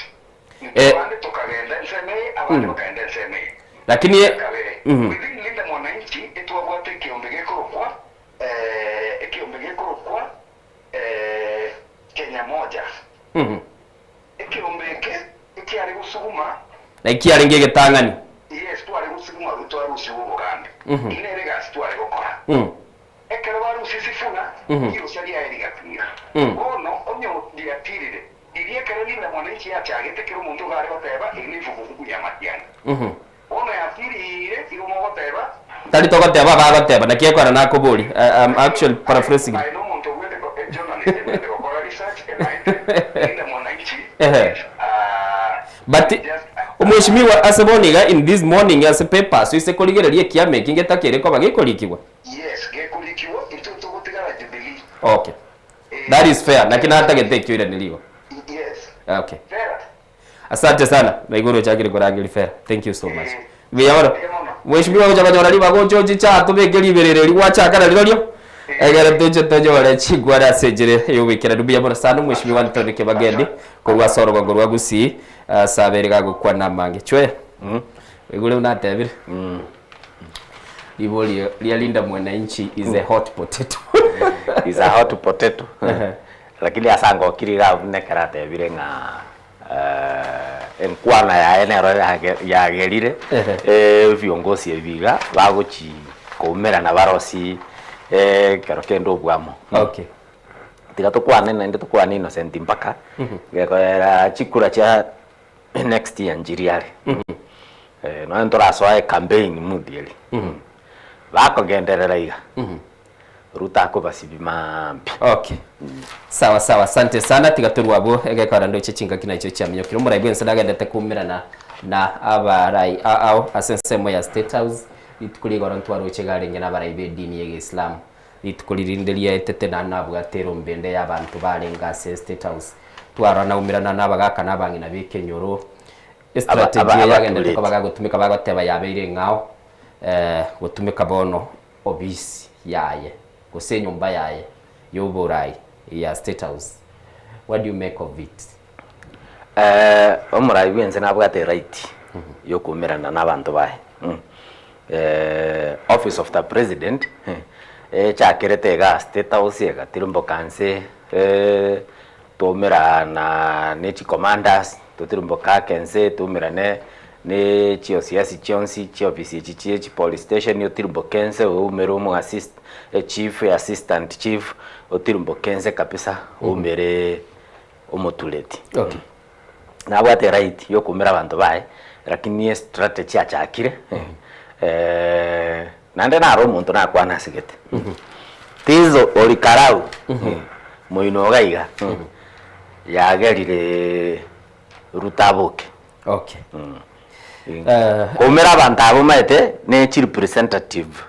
Speaker 16: wande tokagenda nseme abandi bakaenda nseme
Speaker 2: lakini
Speaker 16: within linda mwananchi etwabwate Bekorokwa Kenya moja ekiombeke ekiari gusuguma
Speaker 2: na ikiari ngege tangani
Speaker 16: yes twari gusuguma ruto arusi ubugande inere gas twari gukora ekero baru sisifuna iyo sari ya erigatira ono onyo diatirire irie kare linda mwananchi yachagete kero muntu gari goteba inivuguvugu ya Matiang'i ono yatirire igomo goteba
Speaker 2: tali togoteba bagoteba na kiekora nakoburi I'm actually paraphrasing
Speaker 16: I know muntu wete ko journalist wete ko research linda mwananchi
Speaker 2: but umheshimiwa aseboniga in this morning as a paper so isekoligererie kiame kingetakere ko bagikolikiwa
Speaker 16: yes gekolikiwa into gotigara Jubilee
Speaker 2: okay that is fair lakini hata getekyo ile niligo
Speaker 16: yes
Speaker 2: okay fair asante sana naigoro chakire korangiri fair thank you so much biyawara mheshimiwa ujabanyora liba gojoji cha tubegeri berere liwachakana lirio egera toje wale chigwara sejere yobikira dubiya bora sana mheshimiwa Anthony Kebagendi korwa sorwa gorwa gusi saberega gukwa namange chwe egule unatebire liboli linda mwananchi is a hot potato
Speaker 12: is a hot potato lakini asango kirira nekarate bire nga enkwana ya enero ya gerire viongozi ebiga bagochi komera na barosi kero kendo bwamo
Speaker 2: okay
Speaker 12: tiga to kwane na ndo to kwane innocent mpaka geko era chikura cha next year njiriari no ntorasoa campaign mudieli bakogenderera iga Ruta ko basibi mambi.
Speaker 2: Okay. Sawa sawa, asante sana tigaturwa bo egekara ndo chinga kina icho cyamenyo kiro murayi bwense ndagendete kumirana na abarai ao asensemo ya State House itukuri goro ntwaro chegarenge n'abarai be dini ya Islam itukulirindelia etete na nabwatero mbende y'abantu barenga State House twarana umirana n'abagaka n'abangina bikenyoro strategy yagendete ko bagagutumika bagoteba yabeire ngao gutumika bono obisi yaye kuse nyumba yaye yoborai ya State House. What do you make of it?
Speaker 12: Omurai wenze nabwate right yo kumirana n'abantu bahe. Office of the President chakirete ga State House ga tirumbo kanse tumirana ne chi commanders tutirumbo ka kense tumirane ne chi osiasi chionsi chi office chi police station yo tirumbo kense umero mu chief assistant chief otirumbo kense kabisa umere omotuleti.
Speaker 2: Okay.
Speaker 12: Nabwate right yo kumira abantu bae lakini strategy achakire nande naro muntu nakwana sigete tizo olikarau moino gaiga yagerire rutaboke.
Speaker 2: Okay.
Speaker 12: Kumira abantu abo maete ne chi representative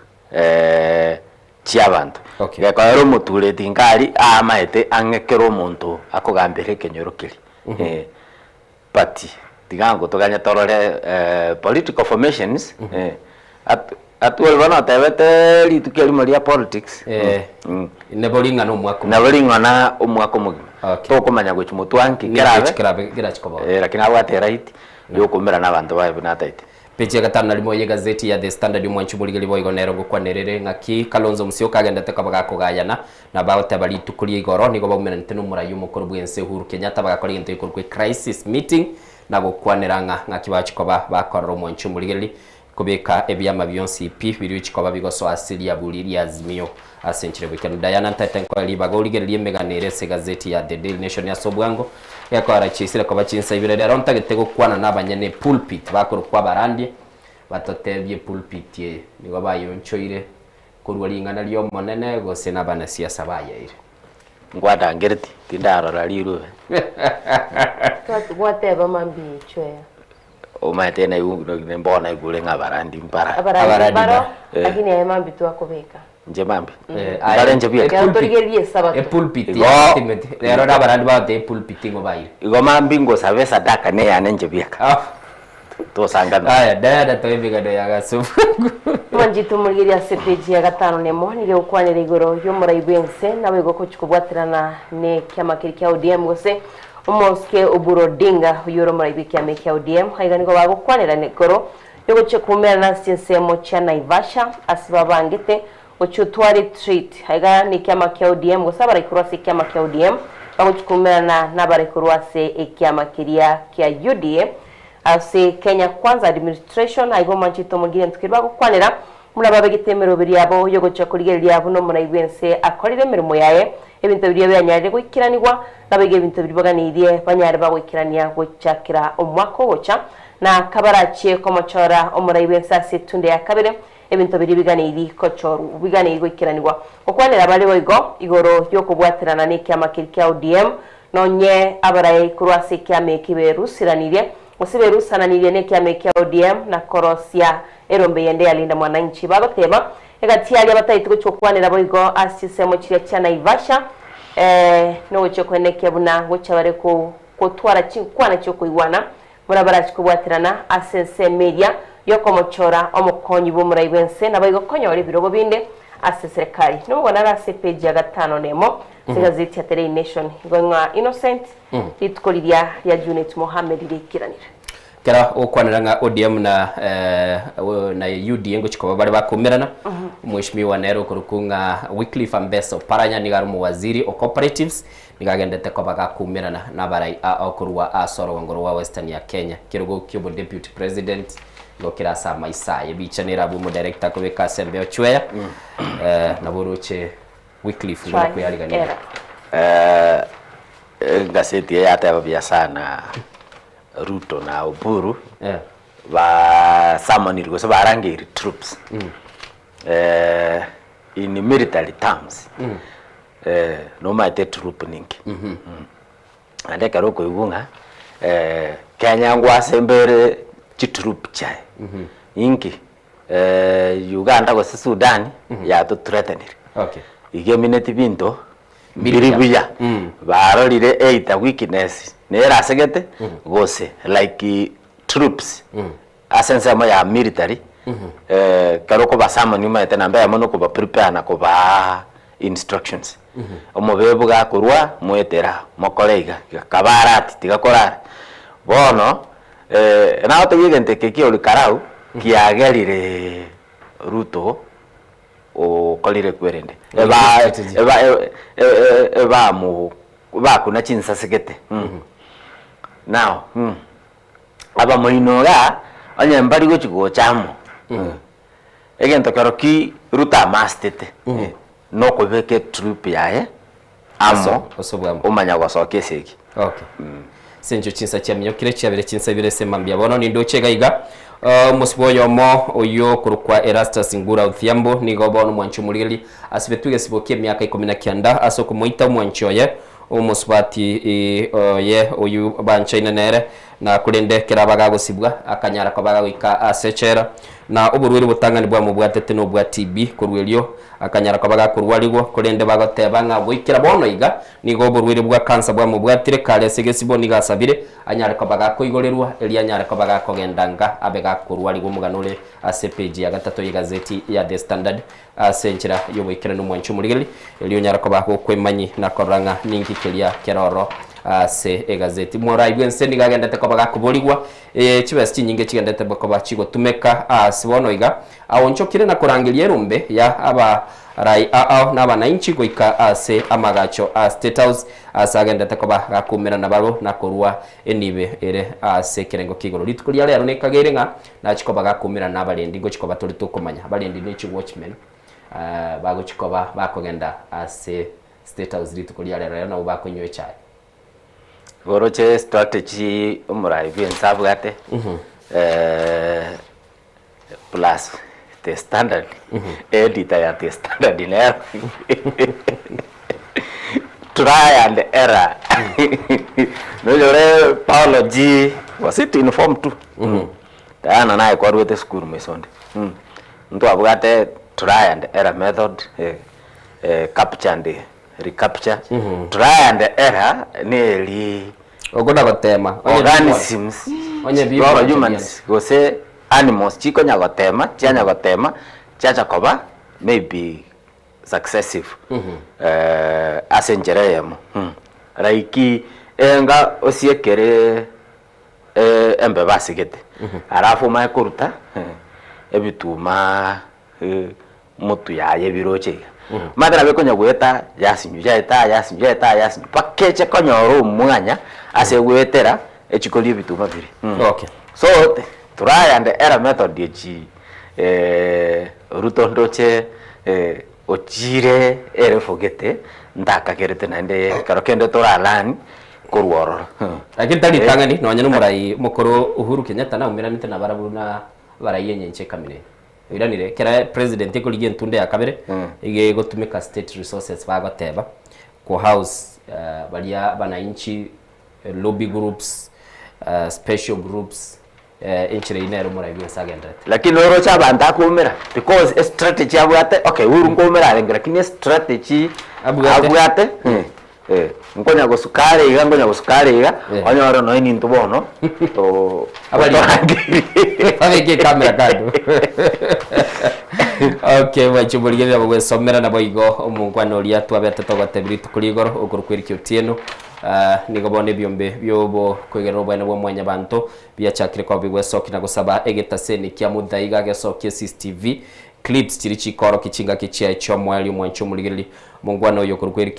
Speaker 12: chiabantu.
Speaker 2: Okay.
Speaker 12: Gakaro mutuleti ngari amaete angekero muntu akogambere kenyorokeri. Party tigango toganya torore political formations atuel bana tebete litukeli maria politics
Speaker 2: nebolinga no mwako
Speaker 12: nebolinga na omwako mugi to komanya gwe mutwanki
Speaker 2: kerabe chikoba
Speaker 12: lakini awate right yo komera nabantu bae binataite
Speaker 2: peche gatano nalimo ye gazeti ya The Standard mwanchu muligeli boy gonero gukwanerere ngaki Kalonzo Musyoka kagendete kabagako gayana na baote bali tukuri igoro nigo bagumena nteno murayu mukuru bwense Uhuru Kenyatta bagakora into ikorwe crisis meeting na gukwaneranga ngaki bachikoba bakorora mwanchu muligeli kubeka ebyama byonsi pi biri chikoba bigoso asili ya buliri azimio asenchire bwekano Diana Ntatenko libaga uligeli meganere se gazeti ya The Daily Nation ya Sobwango yakora chisira kwa bachinsa ibirere aronta getego kwana nabanyene pulpit bakoro kwa barandi batotebye pulpit ye nigo bayonchoire kurwaringana lyo monene gose nabana siasa bayaire
Speaker 12: ngwada ngerti tindaro liru
Speaker 6: twateba mambi chwe
Speaker 12: omate na mbona igule ngabarandi mpara
Speaker 6: abarandi lakini ya mambi tu akobeka
Speaker 12: nje mambi barenje bia
Speaker 2: pulpit ya timete rero nabarandi bate pulpit ngo bayire
Speaker 12: igo mambi ngo savesa daka ne ya nje bia to sangana
Speaker 2: aya dada to ebiga do yaga sufu
Speaker 6: manjitu murigiri ya CPG ya gatano nemo nige ukwanira igoro yo murayibwense nawe goko chikubwatirana ne kyamakiri kya ODM gose umoske uburodinga yoro murayibiki ya mekya ODM haiga nigo bagukwanira ne goro yo goche kumera na sinsemo cha Naivasha asibabangite ochutwari treat haiga ni kyama kya ODM gose barayikurwase kyama kya ODM bagochukumera na barayikurwase ekyama kiria kya UDA ase Kenya Kwanza administration aigo manchito mugire ntukirwa gukwanira muraba gitemero biri yabo yo gocha kurigeria yabo no murayibwense akorire mirimo yaye ebintu biri yanyarire gukiranirwa nabege ebintu biri baganiriye banyare bagukirania gucakira omwako gocha na kabarachiye komochora omurayibwense ase tunde ya kabere ebintu biri biganiri kochoru biganiri gukiranirwa okwanira bali boigo igoro yo kubwatirana ne kyama kya ODM nonye abaraye kurwase kyame kiberu siranire musiberu sananirie ne kyame kya ODM na korosia erombe yende yalinda mwananchi bagoteba egatiali abatayituko chokwanira boigo asisemo kire cha Naivasha no chokwene buna gocha bare ko twara chinkwana chokuiwana murabara chikubwatirana asense media yokomochora omukonyi bo murayibwense nabayigo konyore birogo binde ase serikali no bona ra CPG ya gatano nemo gazeti ya The Daily Nation gonga Innocent litukoliria ya Junet Mohamed likiranira
Speaker 2: kera okwaniranga ODM na UDA ngo chikoba bari bakumirana mweshimiwa nero kurukunga Wycliffe Ambeso paranya nigaru mu waziri o cooperatives nigagendete ko bagakumirana nabarai akurwa asoro ngoro wa Western ya Kenya kirugo kyobo deputy president ngo kirasa maisaye bichanira bu mu director ko beka sembe ochweya na boruche Wycliffe ngo kuyariganira
Speaker 12: gazeti ya taba bya sana Ruto na Oburu ba summoned go so barangiri troops in military terms no matter troop ninki ande karoko ibunga Kenya ngwasembere chitroop chai inki Uganda go Sudan ya to threaten
Speaker 2: okay
Speaker 12: igeminate binto biribuya barorire 8 weakness nera segete gose like troops asense mo ya military karoko basamo nyuma yete namba ya mono ko ba prepare na ko ba instructions omobebu ga kurwa mwetera mokoreiga kabarati tigakorara bono na otogigente kekio likarau kiagerire Ruto o kolire kwerende eba mu ba kuna chinsa segete now aba moinoga anya mbari go chigo chamo egento karoki Ruta mastete no ko beke troop yae amo umanya gwasoke seki
Speaker 2: okay senjo chinsa chamyo kire chabere chinsa bire semambia bono ni ndochega iga musboyo mo oyo kurukwa Erastus Ngura Uthiambo ni gobono mwanchu muligeli asibetuge sibokie miaka 19 asoko moita mwancho ye umusbati ye oyu banchaina nere na kulende kirabaga gusibwa akanyara kabaga wika asechera na uburwiri butangani bwa mubwatete no bwa TB kurwelyo akanyara kabaga kurwaligwo kulende bagoteba nga bwikira bono iga ni go burwiri bwa cancer bwa mubwatire kale segesibo ni gasabire anyara kabaga koigorerwa eli anyara kabaga kogendanga abega kurwaligwo muganule ACPG ya gatatu y'igazeti ya The Standard asenchira yobwikira no mwanchu muligeli eli anyara kabaga kwemanyi na koranga ningi kelia keroro se egazeti mora ibwense nigagendete kobaga kuboligwa chibesi nyinge chigendete bakoba chigo tumeka sibono iga awonchokire na kurangilia rumbe ya aba rai na bananchi goika ase amagacho State House asagendete kobaga kumera na baro na korwa enibe ere ase kirengo kigoro litukulia lero nekagerenga na chikobaga kumera na balendi go chikoba tuli tukomanya balendi ni chi watchmen bago chikoba bakogenda ase State House litukulia lero na ubako nywe chai Goroche strategy umurai sabugate plus the standard editor ya the standard in error try and error no Paulo G was it informed too tayana naye kwa ruwete school mesonde ndo abugate try and error method capture and recapture try and error nearly ogoda gotema
Speaker 12: organisms humans go say animals chiko nyagotema chanya gotema chacha koba maybe successive asenjereyemo raiki enga osiekere embe basigete arafu mai kuruta ebituma mutu yaye biroche madara beko nyagweta yasinyu yasinyu pakeche konyoro mwanya ase gwetera echikoli bituma biri
Speaker 2: okay
Speaker 12: so try and error method yechi Ruto ndoche ochire ere fogete ndaka kerete nande karokende toralani kurworo
Speaker 2: lakini tali tangani no nyano murai mukoro Uhuru Kenyatta na umiranite na barabu na baraye nyenche kamire iranire kera president ekoligie ntunde ya kabere ige gotumika state resources bagoteba ko house balia bananchi lobby groups special groups inchire inero mura ibinsagendete
Speaker 12: lakini oro cha banda kumera because a strategy abwate okay uru ngomera lakini strategy abwate ngonya gusukare iga onyoro no ini ntubono to
Speaker 2: abali abeke kamera kado okay wachibuligire bwo somera na boigo omungwano lia twabete togotebiri tukurigoro okurukwirikyo tieno nigobone byombe byobo kwegera obwana bwo mwanya bantu byachakire kwa bigwe soki na gusaba egetaseni kya mudaiga gesokie CCTV clips chiri chikoro kichinga kichia icho mwali mwancho muligili mungwana uyo kurukweri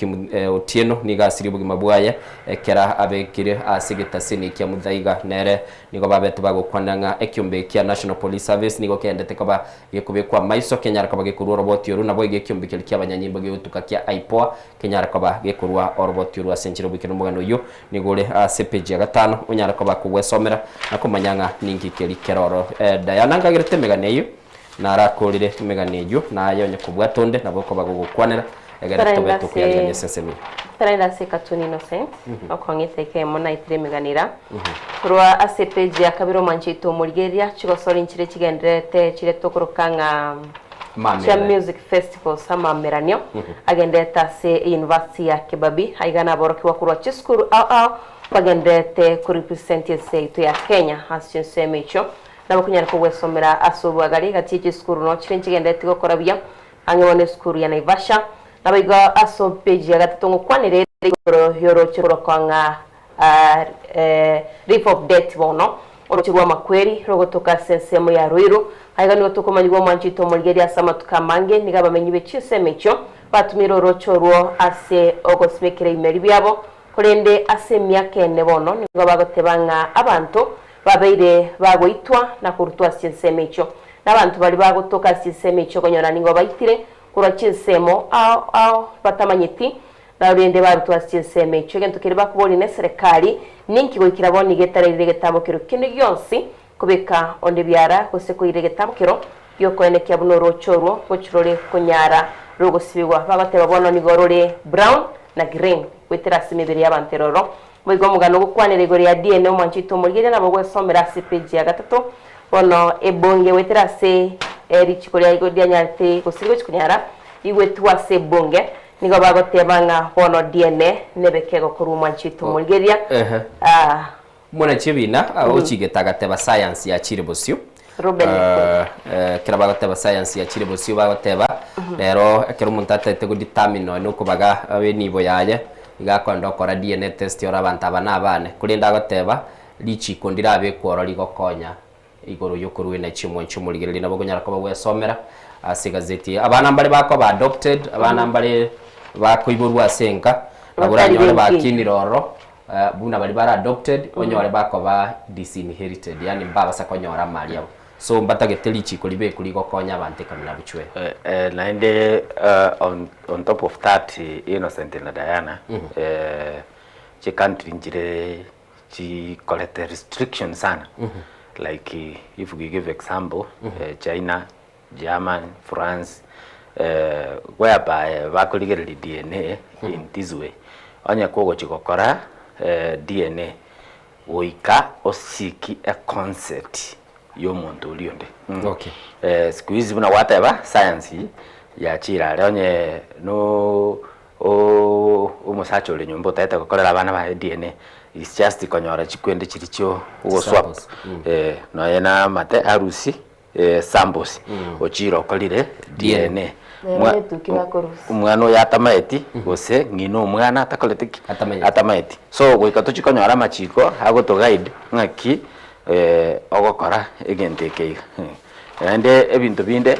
Speaker 2: Otieno niga asiri bugima bwaya kera abekire asigita sini kya muthaiga nere nigo babetu bagukwananga ekyumbe kya National Police Service nigo kendete kaba gekubekwa maiso kenyara kaba gekurwa roboti yoru nabo gekyumbe kya abanyanyimbo getuka kya IPOA kenyara kaba gekurwa roboti yoru asenjiro bukino mugano uyo nigole CPG ya gatano unyara kaba kugwesomera nakumanyanga ningi keri keroro Diana ngagirete megane iyo narakorire megane iyo nayo kubwatonde nabo kaba gukwanira
Speaker 6: Taraida se Katuni Innocent okongete ke mona itire miganira kurwa ACPG akabiro manchito Mulgeria chigosora inchire kigendete chire tokurukanga cha music festival sama meranyo agendeta se university ya Kibabi haigana boroki wakurwa chiskuru bagendete ku represent se to ya Kenya hasyo semecho nabo kunyara ko wesomera asobwagari gati chiskuru no chire kigendete gokora bya angone skuru ya Naivasha nabaiga aso page ya gatatu kwanire yoro chiro kwanga reef of death bono orochirwa makweri rogotoka sensemo ya Ruiru haiga nigo tukomanyirwa manchito Mulgeria sama tukamange nigaba menyibe chisemecho batumiro rochorwo ase ogosmekere imeri byabo kurende ase myake ne bono nigo bagotebanga abantu babeire bagoitwa na kurutwa chisemecho nabantu bali bagotoka chisemecho konyora nigo baitire kurachisemo batamanyiti na urende barutwa chisemecho gento kiriba kuboni ne serikali ninki goikiraboni getarire getamukiro kindi gyonsi kubeka onde byara kose kuire getamukiro yoko ene kyabunoro chorwo gochirore kunyara rugosibwa bagateba bono ni gorore brown na green wetera simibiri yabanteroro mwigo mugano gukwanire gore ya DNA manchito Mulgeria nabo gwesomera CPG ya gatatu bono ebonge wetera se richikoria igodia nyarte kosigo chikunyara igwetwa se bonge nigo bagotebanga bono DNA nebekego kuru manchito Mulgeria
Speaker 2: mwana chibina ochigetagateba science ya Chiribosio kira bagoteba science ya Chiribosio bagoteba rero ekero muntata tego determine no kubaga abe nibo yaye igakwanda okora DNA test yora abantu abana abane kurinda goteba lichi kondira abe kworo ligokonya igoro yokuru ina chimwe Mulgeria nabo kunyara ko bagwesomera asigazeti abana mbali bako ba adopted abana mbali bako iburwa senka aburanya wale bakiniroro buna bali bara adopted onyo wale bako ba disinherited yani mbaba sakonyora mali yabo so mbatageteli chiko libe kuliko konya abantu kamina buchwe
Speaker 12: naende on top of that Innocent na Diana chi country njire chi collect restriction sana like if we give example China, German, France whereby bakuligerera DNA in this way onya kogo chikokora DNA woika osiki a concept yomuntu ulionde
Speaker 2: okay
Speaker 12: squeeze buna whatever science ya chira onye no umusacho le nyombo taita kokorera abana ba DNA is just konyora chikwende chiricho ugo swap no yena mate arusi samples ochiro kolire DNA umwana yatamaeti gose ngino umwana atakoletiki atamaeti so goika tuchikonyora machiko hago to guide ngaki ogokora egenteke ande ebintu binde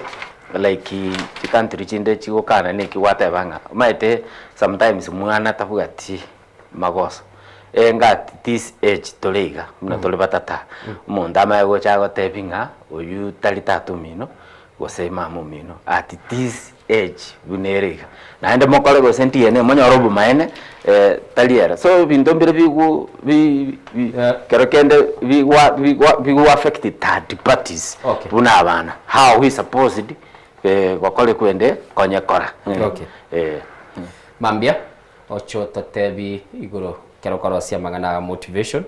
Speaker 12: like country chinde chigokana neki watebanga maite sometimes mwana tafugati magoso ngati this age tolega muna tole batata munda maego chago tepinga oyu talitatu mino gose mamu mino at this age bunerega na ende mokole go sentiene monyorobu maene taliera so bindombire bigu kero kende bigu affected third parties buna abana how we supposed wakole kwende konye kora
Speaker 2: mambia ocho totebi iguro kero koro cia magana motivation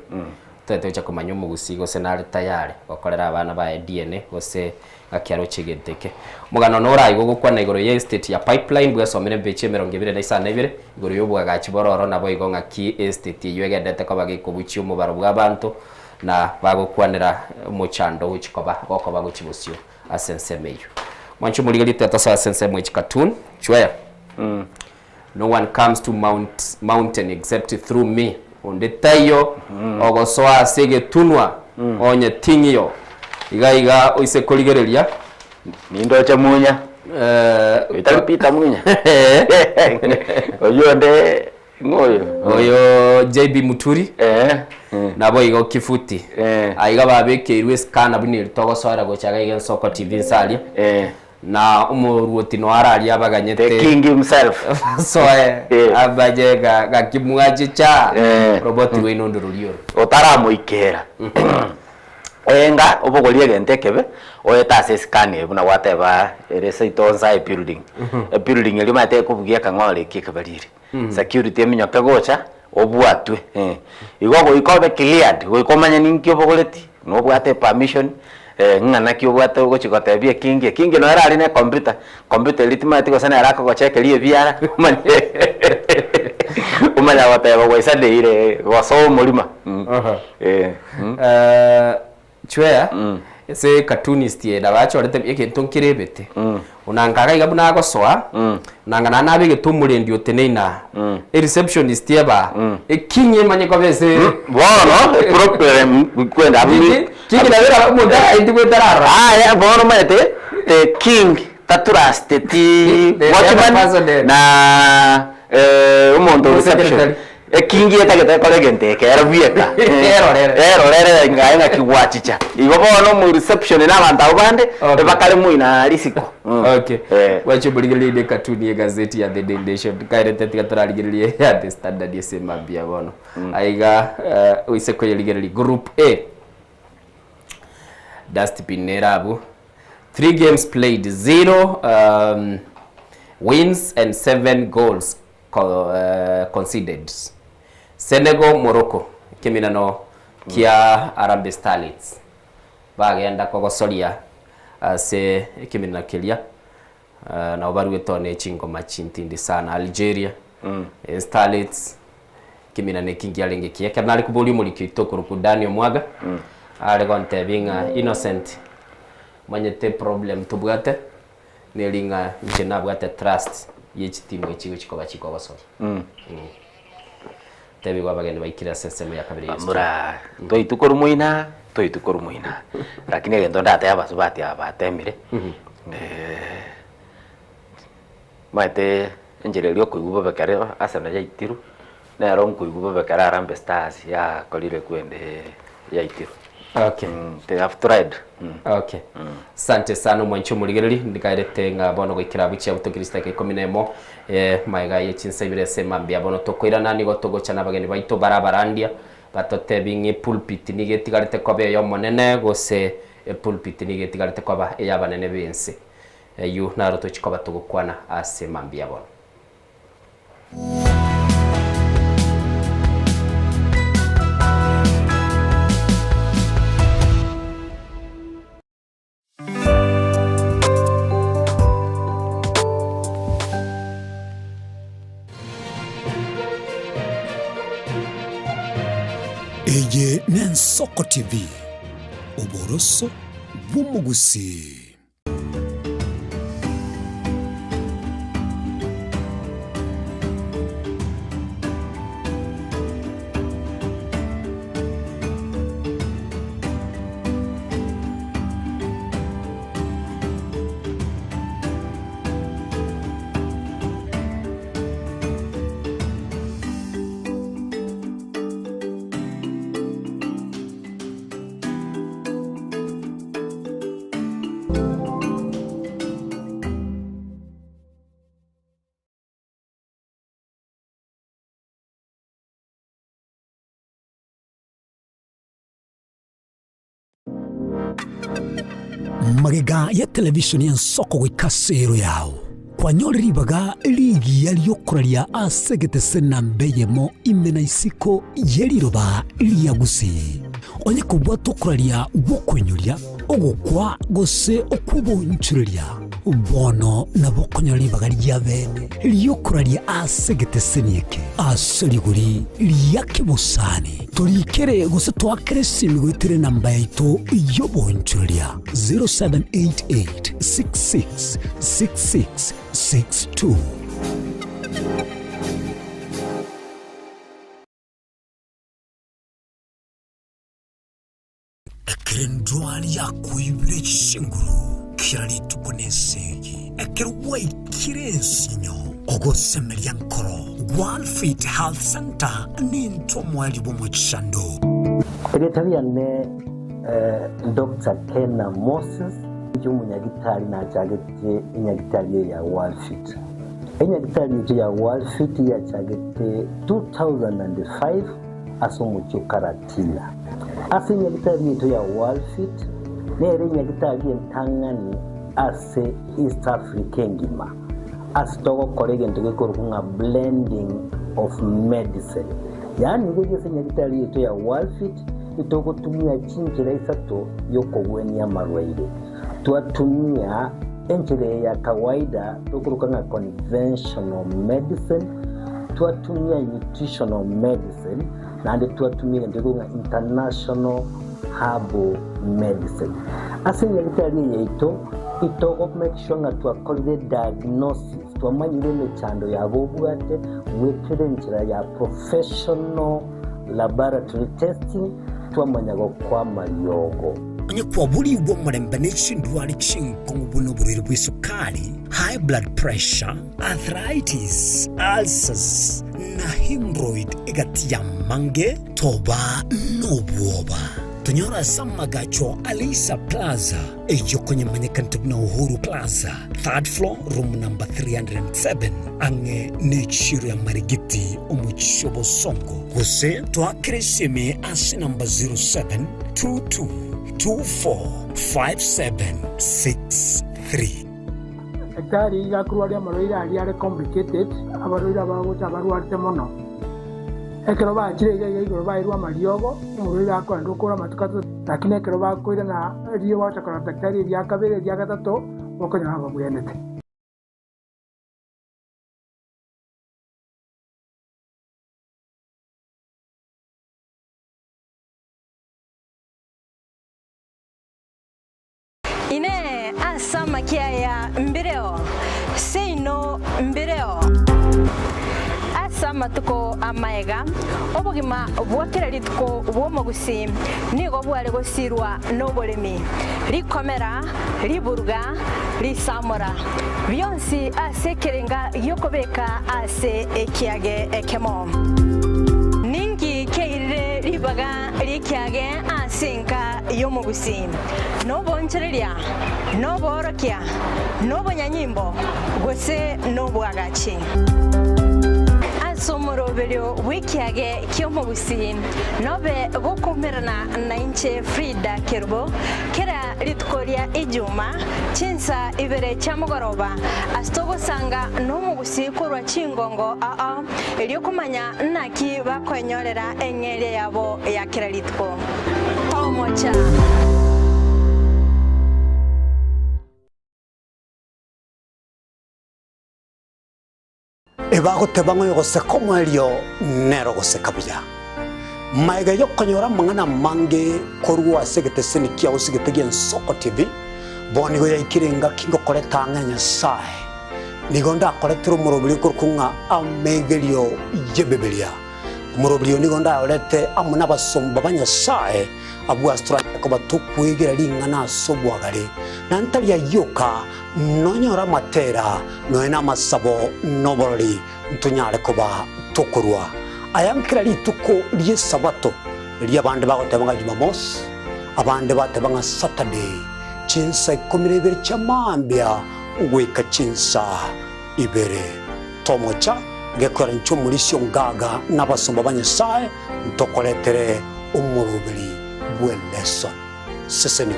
Speaker 2: tete cha kumanyumu gusigo senale tayari wakorera abana ba DNA gose gakiaro chigenteke mugano no rai gugukwana igoro ye estate ya pipeline bwesomere mbeche 22 igoro yobwa gachibororo nabo igonga ki estate yegendete ko bagikubuchi umubaro bw'abantu na bagukwanira muchando uchikoba goko baguchibusio asensemeyo manchu Mulgeria tata sensemo ichikatun chwe no one comes to mountain except through me onde tayo ogosoa sege tunwa onye tingio iga oise koligereria
Speaker 12: Nindo cha munya. Itali Peter Munya. Oyo nde ngoyo.
Speaker 2: Oyo JB Muturi. Nabo igo kifuti. Aiga babekirwe scanner buni togosora gochaga igensoko TV salia. Na umuruoti no arali abaganyete.
Speaker 12: The king himself.
Speaker 2: So abaje ga kimwaje cha robot we no ndurulio.
Speaker 12: Otaramo ikera. Enga obogolie gentekebe oyetase scan buna whatever erese itonza e building. A building eli mate kubugia kangole kikebaliri. Security eminyoka gocha obwatwe. Igogo ikobe cleared goikomanya ninki obogoleti no bwate permission ngana ki obwate gochikotebie kingi no era ali ne computer litimati go sana arako gochekelie biara umanya wateba goisade ile goso mulima.
Speaker 2: Chwea ese cartoonist ye dabacho rete ikintu nkirebete unangaga igabuna gosoa nangana nabe gitumure ndio teneina receptionist yeba ikinye manye ko bese
Speaker 12: bono problem kwenda abi
Speaker 2: kingi na vera munda indigo darara
Speaker 12: ya bono mate the king tatrust ti watchman na umuntu reception kingi etakete kolegente kera bieka erorere ngaenga kiwachicha igo bono mu reception na bantu abande bakale muina risiko.
Speaker 2: Okay. Wacho buligili cartoon ye gazeti ya The Daily Nation kairete tigataraligilie ya The Standard yesema bia bono aiga uise koyeligeli group A Dustbin Nerabu 3 games played 0 wins and 7 goals conceded. Senegal Morocco kiminano kia Harambee Starlets bagenda kogosoria se kimina kelia na obaru tone chingo machintindi sana Algeria Starlets kimina ne kingi alenge kia kanali kubuli muliki itokuru kudani omwaga ale gonte binga innocent manyete problem tubwate nelinga njena bwate trust yechitimu echigo chikoba basori tebi kwa bageni baikira seseme ya kabiri
Speaker 12: mura toitukuru muina lakini ngendo ndate abasubati abatemire mate enjerelio kuiguba bekare asana ya itiru na ron kuiguba bekare Harambee Stars ya kolire kwende ya itiru.
Speaker 2: Okay.
Speaker 12: They have tried.
Speaker 2: Okay. Sante sana mwancho muligereri ndikairete nga bono goikira buchi abutokirista ke 11 maiga yechinsabire sema mbia bono tokoira nani gotogocha nabageni baito barabarandia batote bingi pulpit nigetigarete kobe yo monene gose pulpit nigetigarete koba eyabanene bense yu naruto chikoba tugukwana asema mbia bono.
Speaker 7: Eye Nensoko TV Oboroso Bumugusi. Magega ya televishoni ya Nsoko gwikasero yao kwanyoriribaga ligi yaliokuraria asegete sena mbeyemo imena isiko yeliroba liagusi onye kubwa tokuraria bokwenyoria ogukwa gose okubonchuria bono na bokonyoribaga lyabene liokuraria asegete senieke asoliguri lyakibusani tulikere gose twakere simigwitire namba yaito yobonchuria 0788666662. Ekerendwani yako ibile chinguru kira rituko nesegi ekero waikire nsinyo ogosemeria nkoro World Fit Health Center ninto mwali b'omuchando
Speaker 11: Secretary ne Dr. Kenna Moses umunyagitari na chagete inyagitari ya World Fit. Inyagitari ya World Fit ya chagete 2005 asumucho karatila. Ase inyagitari ya World Fit nere inyagitari entangani ase East Africa ngima. Asitogo kolege ntogekoro kunga blending of medicine. Yani ngege inyagitari ya World Fit itoko tumia chinjira isato yoko weni ya marwaide. Tuatumia enjire ya kawaida tukurukanga conventional medicine, tuatumia nutritional medicine, na ande tuatumia ndegunga international herbal medicine. Asinya litari yeito itoko make sure nga tuakolide diagnosis tuamanyire mechando ya bobugate wekere njira ya professional laboratory testing tuamanyago kwa malyogo.
Speaker 7: Nye kwa buli uwa mrembe nishindwari chinkongu buno buriri bw'isukari, high blood pressure, arthritis, ulcers, na hemorrhoid egati ya mange, toba nobuoba. Tunyora samagacho Alisa Plaza, ejo kwenye manyekantuk na Uhuru Plaza, 3rd floor, room number 307, ange nechiro ya Marigiti, Omuchishobo Songo. Kuse, tuwa kreshime asi number 0722 245763.
Speaker 22: Daktari yakuruaria maroira ari complicated abaroira bagocha baruarte mono ekero bakire igoro bairwa mariogo muroira akwenda ukura matukato lakini ekero bakoira na rio watakora daktari ya kabere ya gatatu bokonya aba buyendete.
Speaker 17: Ine asama kia ya mbireo seino mbireo asama tuko amaega obugima bwakira lituko bwomogusi nigo bwale gosirwa nobolemi likomera liburuga lisamora byonsi asekerenga yokobeka ase ekiage ekemo ningi keire libaga likiage asinka yomogusi no bonchereria no borokia no bonyanyimbo gose no bwagachi asomoroberio wikiage kyomogusi nobe gokomerana na inche Frida Kerbo kera litkoria ijuma chinsa ibere chamugoroba astogo sanga no mugusi korwa chingongo eliokumanya naki bakwenyorera engere yabo ya kera litko tomocha
Speaker 7: ebagote bango gose komo elio nero gose kabya maiga yokonyora mangana mange korwa segete senikia usigete gen Soko TV boni go yakirenga kingo koleta nganya sai nigonda koletro murobili kurkunga amegelio yebebelia murobili nigonda olete amuna basomba banya sai abu astra ko batukwegera lingana sobwagale nantali yoka nonyora matera noena masabo noboroli ntunyale koba tokorwa ayankira lituko liye sabato liya bande bagotabanga Jumamos abande batabanga Saturday chinsa 12 chamambia uweka chinsa ibere tomocha gekora nchomulisyo ngaga nabasomba banyesaye ntokoletere umurubili bweleso seseni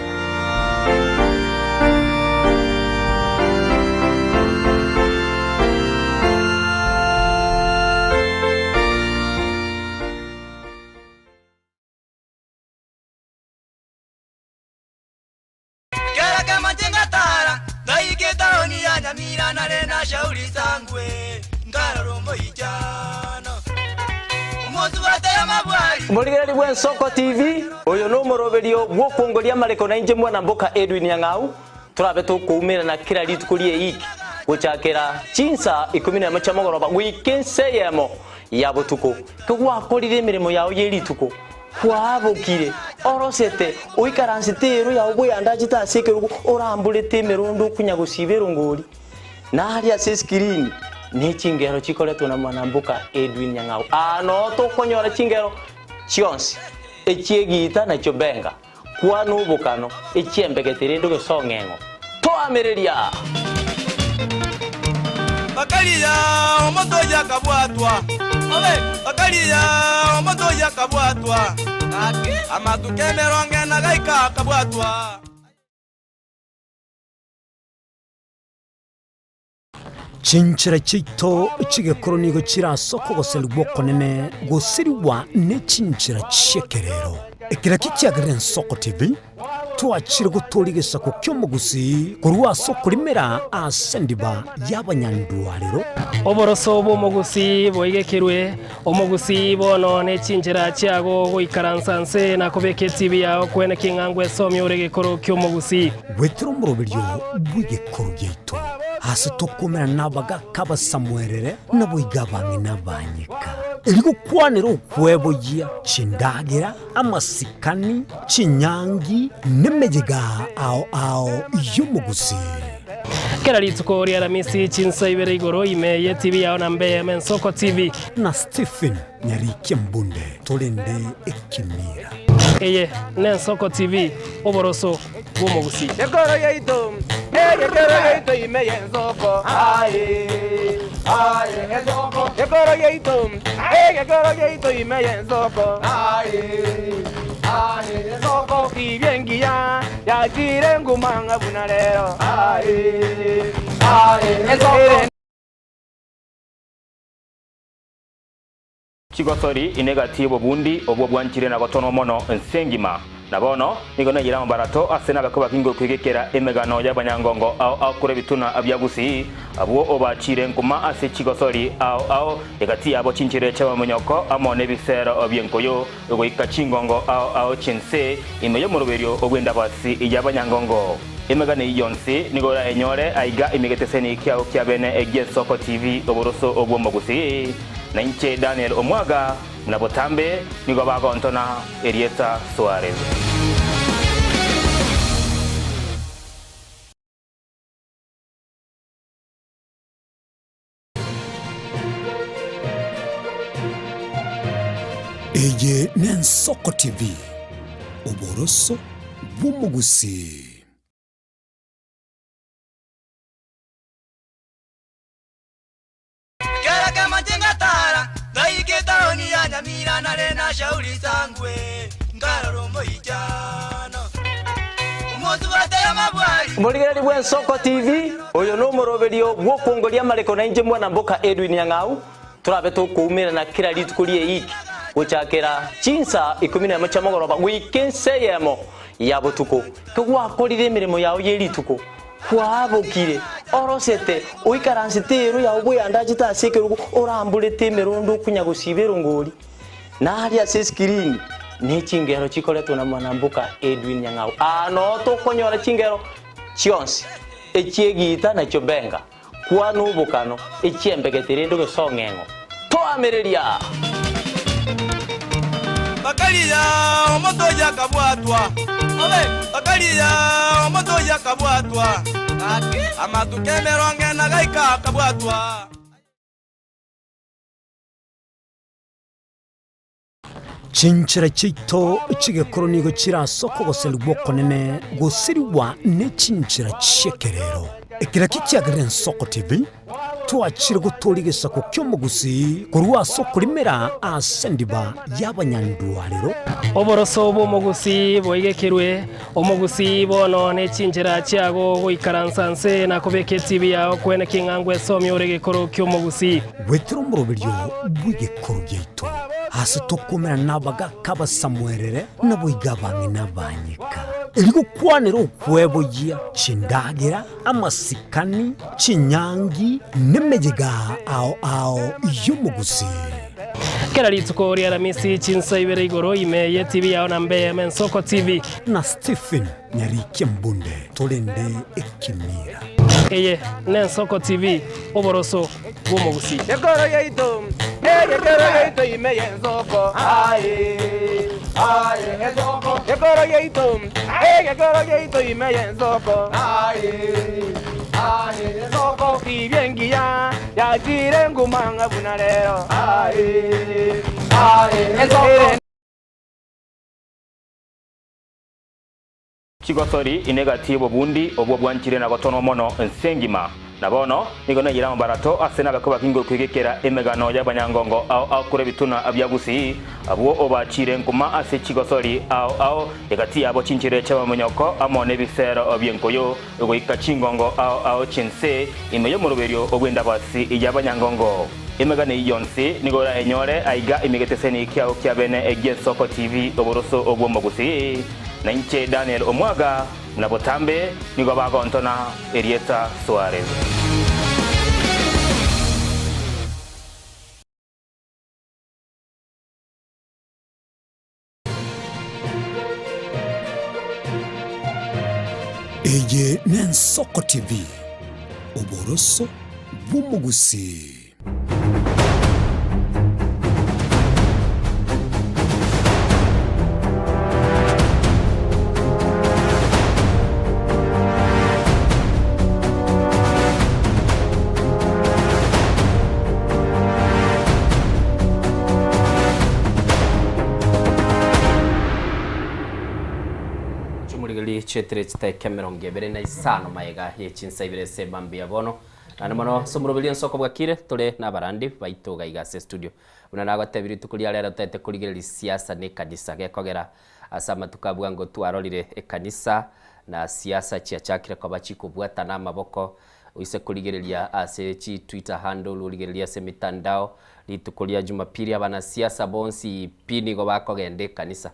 Speaker 14: shauri zangwe ngararombo ijana umozu wataya mabwali
Speaker 13: Muligeri bwen Soko TV oyo no moroberio gwokongoria mareko na inje mwana mboka Edwin Yang'au turabe tukumira na kira litukulie iki guchakera chinsa 10 chamogoroba wikenseyemo yabo tuko kugwakorire mirimo yawo yerituko kwabukire orosete uikaransitero ya ubwe andajita sekerugo orambulete merondo kunya gusibero ngori na hali ase screen ni chingero chikoletwa na Mwanambuka Edwin Nyang'au ano to konyora chingero chionsi echiegita na chobenga kwa nubukano echiembegetere ndo gesongengo to ameriria
Speaker 14: Bakalia omoto ya kabwatwa ole bakalia omoto ya kabwatwa amatukemero ngena gaika kabwatwa
Speaker 7: Chinchira chito chigekoro nigo chirasoko goserwa konene gosiriwa ne chinchira chekerero ekira kikiagarira Nsoko TV twachire gutorigesa ku kyomugusi kurwa soko limera asendiba y'abanyandwariro
Speaker 18: oboroso bomugusi boigekerwe omugusi bono ne chinjira cyago goikaransanse na kubeke TV yawo kwene kingangwe somyo regekoro kyomugusi
Speaker 7: wetro murobiryo bwigekoro gyeito hasi tokomera nabaga kaba Samuelere naboigabange nabanyika eriko kwanero kwebo ya chindagira amasikani chinyangi nemejega ao yumugusi
Speaker 18: kera litsuko ria ramisi chinsa ibere igoro imeye TV yawo na mbeye Nsoko TV
Speaker 7: na Stephen Nyarike Mbunde tolende ekimira
Speaker 18: eye ne Nsoko TV oboroso bumugusi
Speaker 14: Yegoro yeito yegoro yeito imeye Nsoko Nsoko yegoro yeito imeye Nsoko Nsoko kibengia ya chirengu manga bunalero Nsoko
Speaker 19: Chigosori inegatibo bundi obwo bwanchire na gotono mono nsengima nabono nigo na yiramo barato asena bakuba kingo kwigekera emegano y'abanyangongo au kure bituna abyagusi abo obachire nkuma ase Chigosori au egati abo chinchire chaba munyoko amone bisero obyenkoyo ego ikachingongo au chinse imeyo muruberio ogwenda basi y'abanyangongo emegane yonse nigora enyore aiga imegeteseni kyao kyabene egye Nsoko TV oboroso obwo mogusi na inche Daniel Omwaga mnabotambe nigo bago Antona Erieta Suarez.
Speaker 7: Eye ne Nsoko TV oboroso bumugusi
Speaker 14: Daiketaoni ya Nyamira na Rena shauri sangwe ngararombo ijana Umozu wataya mabwari
Speaker 13: Muligari bwa Nsoko TV oyo no moroberio gwo kongolia Mareko na inje Mwanambuka Edwin Nyang'au turabe tukumira na kira litukulie iki guchakera chinsa 10 chamogoroba wikenseyemo yabo tuko kugwakorire emirimo yawo yerituko kwabukire orosete uikaransitero ya ubwe andajita sekerugo orambulete merondo kunya gusibero ngori na hali ase screen ni chingero chikoletwa na Mwanambuka Edwin Nyang'au ano to konyora chingero chionsi echiegita na chobenga kwa nubukano echiembegetere ndo gesongengo to ameriria
Speaker 14: Bakalia omoto ya kabwatwa ole bakalia omoto ya kabwatwa amatukemero ngena gaika kabwatwa
Speaker 7: Chinchira chito chigekoro nigo chirasoko goserwa konene gosiriwa ne chinchira chekerero ekira kikiagarira Nsoko TV twachire gutorigesa ku kyomugusi kurwa soko limera asendiba y'abanyandwariro
Speaker 18: oboroso bomugusi boigekerwe omugusi bono ne chinjira cyago goikaransanse na kubeke TV yawo kwene kingangwe somyo regekoro kyomugusi
Speaker 7: wetro murobiryo bwigekoro gyeito hasi tokomera nabaga kaba Samuelere naboigabange nabanyika eriko kwanero kwebo ya chindagira amasikani chinyangi nemejega ao yumugusi
Speaker 18: kera litsuko ria ramisi chinsa ibere igoro imeye TV yawo na mbeye Nsoko TV
Speaker 7: na Stephen Nyarike Mbunde tolende ekimira
Speaker 18: eye ne Nsoko TV oboroso bumugusi
Speaker 14: Yegoro yeito Gekoro yeito imeyenzoko. Ezoko. Gekoro yeito. Gekoro yeito imeyenzoko. Ezoko. Kibengia ya jire ngumanga bunalero. Ezoko.
Speaker 19: Chigosori inegatibo bundi obwo bwanchire na gotono mono ensengima nabono nigona yira mbarato asena bakoba kingo kwigekera emegano y'abanyangongo au kure bituna abyagusi abo obachire nkuma ase chigosori au egati abo chinchire chaba munyoko amone bisero obyenkoyo ego ikachingongo au chinse imeyo muruberio obwenda basi y'abanyangongo emegane yonse nigora enyore aiga imigeteseni kyao kyabene egesoko TV oboroso obwo mogusi na inche Daniel Omwaga mnabotambe nigo bagontona Erieta Suarez.
Speaker 7: Eye Nensoko TV oboroso bumugusi.
Speaker 2: Chetre chita Cameron gebere na isano maega yechinsa ibere se bambia bono na mono somurobili nsoko bwakire tole na barandi baito gaiga se studio una na gwatabiri tukuri alera tete kurigeri siasa ne kanisa gekogera asama tukabwa ngo twarorire ekanisa na siasa chia chakire kwa bachiko bwata na maboko uise kurigerelia ase chi Twitter handle urigerelia se mitandao litukulia Jumapili abana siasa bonsi pini go bakogende kanisa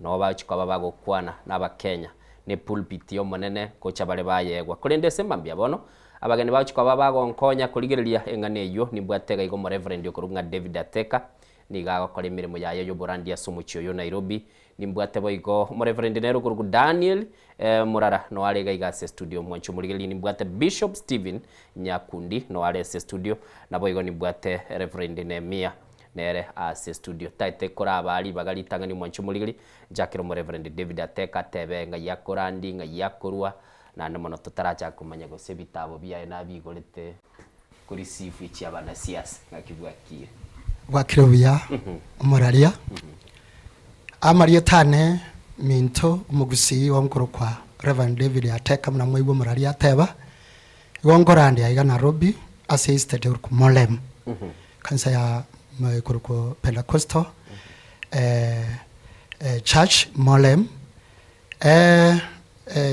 Speaker 2: no bachiko babago kwana na bakenya ne pulpit yo monene kocha bale bayegwa kurende sembambia bono abageni bacu kwa babago nkonya kurigerelia engane yo nibwatega igo mo reverend yo kurunga David Ateka nigaga kore mirimo yayo yo borandi asumuchyo yo Nairobi nimbwate boigo mo reverend nero kurugu Daniel Murara no alega igase studio mwancho murigeli nimbwate Bishop Stephen Nyakundi no alese studio na boigo nimbwate reverend Nehemia nere ase studio taite kora abali bagali tangani mwancho murigeli jakiro mo reverend David Ateka tebe nga yakorandi nga yakorwa na nmono tutaracha kumanya go sebitabo bya na bigolete kuri sifu iki abana siasa ngakibwakire
Speaker 4: bwakire buya umuraria amarie tane minto umugusi wonkoro kwa Reverend David Ateka mna mwibo muraria teba wongorandi aiga Nairobi assisted ku Molem kanisa ya mkuruko Pentecostal church Molem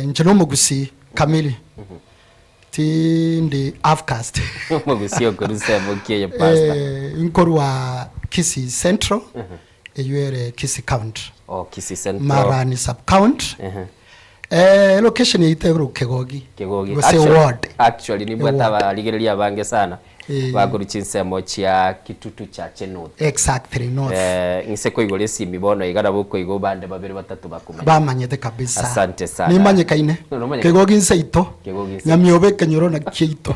Speaker 4: njeno mugusi kamili tindi afcast
Speaker 2: mugusi okuruse bokiye pastor
Speaker 4: nkorwa Kisii Central eyuere Kisii County
Speaker 2: Kisii Central
Speaker 4: Marani sub county location yitego Kegogi
Speaker 2: actually ni bwata baligerelia bange sana baguruchinse mochia kitutu cha Chenot
Speaker 4: exactly north
Speaker 2: ngiseko igole simi bono igara boko igo bande babiri batatu bakumanya
Speaker 4: bamanyete kabisa
Speaker 2: asante sana
Speaker 4: ni manyekaine Kegogi nseito nyamiobe kenyoro na kito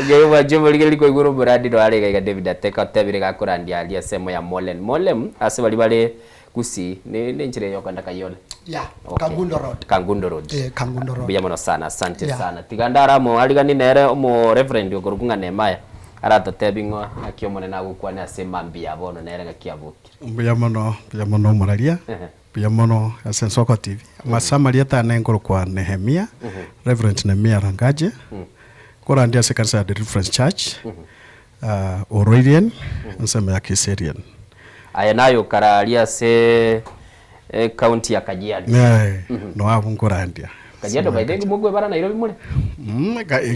Speaker 2: Gewa jomo ligeli igoro buradi no alega iga David Ateka tebire gakurandi alia semo ya Molem ase bali bale kusi ne njire yokanda kayole
Speaker 4: Kangundo Road
Speaker 2: Kangundo Road biyamono sana asante sana tigandara mo aligani nere mo reverend yogorugunga Nehemia arato tebingo akiomone na gukwana asemambia bono nere gakiabuki
Speaker 20: biyamono muraria biyamono Sensoko TV masamaria tane ngoro kwa Nehemia Reverend Nehemia Rangaje korandia sekansa the Reference Church Ororian nsema ya Kiserian
Speaker 2: aya nayo karalia se county ya Kajiado
Speaker 20: no abungorandia
Speaker 2: Kajiado by the mugwe bara Nairobi mule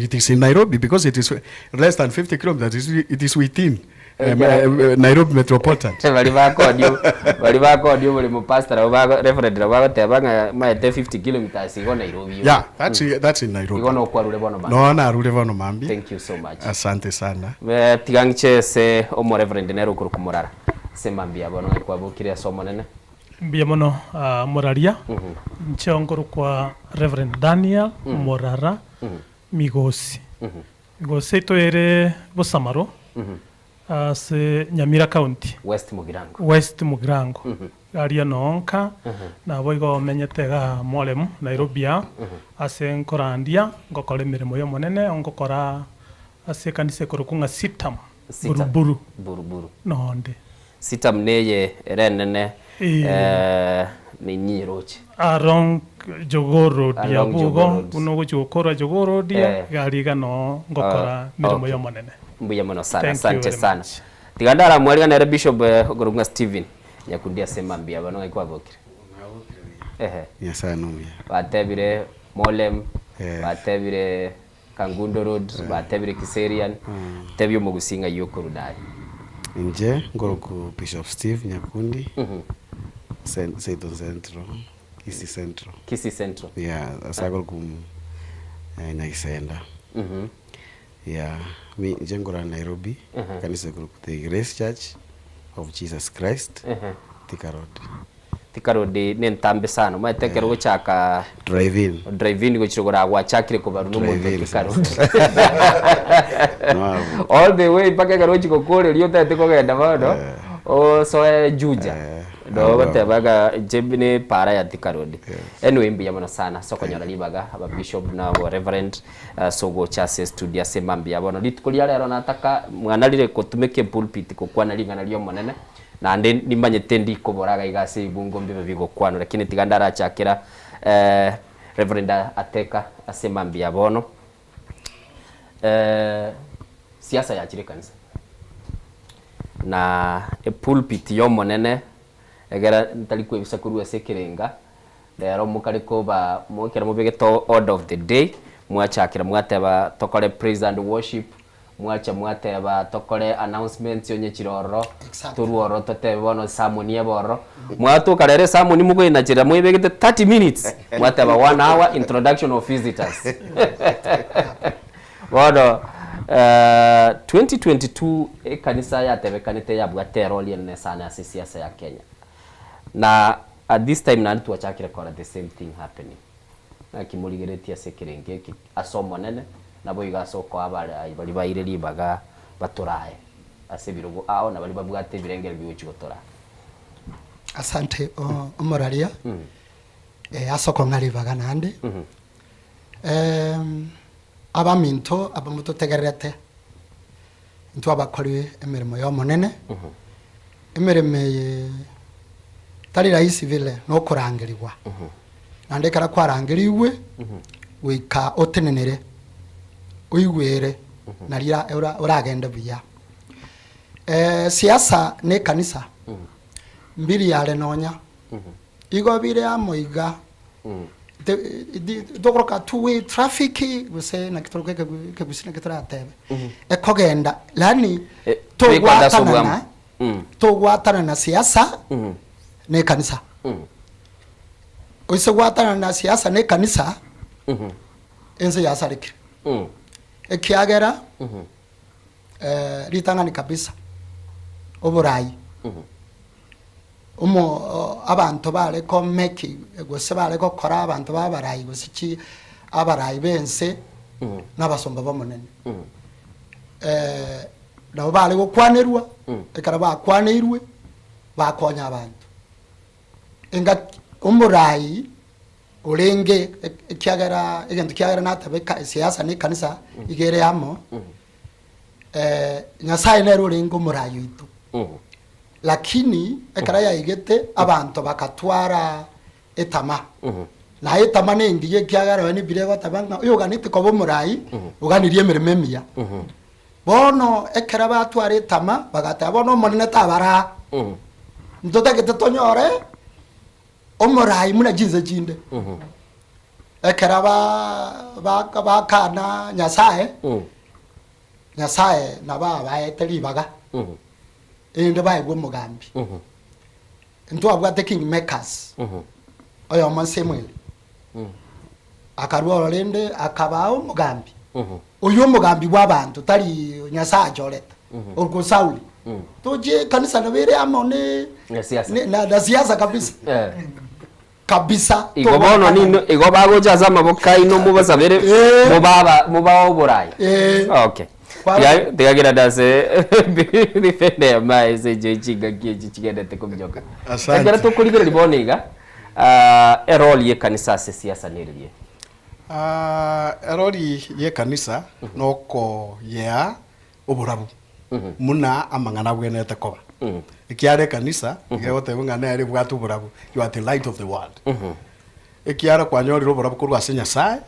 Speaker 20: it is in Nairobi because it is less than 50 kilometers it is within Nairobi metropolitan
Speaker 2: bali bako dio bali mu pastor ba referend ba tebanga ma 50 kilometers igo Nairobi
Speaker 20: that's in Nairobi
Speaker 2: igo no kwarule bono ba
Speaker 20: no na rule bono mambi
Speaker 2: thank you so much
Speaker 20: asante sana
Speaker 2: tigangche se omo reverend nero kuru kumurara semambia bono kwa bukire somo nene
Speaker 21: biamono Muraria nchongoro kwa Reverend Daniel Murara Migosi Migosi to ere bosamaro ase Nyamira County
Speaker 2: West
Speaker 21: Mugirango aria nonka na boigo menyetega mwalimu Nairobi ase nkorandia ngokora emirimo yo monene ngokora ase kanisa korokunga sitam buruburu nonde
Speaker 2: sitam neye renene ni nyiroche
Speaker 21: arong jogoro dia bugo uno gochokora jogoro dia gariga no ngokora mirimo yo monene
Speaker 2: mbuya mono sana asante sana tigandara mwaliga na Bishop Gorunga Steven yakundia sema mbia bano ngikwa bokire
Speaker 1: yasa numya
Speaker 2: batebire Molem batebire Kangundo Road batebire Kiserian tebyo mugusinga yokurudari
Speaker 1: nje ngoroku Bishop Steve Nyakundi Central Kisi Central yeah asagol kum naisenda yeah mi jengora Nairobi kanisa group the Grace Church of Jesus Christ
Speaker 2: Thika Road ni ntambe sana mwatekero gochaka drive in gochirogora gwachakire ko baru no muntu Thika Road all the way paka garochi ko kore lyo tate ko genda bado o so Juja do batebaga jebine para ya Thika Road anyway mbiya mana sana soko nyara libaga aba bishop na reverend sogo chase studio semambi abono litukulia lero nataka mwanalire ko tumeke pulpit ko kwana lingana lyo monene na ndi nimanye tendi ko boraga igase ibungo mbibe bigo kwano lakini tigandara chakira reverend ateka asemambi abono siasa ya chire kanisa na pulpit yo monene egera ntaliko ebisa kurua sekerenga lero mukariko ba mukera mubege to order of the day mwachakira mwateba tokore praise and worship mwateba tokore announcements yonye chiroro turuoro totebono samoni eboro mwatuka rere samoni mugo inachira mwibegete 30 minutes mwateba 1 hour introduction of visitors bodo 2022 kanisa ya tebekanite ya bwatero liene sana siasa ya Kenya na at this time na ntu achakira kora the same thing happening na kimuligeretia sekerenge asomo nene na boiga soko abari bali baire libaga baturaye asebirugo ao na bali babwate birengere biwuchi gotora
Speaker 4: asante umuraria asoko ngalibaga nande abaminto abamuto tegerete ntu abakori emirimo yo monene emirime tari rahisi vile no kurangirirwa nande kara kwarangiriwe wika otenenere uigwere naria uragenda buya siasa ne kanisa mbiri yale nonya igo bire amoiga dogoroka two-way traffic guse na kitoroke ke gusina kitara tebe ekogenda lani togwatana na siasa ne kanisa oise gwatana na siasa ne kanisa ense ya sariki ekiagera litangani kabisa oburai abantu bale ko meki gose bale ko kora abantu babarayi gusiki abarayi bense n'abasomba bamunene nabo bale go kwanerwa ekara bakwanirwe bakonya abantu enga umurayi urenge ekiagera egento kiagera natabeka siasa ni kanisa igere yamo nyasaye nero urengo umurayi itu lakini ekara ya igete abantu bakatwara etama na etama nendiye kiagara bani birego tabanga uyo ganite ko bomurayi uganirie merememia bono ekara batwara etama bagata bono monene tabara ndote gete tonyore omurayi muna jinze jinde ekara ba kana nyasaye nyasaye na ba etelibaga ende baye gwo mugambi nto abwate king makers oyo mansemwe akarwa lende akabao mugambi uyo mugambi w'abantu tari nyasaje oleta urko sauli toje kanisa nabere amone na siasa kabisa kabisa
Speaker 2: igobono nino igobago jaza maboka ino mubasabere mubaba oborai okay tigagira ndase bifende mai se jechinga kiechi chigendete kumjoka agera tukurigera liboniga eroli ye kanisa se siasa niriye
Speaker 20: eroli ye kanisa noko ya oburabu muna amangana bwenete koba ikiare kanisa igeote ngana eri bwatu burabu you are the light of the world ikiara kwanyoriro burabu kurwa senya sai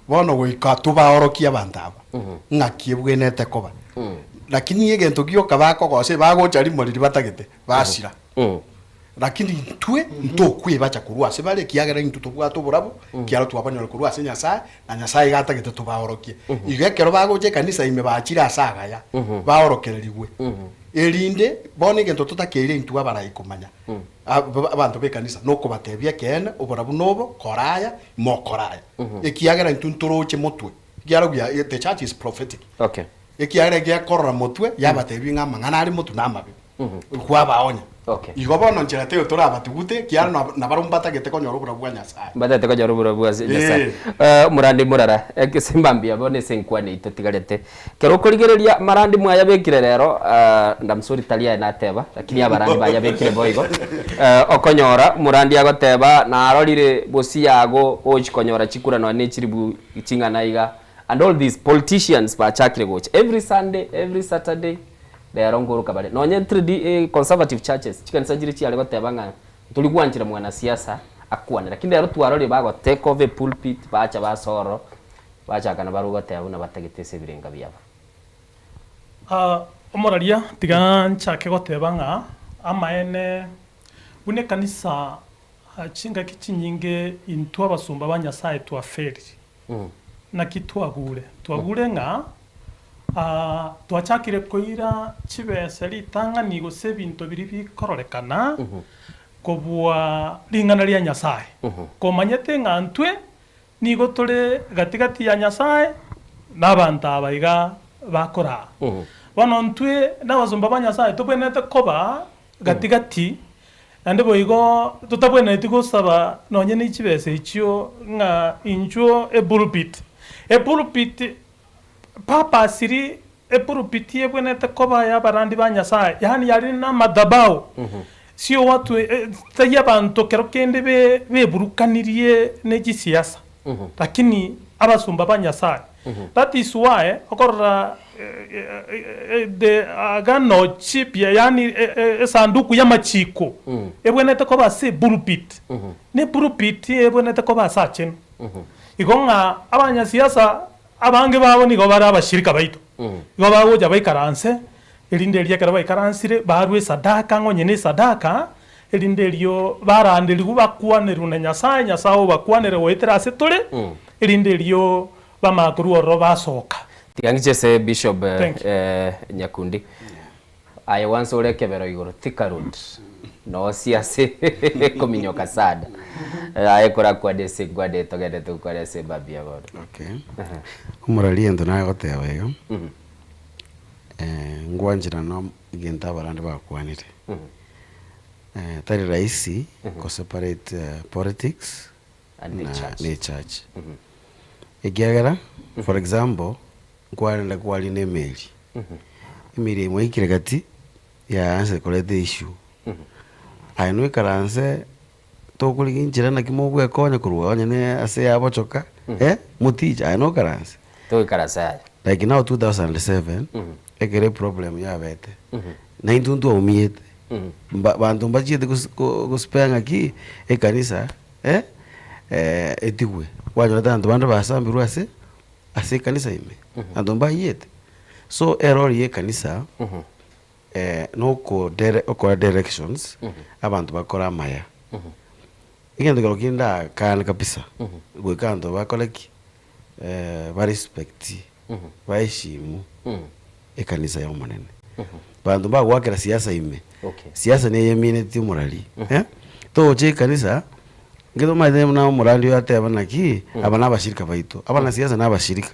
Speaker 20: bono goika tubaorokia bantaba ngakie bwenete koba lakini yegento gioka bako gose bagochari moriri batagete basira lakini tue ntokwe bacha kurwa se bale kiagera into tubwato burabu kiaro twabanyora kurwa se nyasaye na nyasaye gatagete tubaorokie igekero bagoche kanisa ime bachira asaga ya baorokererigwe erinde bone gento tutakere into abarayikomanya abantu be kanisa noko batebye kene oburabu nobo koraya mokoraya ekiagera into ntoroche motwe kiaro gya the church is prophetic
Speaker 2: okay
Speaker 20: ekiagera gya korora motwe yabatebye ngama ngana ari motu namabe kwa baonya
Speaker 2: okay
Speaker 20: igobono njira teo torabatugute kiaro na barumbata gete konyoro burabwa nyasaye
Speaker 2: batete konyoro burabwa nyasaye murandi murara ekisimbambia bone senkwane itotigarete kero kurigereria marandi mwaya bekire rero ndamsuri talia na teba lakini abarandi baya bekire boigo okonyora murandi agoteba na arorire bosi yago ochikonyora chikura no nechiribu chingana iga and all these politicians bachakire gocha every Sunday every Saturday they are nguru kabale no nyentri conservative churches chikanisa jiri chiale batebanga tuligwanjira mwana siasa akwane lakini rero twarori bago take over pulpit bacha basoro bacha kana baruga tebuna batagetese birenga byaba
Speaker 21: omoraria tigancha ke gotebanga amaene bune kanisa chinga kichinyinge intwa basumba banyasaye twaferi na twagure nga twachakire koira chibese litanga ni gose bintu biri bikororekana kobwa lingana lya nyasaye komanyete ngantwe ni gotore gatigati ya nyasaye n'abantu abaiga bakora bono ntwe n'abazumba ba nyasaye tubwenete koba gatigati ande boigo tutabwenete gusaba nonye ni chibese ichio nga injo e pulpit papa siri epurupiti ebwenete koba ya barandi ba nyasaye yani yari na madabao sio watu taya bantu kero kende be burukanirie neji siasa lakini abasumba ba nyasaye that is why okora de agano chip yani sanduku ya machiko ebwenete koba se burupit ne burupiti ebwenete koba sachen igonga abanya siasa abange babo nigo bara abashirika baito igo bago ja baikaranse elinde lya kara baikaransire barwe sadaka ngonye ne sadaka elinde lyo barandeligu bakwanira na nyasaye nyasawo bakwanira wetera setole elinde lyo bamakuru oro basoka
Speaker 2: tigangiche se bishop Nyakundi I once orekebero igoro tikarund no siase kominyoka sada ayekora kwa dese kwa de togede to kwa dese babia bodo
Speaker 1: okay umuralie ndo nayo tewego ngwanjira no igenta barande bakwanire tari raisi ko separate politics
Speaker 2: and
Speaker 1: the church egiagara for example ngwana kwali ne meli imiri mo ikiregati ya anse kolete issue ainwe karanse to kuligi njira na kimo bwe konya kurwa nyene ase yabochoka mutija aino karanse
Speaker 2: to karasa
Speaker 1: like now 2007 egere problem ya bete na indundu umiete bantu mbachite kuspanga ki kanisa etigwe wanyora tanto bantu basambirwa ase kanisa ime ando mbayete so error ye kanisa no ko directions abantu bakora maya igendo galokinda kan kabisa gwe kanto bakoleki ba respect ba heshimu kanisa ya monene bantu bagwakira siasa ime siasa ne yemine ti morali to je kanisa ngido madem na morali yote abanaki abana bashirika baito abana siasa na bashirika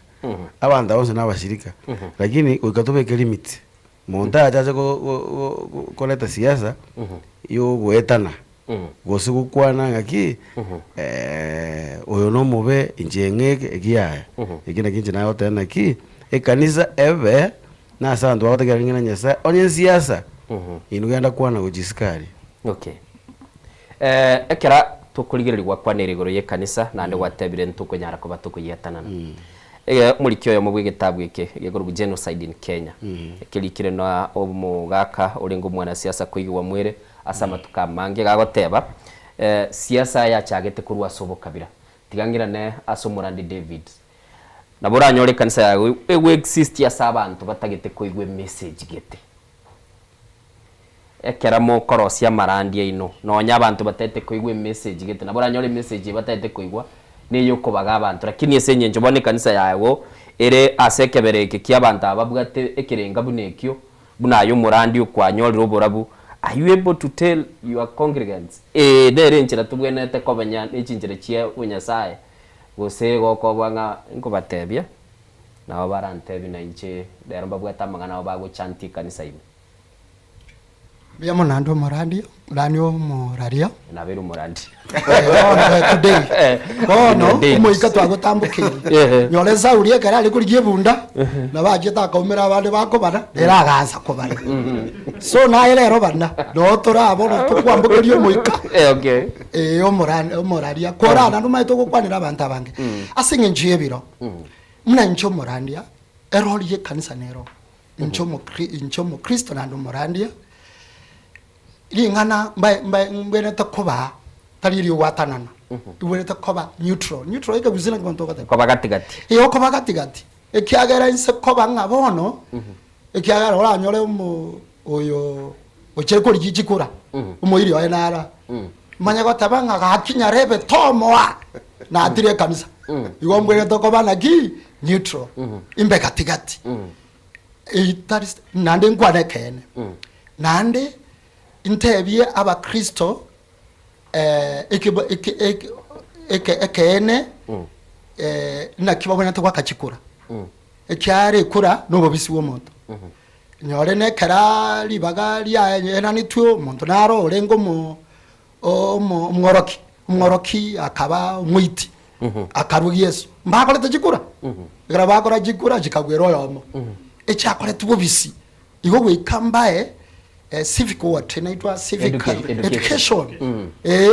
Speaker 1: abanda wose na bashirika lakini ukatobeke limit monta ajaje koleta siasa yo goetana gose gukwana ngaki oyo no mube injengeke egiaya egina kinje nayo tena ki ekanisa ebe na sandu wagotegera ngina Nyasaye onye siasa inugenda kwana gujisikari.
Speaker 2: Okay. Ekera tukurigirirwa kwanira igoro ye kanisa nande gwatebire ntukunyara kuba tukuyetanana. Murikyo yo mubwe gitabu iki igoro genocide in Kenya. Kirikire na omugaka uringo mwana siasa kuigwa mwire asama tukamange gagoteba siasa ya chagete kurwa sobo kabira. Tigangira ne asomurandi David. Nabura nyore kanisa yawe we exist ya sabantu batagete kuigwe message gete. Ekera mo korosia marandi ino nonya abantu batete kuigwe message gete nabura nyore message batete kuigwa ni yuko baga abantu lakini esenye njobone kanisa yawo ere asekebereke ky'abantu ababwate ekirenga bunekyo bunayo murandi ukwanyore roborabu. Are you able to tell your congregants dere nchira tubwenete ko banya echinjire kie unyasaye gose goko banga ngo batebya naho barantebi na inche dero babwata mangana bago chanti kanisa ime
Speaker 4: Biamo nando morandi ranio moraria
Speaker 2: na beru morandi
Speaker 4: today no umuika twagotambukire nyole saurie kara ari kurigie bunda na baje takomera abandi bakobana eragaza kobana so na rero bana no turabona tukwambukirio umuika
Speaker 2: okay
Speaker 4: omoraria korana ndumaito gukwanira abantu abange asinge njiye biro muna ncho morandia erorie kanisa nero ncho mo Kristo nando morandia lingana mbene takoba taliri watanana ubone takoba neutral ikabuzina kwanto kata
Speaker 2: koba gatigati
Speaker 4: iyo koba gatigati ekiagera inse koba ngabono ekiagera ora nyore oyo ocheko ligikura umuiri wa enara manya gotabanga gakinya rebe tomoa na atire kanisa iwo mbene takoba nagi neutral imbe gatigati itaris nande nkwane kene nande intebye abakristo ekene na kibabona to kwakachikura ekyare kura no bisi wo muntu nyore ne kara libaga lya enani tyo muntu naro orengo mu umworoki akaba umwiti akarugi Yesu mbakole tajikura graba akora jikura jikagwero yomo ekyakore tubo bisi igo gwikambae civic what inaitwa civic education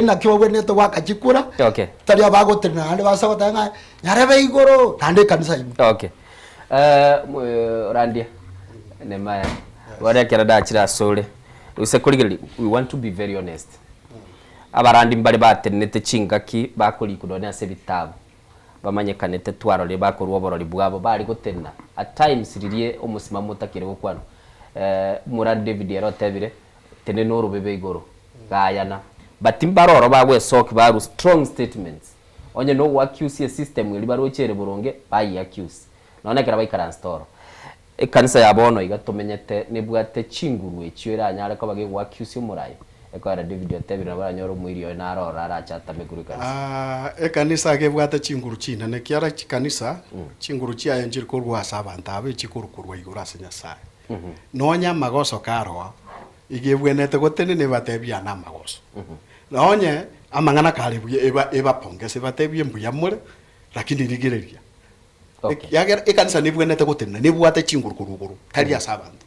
Speaker 4: na kiwa weneto wakajikura
Speaker 2: okay
Speaker 4: tali abagotrina ande basagotanga nyarebe igoro tande kanisa imo
Speaker 2: okay randia nemaya wale kirada chira sole usekurigeli we want to be very honest abarandi mbali batenete chingaki bakuri kudone ase bitabo bamanyekanete twarole bakorwa borori bwabo bari gotena at times ririe omusimamo utakire gukwano Murad David yarotebire tene no rubebe igoro gayana batimbaroro bagwe sok baru strong statements onye no accuse system ili baro chere buronge bayi accuse none kera bayikara store ekanisa yabono igatomenyete nebwate chingurwe chiwera anyare ko bage accuse umurayi ekwara David yotebire nabanyoro muiriyo narora arachata megurika
Speaker 20: ekanisa gebwate chinguru china ne kiara kanisa chinguru chia yenjir korwa sabanta abe chikurukurwa igoro asenyasaye nonya magoso karwa igebwenete gotene ne batebya na magoso nonye amangana karibuye eba pongese batebye mbuya mure lakini rigireria yager ekanisa nibwenete gotene nibwate chingurukuru tari asabantu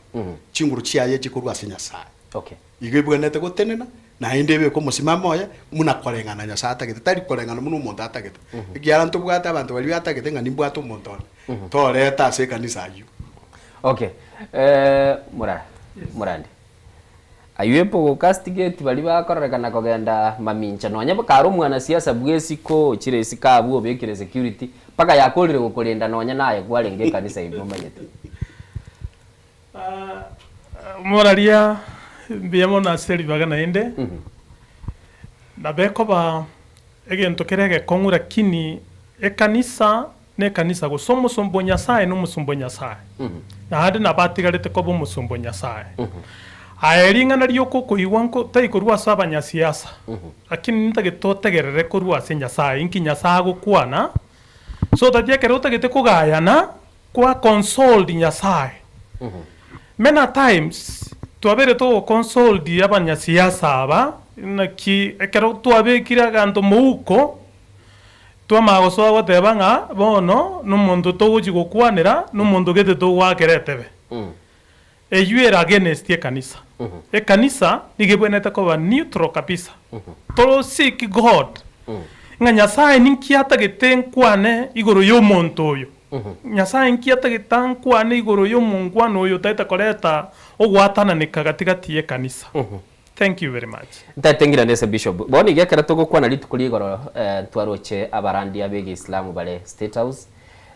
Speaker 20: chinguru chiaye chikurwa sinyasa
Speaker 2: okay
Speaker 20: igebwenete gotene na indebe ko musimamo ya muna korengana nya sata gete tari korengana muno muntu atagete igiara ntubwata abantu bali atagete ngani mbwato muntu toreta se kanisa ayu
Speaker 2: okay Murandi ayuepo castigate bali bakorekana kogenda mamincha nonya bakaro mwana siasa bwesi ko chire sikabu obekire security paka yakolire gukurinda nonya naye gwalenge kanisa ibyo manyete
Speaker 21: Muraria biyamo na seri bagana inde na beko ba egento kerege kongura kini ekanisa ne kanisa go somo sombo nyasaye no musumbo nyasaye na hade na batigarete ko bo musumbo nyasaye aeringa na ryoko ko iwanko tai ko ruwa saba nya siasa lakini ntage totegerere ko ruwa se nyasaye inki nyasaye go kwana so tatia kero tagete ko gayana kwa console nyasaye many times tuabere to console di abanya siasa aba na ki kero tuabe kira ganto muuko twamagosoa goteba ng'a bono n'omonto togochi gokwanera n'omonto gete togwakera etebe eyuera against ekanisa ekanisa nigebwenete koba neutral kabisa toro seek God ng'a nyasaye ninkiatagete nkwane igoro y'omonto oyo nyasaye nkiatagete nkwane igoro y'omongwana oyo taita koreta ogwatananeka gatigati ekanisa. Thank you very much.
Speaker 2: Ndatengira ndese Bishop. Boni gekera togokwana litukuri igoro twaroche abarandi abege Islamu bale State House.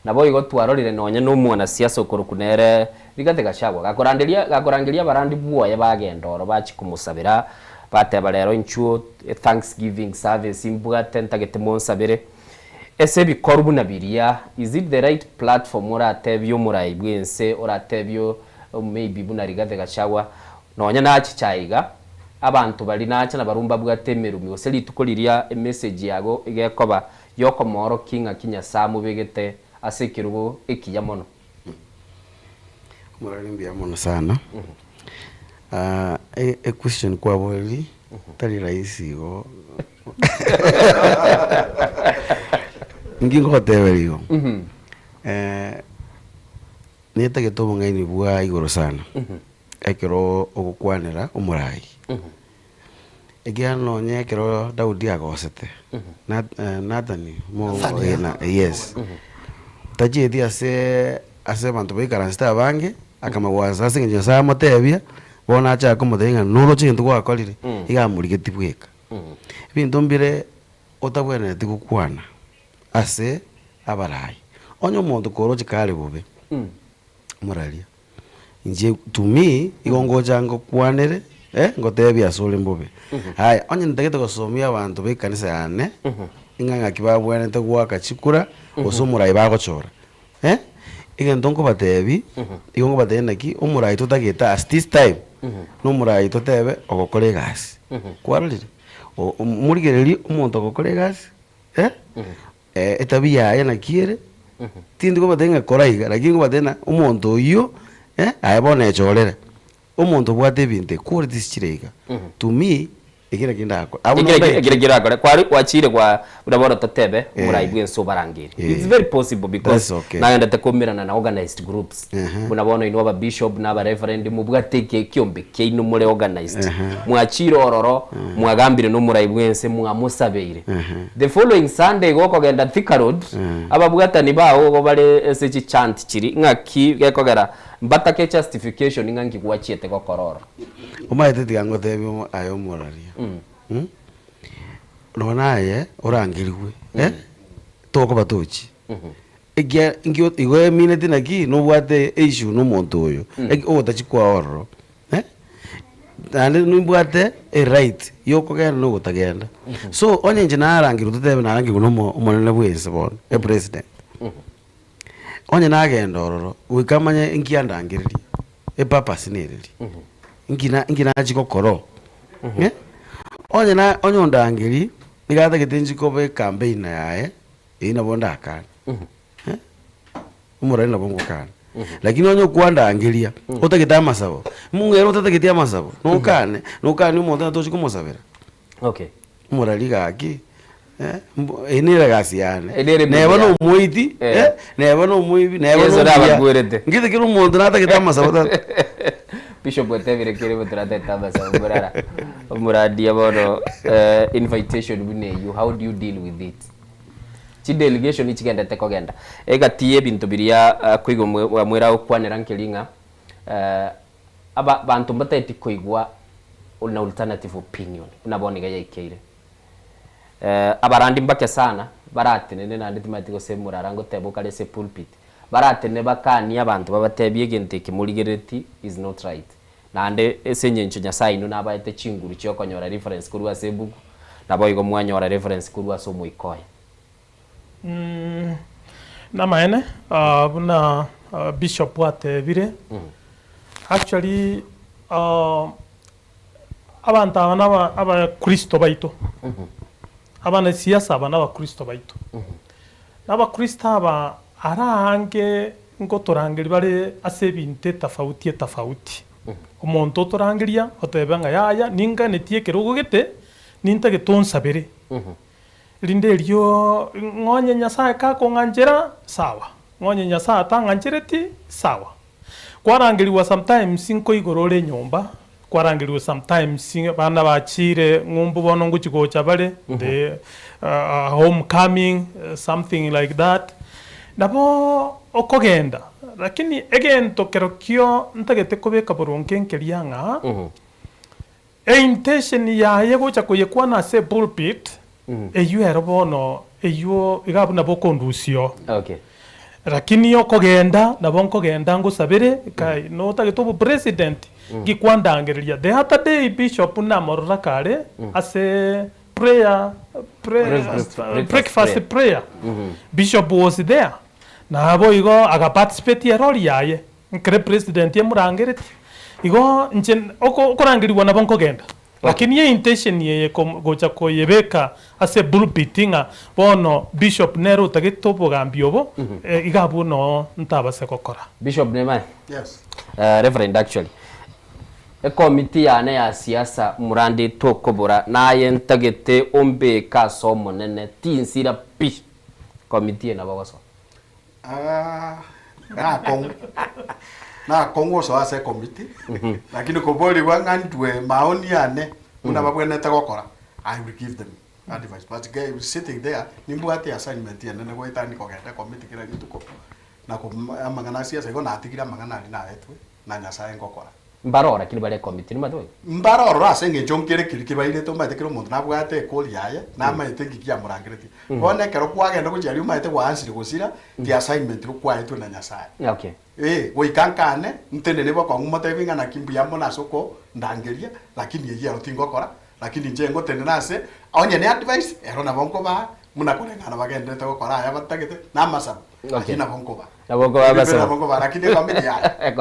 Speaker 2: Nabo igo twarorire nonye n'umwana siasa okurukunere Rigathi Gachagua gakorangiria barandi buoye bagendoro bakikumusabira bateba rero inchuo Thanksgiving service imbuga tentagete monsabire ese bikorbu nabiria. Is it the right platform oratebyo murai bwense oratebyo maybe buna Rigathi Gachagua nonye nachi chaiga abantu bali nacha na barumba bwatemerumi ose litukuriria message yago igekoba yoko moro kinga kinya samu begete asekirugo ikiya mono
Speaker 1: muralimbia mono sana. A question kwa boli tali rahisi go ngingo teberigo neta ke tomo ngai ni bua igoro sana ekero ogukwanira umurai egiano nyekero Daudi agosete Nathani mo ena yes taji dia ase bantu bikaransta bange akamagwaza singe sa motebia bona acha komudenga nulo chintu kwa kolire igamurige tibweka bintu mbire otabwene tikukwana ase abarai onyo muntu koro chikale bobe muralia nje to me igongo jango kwanere ngotebia sole mbobe hai onye ndagete gosomia abantu bekanisa yane inganga kibabwene tegwaka chikura osumurai bagochora igendonko batebi igongo batena ki umurai tutageta as this time no murai tutebe ogokore gas kwaralire murigereri umuntu ogokore gas etabia yana kiere tindi ko batenga koraiga lakini ko batena umuntu uyo ayabona echorera umuntu bwate binte kuri dischirega to me igira kindako
Speaker 2: igira kwari wachire kwa urabora totebe murai bwenso barangiri. It's very possible because naenda tekomirana na organized groups unabona inova bishop na ba reverend mubwate kiombe keino mure organized mwachire ororo mwagambire no murai bwense mwamusabeire the following Sunday goko genda Thika Road ababwata ni bawo go bare SH chant chiri ngaki gekogera mbatake justification ngangi kuachiete gokororo
Speaker 1: umaite tigango tebi ayo moraria nonaye orangirwe toko batochi egia ingio igo minute naki no bwate issue no muntu oyo ogotachikwa ororo ande no bwate right yoko genda no gotagenda so onye njina arangiru tutebe na arangiru no umonene bwese bon president onye nagenda ororo wikamanye inkiandangiriria purpose neriri ingina chikokoro onye ondangiri nigata getenjiko be campaign yae ina bonda akana umura ina bongo kana lakini onye kwandangiria otageta masabo mungero otageta masabo nokane umuntu atochi kumosabera
Speaker 2: okay
Speaker 1: umura ligaki enera gasiane neba no muiti neba no muibi neba no ngite kiro umuntu natageta masabo
Speaker 2: Bishop wetevire kire mutrata tabasa murara muradi abono invitation bune you how do you deal with it chi delegation ichigenda tekogenda egatie bintu biria kwigo mwera okwanera nkilinga aba bantu mbateti kuigwa una alternative opinion unaboniga yaikeire abarandi mbake sana baratenene nandi timatiko semurara ngo teboka lese pulpit baratene bakani abantu babatebye gente kimurigereti is not right nande esenyencho nyasaye no nabayete chinguru cyo konyora reference kuri wasebuku naboyigo mwanyora reference kuri wasomo ikoya
Speaker 21: na maene buna bishop watebire actually abantu aba Kristo baito abana siasa abana Kristo baito naba Kristo aba arange ngo torangiri bare asebinte tafauti umuntu torangiria otebanga yaya ninga netie kerugo gete ninta getonsabere lindelio ngonye nyasaye ka konganjira sawa ngonye nyasaye tanganjireti sawa kwarangiriwa sometimes inko igorore nyumba kwarangiriwa sometimes bana bachire ngumbu bono nguchigocha bale the homecoming something like that nabo okogenda lakini again tokerokio ntagete kubeka burunke nkelianga intention ya yegocha kuyekwa na se pulpit eyu erobono eyu igabuna bokondusio
Speaker 2: okay
Speaker 21: lakini yo kogenda nabo nkogenda ngusabire kai no tagetobu president gikwandangereria the other day bishop na morora kare ase breakfast prayer bishop was there na abo igo aga participate ya roli yaye nkere president ye murangereti igo nchen okorangiriwa nabo nkogenda lakini ye intention ye gocha koyebeka ase bulpitinga bono bishop nero tagetobo gambiobo igabu no ntabase kokora
Speaker 2: bishop Nemai.
Speaker 1: Yes.
Speaker 2: Reverend actually committee yane ya siasa murandi tokobora naye ntagete ombe kaso monene tinsira pi committee na bagoso
Speaker 20: na kongo so ase committee lakini koboli wangandwe maoni yane una babwenete gokora I will give them advice but guy sitting there nimbuate assignment yane ne goitani kogenda committee kila gituko na ko amangana siasa go natikira amangana ali na etwe na nyasaye ngokora
Speaker 2: mbarora kili bale committee ni matwe
Speaker 20: mbarora asenge jonkere kili baile to mate kilo muntu nabwate koli yaye na maite ngikia murangireti bone kero kwagenda kujari umaite wansiri gusira the assignment ro kwaitwe na nyasaye
Speaker 2: okay
Speaker 20: goikankane ntende nebo kwa ngumotevinga na kimbu ya mona soko ndangeria lakini yeye arutingokora lakini njengo tende nase onye ne advice ero na bonko ba muna kulengana bagendete gukora aya batagete na masabu lakini bonko ba bonko ba lakini committee ya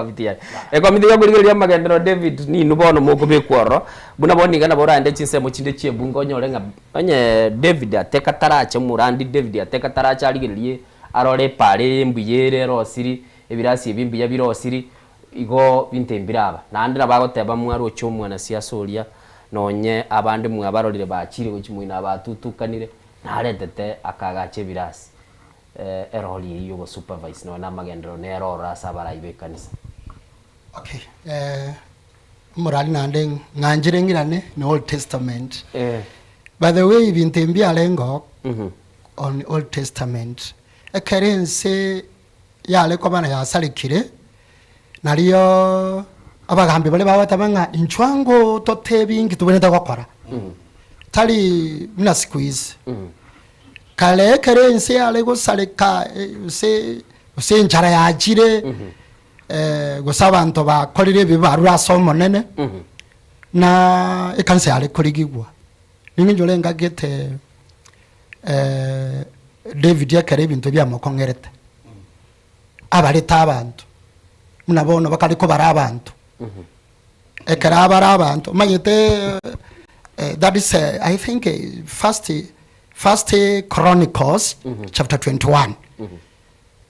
Speaker 2: committee ya gurigeria magendero David ni nubono moko bekworo buna boni kana borande chinse mo chinde chie bungo nyorenga onye David ateka tarache murandi David ateka tarache aligerie arore pare mbuyere rosiri ebirasi ebimbi ya birosiri igo bintembiraba nandira bagoteba mwaro cyomwana siasoria nonye abandi mwabarorire bakire gochimuina abatutukanire naretete akagache birasi eroli iyo supervise no na magendero nero rasa baraibe kanisa
Speaker 4: okay morali nande nganjirengirane no Old Testament by the way bintembia lengo on Old Testament ekerense yale kwa bana yasalikire naliyo abagambi bale bawatabanga inchwango totebingi tuboneta gukora tali mna squeeze kale kerense yale gusalika se njara yajire gusabanto bakorire bibarura somo nene na ekanse yale kurigigwa ningi jolenga gete David yakare bintu bya makongerete abareta abantu munabona bakariko barabantu ekara barabantu mayete that is I think first Chronicles chapter 21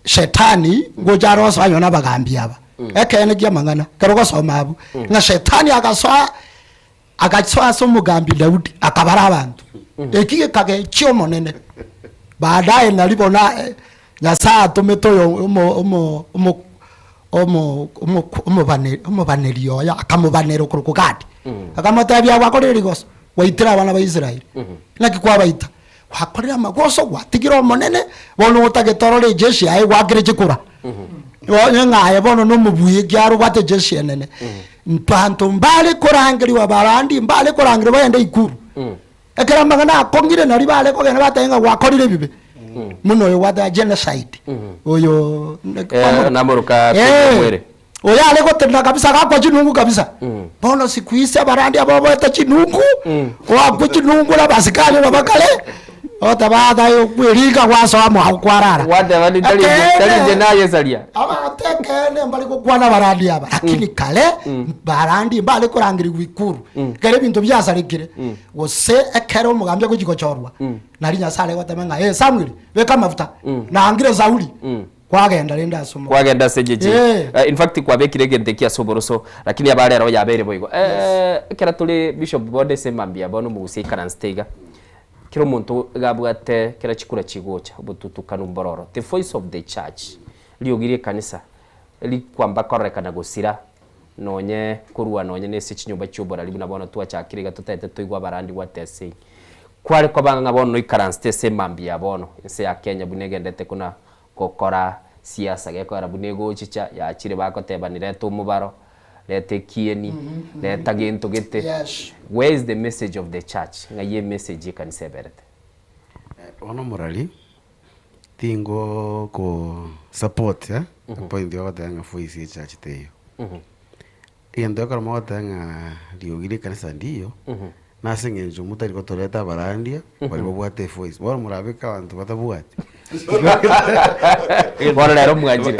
Speaker 4: shetani ngojaro swanyo nabagambi aba ekene gyamangana karoko somabu na shetani akaswa somugambi Daudi akabara abantu ekike kage chiomo nene baadaye nalibona nyasa tometoyo omo banerio ya akamubanero kurukugati akamutabya wakorerigos waitira abana ba Israeli nakikwa baita wakorera magoso gwatigira omonene bono utagetorore jeshi ayi wagireje kura wonye ngaye bono no mubuye gyaro gwate jeshi enene ntwanto mbale korangiri wa barandi mbale korangiri bayende ikuru ekera magana akongire nari bale kogena batenga wakorire bibe muno yo wada genocide oyo
Speaker 2: namuruka mwere
Speaker 4: oya aleko tenda kabisa kwa chinungu kabisa bono sikuisa barandi abo bata chinungu wa kwa chinungu la basikali babakale otabada yo kwirika kwaso amo hakwarara
Speaker 2: wada wadi tali jenaye salia
Speaker 4: aba tekene mbali ko kwana barandi aba lakini kale barandi mbali ko rangiri wikuru kale bintu byasalikire wose ekero mugambye ko gikochorwa nari nyasale watamenga Samuel beka mafuta na angire Sauli kwagenda lenda somo
Speaker 2: kwagenda sejeje in fact kwa bekire gente kia soboroso lakini abale ro yabere boigo kera tuli Bishop Bode semambia bono mugusi karanstega kiro muntu gabwate kira chikura chigocha bututukana mbororo the voice of the church liogirie kanisa li kwamba korekana gusira nonye kurua nonye nese chinyumba cyubora libuna bona twachakiriga tutete tuigwa barandi watese kware kwa banga bono ikaranste se mambi ya bono se ya Kenya bunegendete kuna kokora siasa gekora bunego chicha ya chire bakotebanire tumubaro lete kieni leta gento gete. Where is the message of the church ngaye message kanisa berete
Speaker 1: ono morali tingo ko support point yo tanga voice church teyo endo kama mo tanga liogire kanisa ndio na singenjo mutari ko toreta barandia bali bwate voice bora murabika abantu batabuate
Speaker 2: bora lero mwajire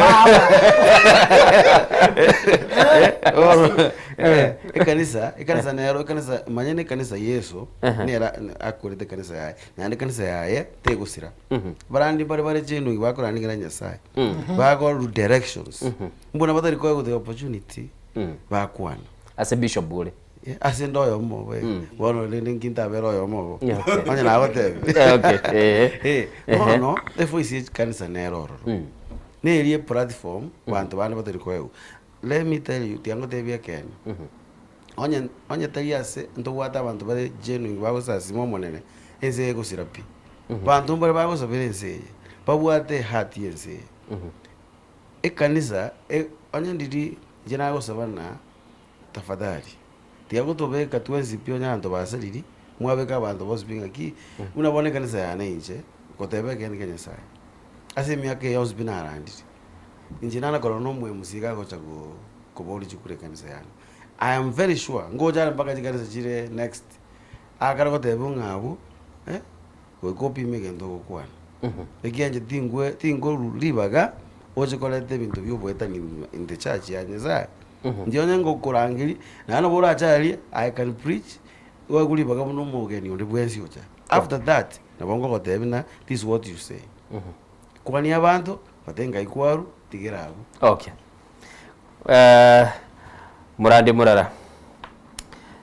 Speaker 1: kanisa nero kanisa manyene kanisa Yesu nera akurite kanisa yaye nande kanisa yaye tegusira barandi bare chindu bakorangira Nyasaye bago directions mbona batari ko the opportunity bakwana
Speaker 2: as a bishop bole
Speaker 1: asindo yo mo we wono lende nginta bero yo mo anya na gote no the voice kanisa nero ne rie platform bantu bana batari ko let me tell you tiango tebia Kenya onye tariase ndo wata bantu bare genuine babo sasimo monene ense go sirapi bantu bare babo sabere ense babuate hati ense kanisa onye ndidi jena go sabana tafadhali tiago tobe katwenzi pio nyanto basaliri mwabeka bantu bose binga ki unabone kanisa ya nje kotebe Kenya sai ase miake ya osbina arandi injinana korono mwe musika ko chago kuboli chikure kanisa yana I am very sure ngoja mpaka chikanisa chire next akara ko tebe ngabu we copy mege ndo kwana ekianje tingo libaga oje kolete bintu byo bweta in the church ya Nyasaye ndio nyengo kurangiri na bora achali I can preach we kulibaga muno mugeni ndi bwensi ocha after that na bongo ko tebe na this is what you say kwani abantu batenga ikwaru tigirabu
Speaker 2: okay murandi murara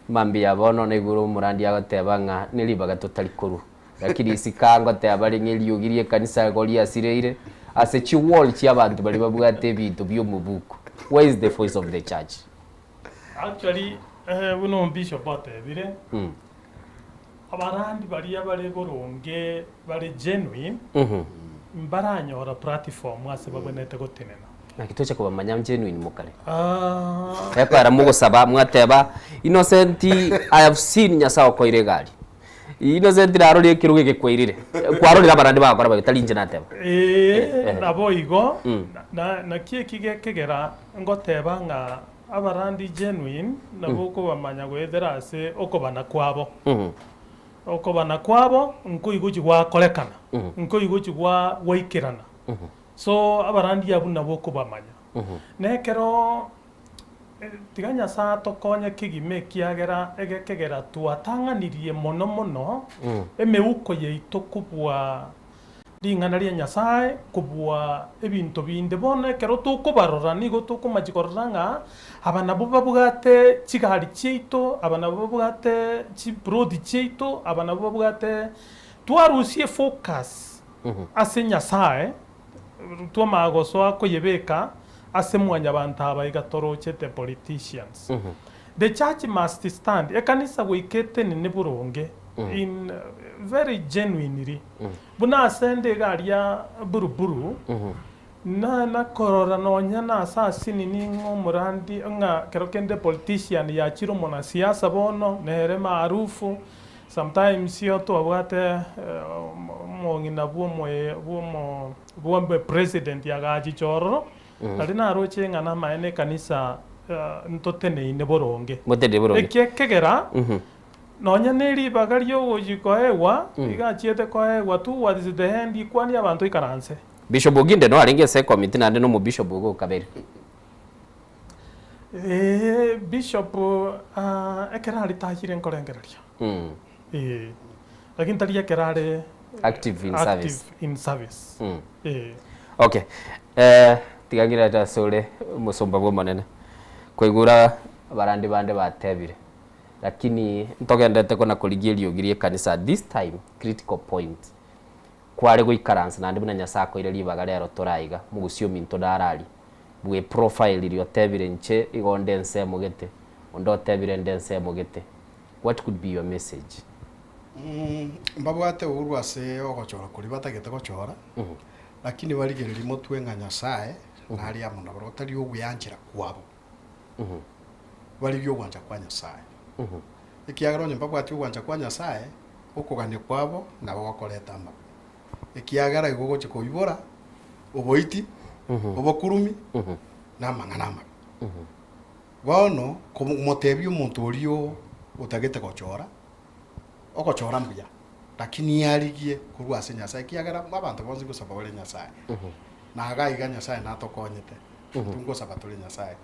Speaker 2: mambi yabono neguru murandi yagatebanga nilibaga totali kuru lakini isikango tebali ngiliugirie kanisa goli asireire ase chiwall chi abantu bali babwate bintu byo mubuku. Where is the voice of the church?
Speaker 21: Actually buno bishop batebire abarandi bari goronge bari genuine mbaranyora platform ase babonete gotenena
Speaker 2: nakitocha kuba manyamgenuine mukale yakara mugo saba mwateba innocent I have seen Nyasaye ko iregali innocent raro rie kiruge kweirire kwarorira abarandi bakora bagitalinje nateba
Speaker 21: nabo igo na kige kegera ngoteba nga abarandi genuine nabo ko bamanya gwethera ase okobana kwabo okobana kwabo nko iguchi gwa kolekana nko iguchi gwa waikirana so abarandi abu nabo ko bamanya nekero tiganya sa to konya kigime kiagera egekegera tuatanganirie mono emeuko yeito kubwa ringana ria Nyasaye kubwa ebinto binde bone kero tukubarora nigo tukumajikoranga abana bo babugate chigari cheito abana bo babugate chibrodi cheito abana bo babugate twarusie focus ase Nyasaye twamagoso akoyebeka ase mwanya abantu abayigatoroche the politicians the church must stand ekanisa wikete ni buronge in very genuinely buna asende garia buruburu na korora nonya na asasini ningo murandi nga kerokende politician ya chiro mona siasa bono nere maarufu sometimes yo to abwate mongina buombe president ya gaji choro alina roche ngana maene kanisa ntotene ine boronge
Speaker 2: motede boronge
Speaker 21: ekegera nonya neri bagario gojikoewa igachiete koewa tu what is the end ikwani abantu ikaranse
Speaker 2: Bishop Oginde no aringe se committee na no mu Bishop Ogo kabere
Speaker 21: Bishop ekera alitahire nkorengeraria lakini tali ekera
Speaker 2: active
Speaker 21: in service
Speaker 2: okay tigagira ta sole musomba bwo manene kwigura barandi bande batebire lakini ntogendete kona kuligiria ugirie kanisa this time critical point kware guikaransa na ndibuna nyasako ile libaga rero turaiga mugucio minto darari bwe profile iri otebire nche igondense mugete ondo otebire ndense mugete what could be your message?
Speaker 20: Mbabwate uru ase ogochora kuri batagete gochora lakini barigereri mutwe nga Nyasaye nari amuna barotari oguyanjira kwabo bari byo gwanja kwa Nyasaye ikiagaro mbabwate ogwanja kwa Nyasaye okugania kwabo nabo bakoreta ama ikiagara igogoche koibora oboiti obokurumi na mangana bono kumotebyo umuntu orio utagete gochora ogochora mbuya lakini yarigie kurwa ase Nyasaye kiagara abantu bonse gusaba bole Nyasaye na agaiga Nyasaye natokonyete tungo saba tole Nyasaye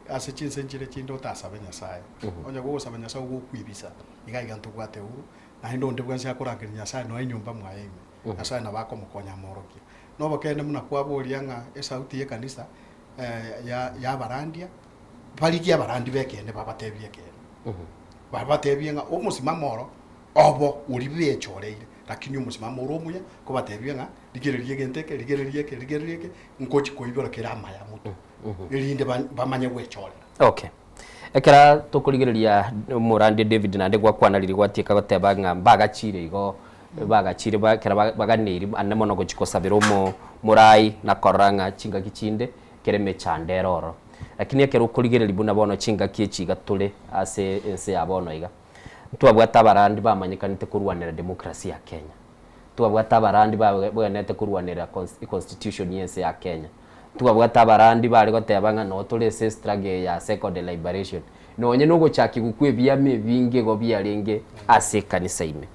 Speaker 20: ase chinse njire chindo utasabe Nyasaye onye gusaba Nyasaye ugokwibisa igaiga ntugwate uru na hindo ndi bwanse akoragira Nyasaye no inyumba mwaime Nyasaye na bako mukonya morokia no bakene muna kwaboria nga esauti ye kanisa ya barandia palikia barandi bekene babatebie kene babatebie nga omusima moro obo uribe choreire lakini umusima moro omuya ko batebie nga ligererie ligererie nkochi koibora kirama ya mutu irinde bamanye gwechorera.
Speaker 2: Okay, ekera tukurigereria Murandi David nande gwakwana riri gwatieka goteba nga bagachire igo bagachire bakera baganiri anemono gochikosabira murai na koranga chinga kichinde kereme chanderoro lakini ekero ukurigereria buna bono chinga kiechiga tule ase ense yabono iga twabwata barandi bamanyikanite kurwanira demokrasia ya Kenya twabwata barandi bagenete kurwanira constitution yense ya Kenya twabwata barandi bari gotebanga no tule se struggle ya second liberation nonye nugo chaki gukwebia mebinge go biarenge ase kanisa ime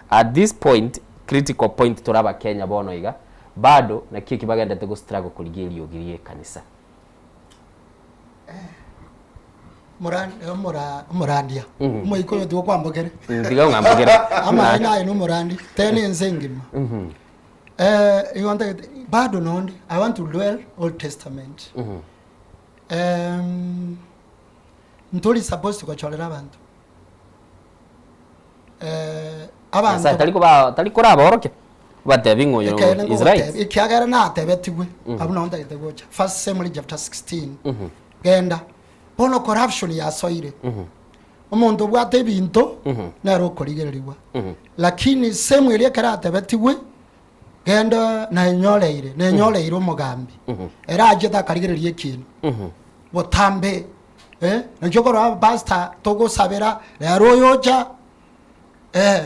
Speaker 2: at this point critical point turaba Kenya bono iga bado na kiki bagendete go struggle kuligeria ogirie kanisa
Speaker 4: Murandia moiko yo kwambogere
Speaker 2: ndiga ngambogere
Speaker 4: ama ina ino murandi tene nzengima you want bado nondi I want to dwell Old Testament ntoli supposed to kucholera abantu
Speaker 2: abantu taliko raboroke batebingo yo Israel
Speaker 4: ikiagara na tebetiwe abuna onda itegocha First Samuel chapter 16 genda bono corruption ya soire omuntu bwate binto naro korigereriwa lakini Samuel yakarate betiwe genda na nyoleire omugambi era ajeta karigererie kintu botambe najogora basta togo sabera rero yoja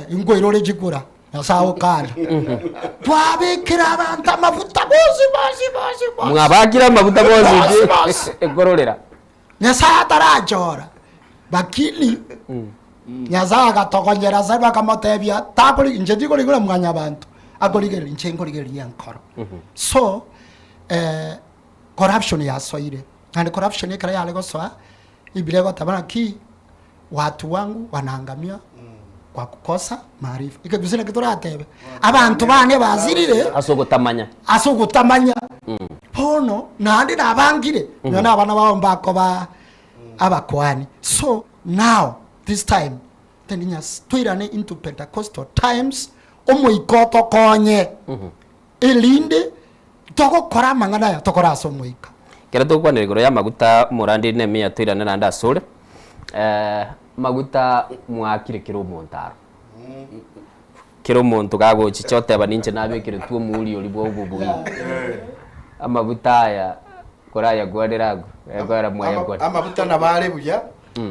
Speaker 4: ingo irore jigura nasawo kana twabikira abantu amavuta bozi
Speaker 2: mwabakira amavuta bozi egororera
Speaker 4: Nyasaye tarajora bakili Nyasaye agatokonyera sabe akamotebia takuri nje digorigura mwanya abantu agorigera nje ngorigeria nkoro so corruption ya soire and corruption ikara yale goswa ibile gotabana ki watu wangu wanaangamia kwa kukosa maarifa ikabisina kitoratebe abantu bane bazirire asogotamanya pono nandi nabangire nona abana bawo mbako ba abakwani so now this time teninyas twirane into Pentecostal times omuikoto konye elinde toko kora mangana ya tokora somuika
Speaker 2: kera to kwanire goro ya maguta Murandi Nehemia twirane nanda sore maguta mwakire kiro montaro kiro monto gago chichote baninche nabekire tuo muri oli bwo bubuyi amabuta ya koraya gwaderago egora mwaya god
Speaker 20: amabuta na bare buya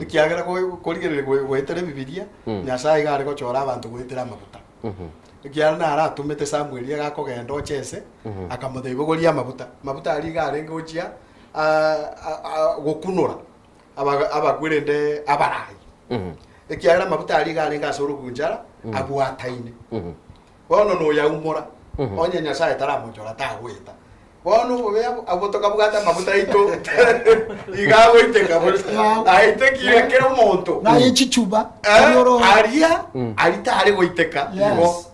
Speaker 20: ikiagera korigerere gwetere bibilia Nyasaye gare gochora abantu gwetera amabuta ikiara na ara tumete Samuel agakogenda ochese akamutheibogoria amabuta ari gare ngochia gokunura abagwirende abarai ikiara amabuta ari gare ngasoro kunjara abwataine bono no yaumora onye Nyasaye taramuchora tagwita bono abotoka bugata mabuta ito igawe iteka aite kire kero monto
Speaker 4: na ichichuba
Speaker 20: aria arita ari goiteka ibo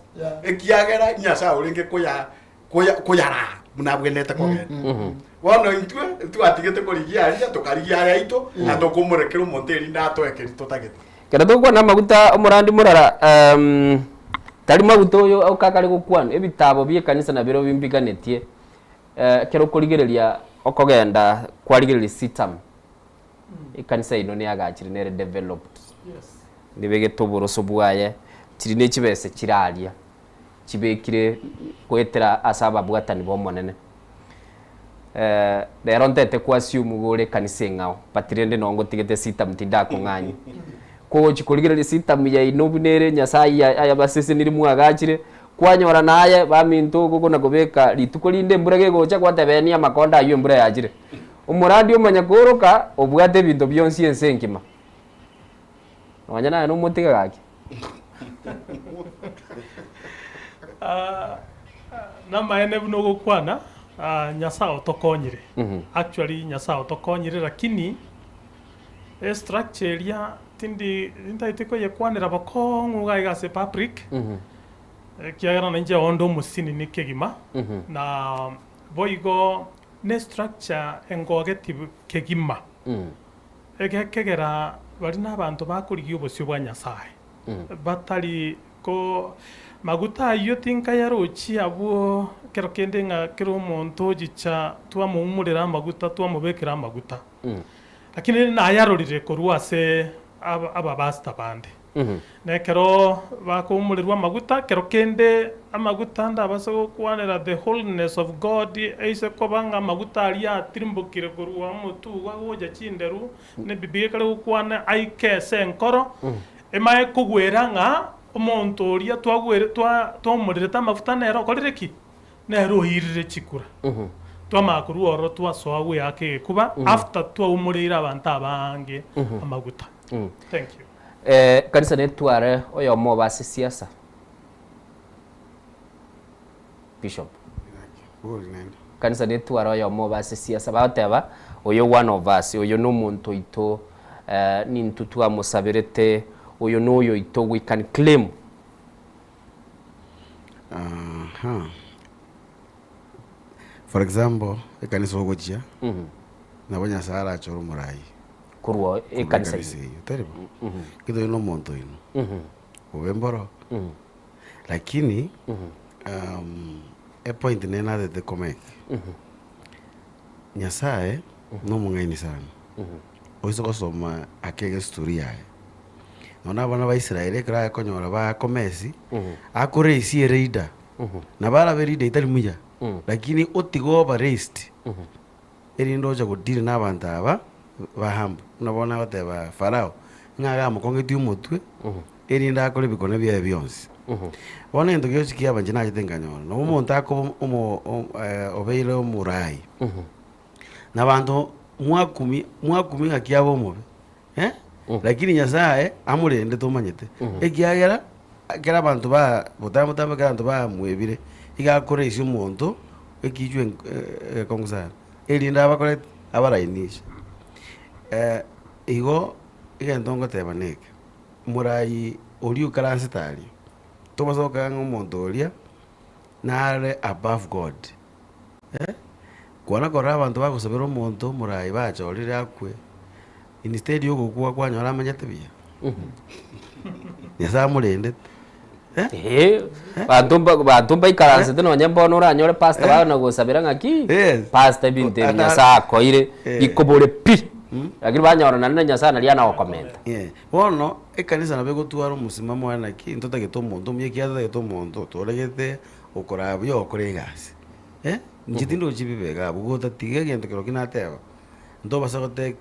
Speaker 20: ekiagera Nyasaye uringe koyara munabwenete kogenda bono intwe atigete korigia aria tukarigia aria ito atokumure kero monto eri ndato ekeri totagete
Speaker 2: kera tukwa na maguta omurandi murara tari maguta uyo au kakari gukwana ebitabo bie kanisa na biro bimbiganetie kero kurigereria okogenda kwarigereria sitam ikanisa ino ni agachiri nere developed nibege toboroso bwaye kiri ne kibese kiraria kibekire kwetera asaba bwatani bomonene rero ntete kwasiumu gore kanisa ngao patirende nongo tigete sitam tidako ng'anyi ko chikoligereria sitam ya inobunere Nyasaye aya basese niri mwagachire kwanyora naye baminto guko nakobeka litukolinde mburage gocha kwatebenia makonda ayo mbura yajire umurandi umanya kuruka obwate bintu byonsi ensenkima wanya naye numutiga gaki
Speaker 21: na maene buno gukwana Nyasaye otokonyire actually Nyasaye otokonyire lakini structure ya tindi ntaiteko yekwanira bakongu gaigase public kiagana nje ondo musini nikegima na boigo ne structure engogeti kegima kegera bari nabantu bakurigiye ubusyo bwa Nyasaye batari ko maguta iyo tinka yarochi abo kero kende nga kero monto gicha twa mumurira maguta twa mubekera maguta lakini na yarorire koruase aba basta bande nekero bakumulirwa maguta kero kende amaguta ndabaso kwanera the wholeness of God eise kobanga maguta aria tirimbukire kurwa mutu wagoja chinderu ne bibiye kale kwana aike senkoro emaye kugwera nga omonto oria twagwere twomurire tamafuta nero korireki nero hirire chikura twamakuru oro twasoagwe yake kuba after twumurira abantu abange amaguta thank you
Speaker 2: kanisa netware oyo mo base siasa bishop kanisa netware oyo mo base siasa bateba oyo one of us oyo no muntu ito ni ntutu amusabirete oyo no oyo ito we can claim
Speaker 1: for example kanisa ogojia nabanya sara choro murai
Speaker 2: kurwo kanisa
Speaker 1: terrible kido no monto ino ubemboro lakini a point nena de comek Nyasaye no mungaini sana oiso kosoma akege historia nona bana ba Israeli kra konyora ba komesi akore isi reida na bala berida itali muja lakini otigo ba rest erindo ja godire na bantaba bahambu unabona bateba farao ngaga mukongeti umutwe erinda akore bikone bya byonse bona ndo gyo chikia banje na jitenganyona no umuntu ako obeile umurai na bantu mwakumi akiabo mubi lakini Nyasaye amurende tumanyete ekiagera kera bantu ba botamutamba kera bantu ba mwebire igakore isi umuntu ekijwe kongusana erinda abakore abarainisha igo igendongo tebaneke murai ori ukaransitari tomasoka ngomuntu oria nare above God kwana kora abantu bagusabira umuntu murai bachorire akwe instead yo gukwa kwanyora amanyete bia Nyasaye murende
Speaker 2: bantumba ikaranse teno nyambono uranyore pastor bana gusabira ngaki pastor binte Nyasaye koire ikobore pi lakini banyora nane Nyasaye nali ana comment
Speaker 1: bono ekanisa nabe gutwara umusimamo wana ki ntota geto muntu mye kiaza geto muntu toregete ukora byo okorengasi njitindo chibibega bugota tige gento kero kinateba ndo basagote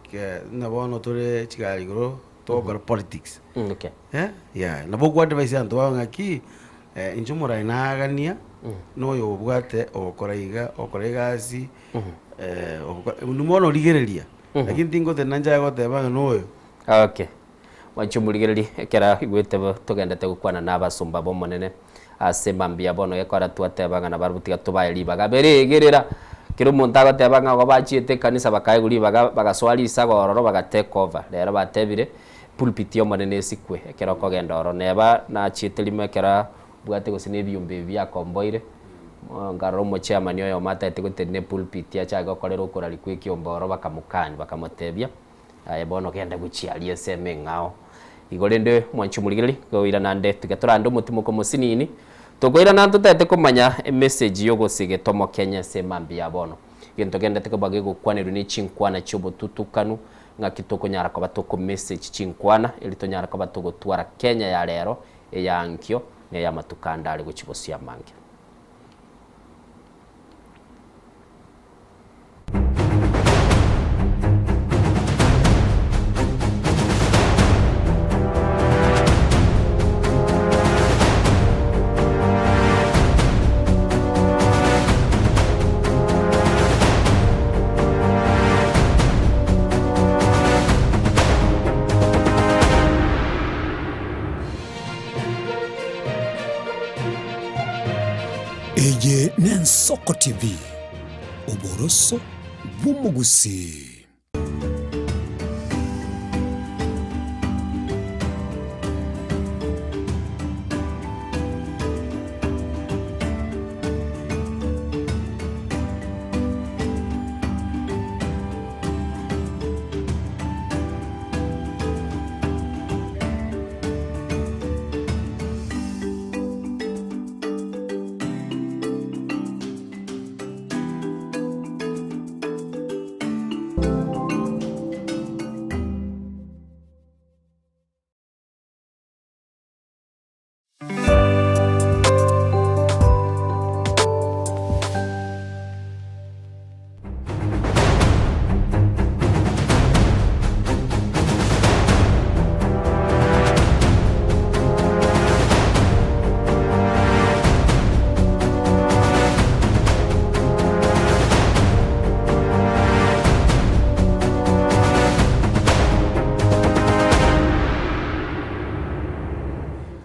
Speaker 1: na bono tore chigarigoro tokora politics
Speaker 2: okay
Speaker 1: na bogo advice anto ngaki injumura inagania no yo bwate okoregasi numono ligereria lakini tingo tenanja yagoteba noyo
Speaker 2: okay wanchumuligereri kera igwete togendete gukwana n'abasumba bo monene asembambia bono yakora twatebanga na barubutiga tubaye bagaberegerera kiro umuntu agatebanga ngo baciete kanisa bakayeguri bagaswali isagororo bagatake over rero batebire pulpit yo monene sikwe kera kogenda oro neba na ciete lime kera bwate gusine byumbe bya komboire ngaro mo chairman yo mata etegutene pulpit ya chaga korero ukora likwe kiomboro bakamukani bakamotebia bono kenda guchialie seme ngao igorende mwanchu murigiri goira nande tugetora ndo mutimuko musinini tugoira na tutete kumanya message yo gosige tomo Kenya semambi yabono gento genda tekobage gukwanirwa ni chinkwana chubo tutukanu ngakitoko nyara kwa batoko message chinkwana elito nyara kwa batoko twara Kenya ya lero eyankyo ne ya matukanda ali guchibosia mange.
Speaker 7: Eye Nensoko TV, Oboroso Bumugusi.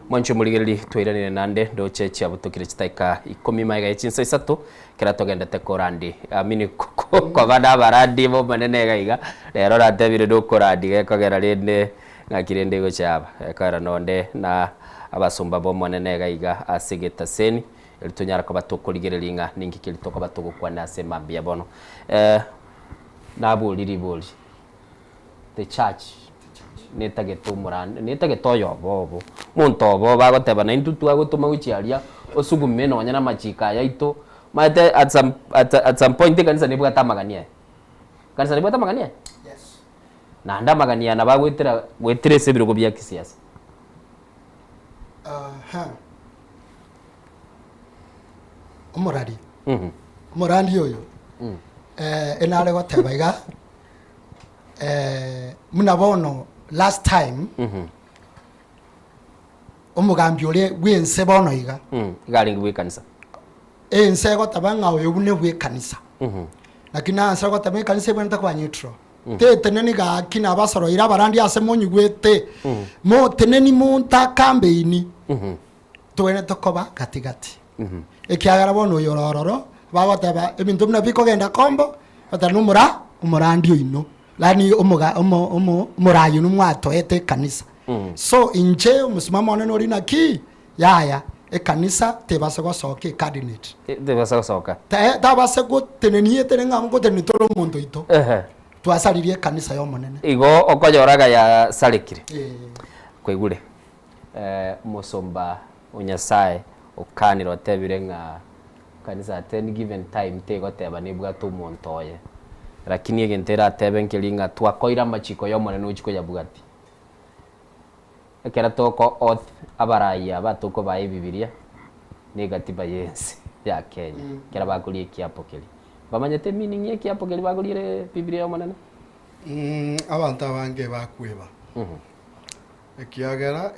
Speaker 7: Mwancho muligeli twiranire nande ndo chechi abutukire chitaika 10 maiga echinsa isatu kira togenda tekorandi amini kwa bana barandi bo manene gaiga rero ratebire ndo korandi gekogera rinde ngakirende go chaba ekara nonde na abasumba bo manene gaiga asigeta seni elitunyara kwa batukuligerelinga ningi kilitoka batukukwa na sema bia bono nabuliri buli the church netage tumurane netage toyo bobo muntu bo bagoteba na intutu agotuma guchiaria osugume no nyana machika yaito mate at some point kanisa nibwa tamagania yes na ndamagania na bagwetira sebiro go bya kisiasa
Speaker 4: umurari umurandi yoyo enale goteba iga munabono last time umugambi ore wense bono iga
Speaker 2: garingi bwe kanisa
Speaker 4: ense gotaba oyo bune bwe kanisa lakini ansa gotaba kanisa bwe ntakwa neutral teneni ga kina basoro ira barandi ase monyugwete mo teneni munta campaign twene tokoba katigati ekiagara bono yorororo bagotaba ebintu muna biko genda kombo batanumura umurandi oino lani umurayi numwato ete kanisa so inje umusimamo none ori naki yaya kanisa tebase gosoke coordinate
Speaker 2: tebase gosoka
Speaker 4: tabase gotenenie tenenga ngo tenitoro muntu ito twasaririe kanisa yo monene
Speaker 2: igo okoyoraga ya salikire kwigure musomba unyasaye ukaniro tebire nga kanisa at any given time tegoteba nibwa tumontoye lakini egentera tebe nkelinga twakoira machiko yo monene uchiko ya bugati ekera toko oath abaraya batoko bae bibilia negatiba yensi ya Kenya kera bakulie kiapo keli bamanyete meaning ye kiapo keli bakulire bibilia yo monene
Speaker 20: abantu abange bakweba ekiagera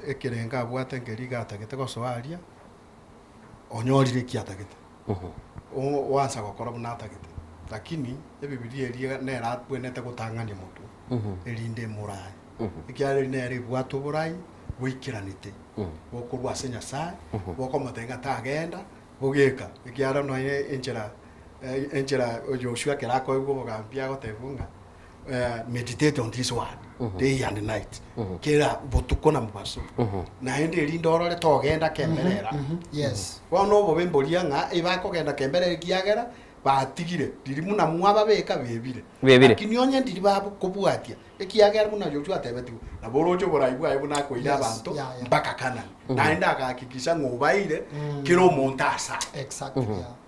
Speaker 20: ekirenga abwate ngeriga atagete gosoaria onyorire kiatagete wansa gokora bunatagete lakini ebibilia eria nera bwenete gutangania mutu erinde murai ikiare nere bwatu burai wikiranite bokurwa senya sai boko matenga tagenda bugeka ikiara no enjera Joshua kerako ego bogambia gotebunga meditate on this one day and night kera botuko na mubaso na ende rindorore togenda kemerera
Speaker 4: yes
Speaker 20: wano bo bembolia nga ibako genda kemerera kiagera
Speaker 1: batigire ndiri muna mwaba beka bebire
Speaker 2: Bebire.
Speaker 1: lakini onye ndiri babo kubwatia ekiagera muna jojo atebeti na borojo boraibu ayibu na ko ira
Speaker 4: Yes,
Speaker 1: bantu
Speaker 4: yeah, yeah.
Speaker 1: mpaka kana naenda akahakikisha ngobaire kiro montasa
Speaker 4: Exactly.